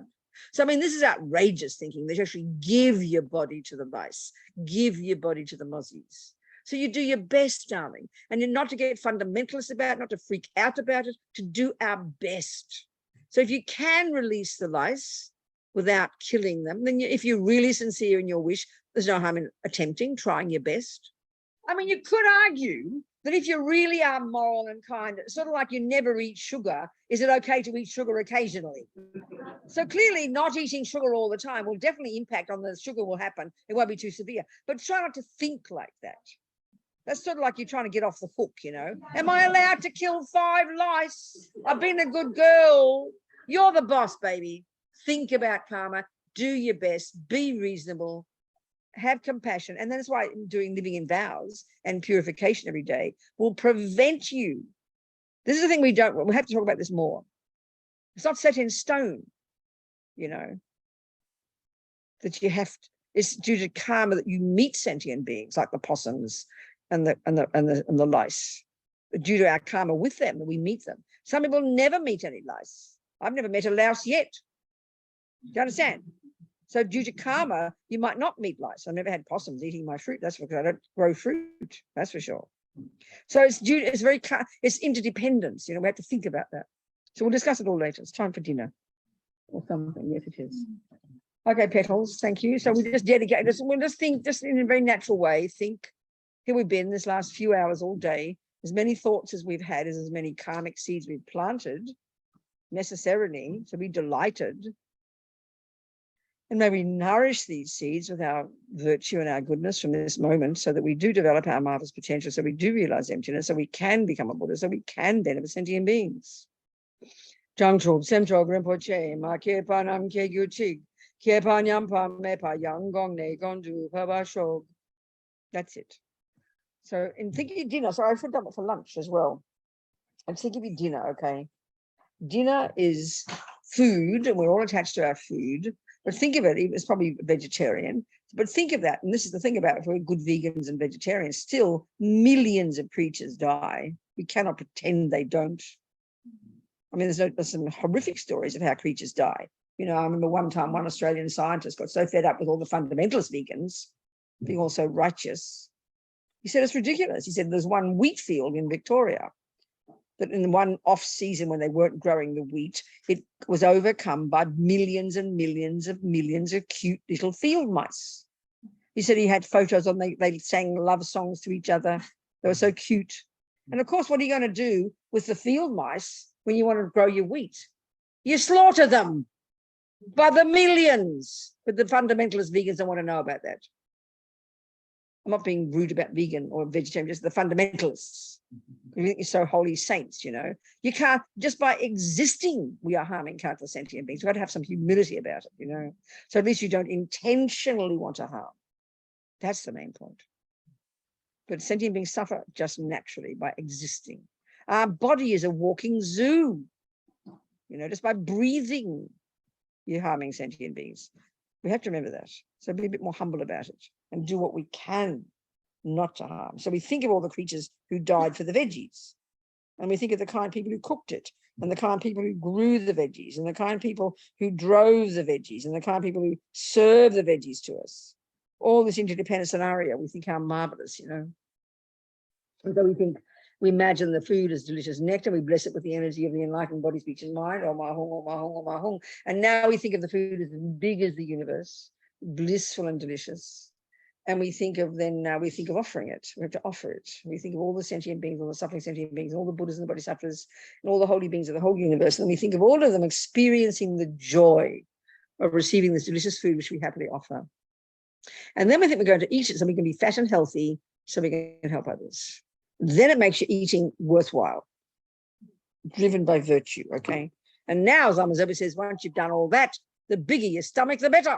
So, I mean, this is outrageous thinking. They actually give your body to the vice, give your body to the mozzies. So you do your best, darling, and you're not to get fundamentalist about it, not to freak out about it, to do our best. So if you can release the lice without killing them, then if you're really sincere in your wish, there's no harm in attempting, trying your best. I mean, you could argue that if you really are moral and kind, sort of like you never eat sugar, is it okay to eat sugar occasionally? So clearly not eating sugar all the time will definitely impact on the sugar will happen. It won't be too severe, but try not to think like that. That's sort of like you're trying to get off the hook, you know. Am I allowed to kill 5 lice? I've been a good girl. You're the boss, baby. Think about karma. Do your best. Be reasonable. Have compassion. And that's why living in vows and purification every day will prevent you. This is the thing we have to talk about this more. It's not set in stone, you know, that you have to, it's due to karma that you meet sentient beings like the possums and the lice. Due to our karma with them, that we meet them. Some people never meet any lice. I've never met a louse yet. Do you understand? So due to karma, you might not meet lice. I've never had possums eating my fruit. That's because I don't grow fruit. That's for sure. So it's interdependence. We have to think about that. So we'll discuss it all later. It's time for dinner or something. Yes, it is. Okay, Petals, thank you. So we just dedicate this. We'll just think, just in a very natural way, think, here we've been this last few hours all day, as many thoughts as we've had, as many karmic seeds we've planted, necessarily, so be delighted. And may we nourish these seeds with our virtue and our goodness from this moment so that we do develop our marvelous potential, so we do realize emptiness, so we can become a Buddha, so we can benefit sentient beings. Jangtrub, Semtrog, Rinpoche, Ma Kepanam Keguchig, Kepanyam Mepa, Yang Gong Ne Gondu, Pabashog. That's it. So in thinking of dinner, so I should have done it for lunch as well. I'm thinking of dinner, okay? Dinner is food, and we're all attached to our food. But think of it, it's probably vegetarian. But think of that, and this is the thing about it, if we're good vegans and vegetarians, still millions of creatures die. We cannot pretend they don't. I mean, there's some horrific stories of how creatures die. I remember one time one Australian scientist got so fed up with all the fundamentalist vegans being all so righteous. He said, it's ridiculous. He said, there's one wheat field in Victoria that in one off season when they weren't growing the wheat, it was overcome by millions and millions of cute little field mice. He said he had photos on, they sang love songs to each other. They were so cute. And of course, what are you going to do with the field mice when you want to grow your wheat? You slaughter them by the millions. But the fundamentalist vegans don't want to know about that. I'm not being rude about vegan or vegetarian, just the fundamentalists. You think you're so holy saints, You can't, just by existing, we are harming countless sentient beings. We've got to have some humility about it, So at least you don't intentionally want to harm. That's the main point. But sentient beings suffer just naturally by existing. Our body is a walking zoo. Just by breathing, you're harming sentient beings. We have to remember that. So be a bit more humble about it and do what we can not to harm. So we think of all the creatures who died for the veggies, and we think of the kind people who cooked it, and the kind people who grew the veggies, and the kind people who drove the veggies, and the kind people who serve the veggies to us. All this interdependent scenario, we think how marvelous, And so we imagine the food as delicious nectar, we bless it with the energy of the enlightened body, speech, and mind, oh my hung, oh my hung, oh my hung. And now we think of the food as big as the universe, blissful and delicious. And we think of offering it. We have to offer it. We think of all the sentient beings, all the suffering sentient beings, all the Buddhas and the Bodhisattvas, and all the holy beings of the whole universe. And we think of all of them experiencing the joy of receiving this delicious food, which we happily offer. And then we think we're going to eat it so we can be fat and healthy, so we can help others. Then it makes your eating worthwhile, driven by virtue, okay? And now, Zama Zoba says, once you've done all that, the bigger your stomach, the better.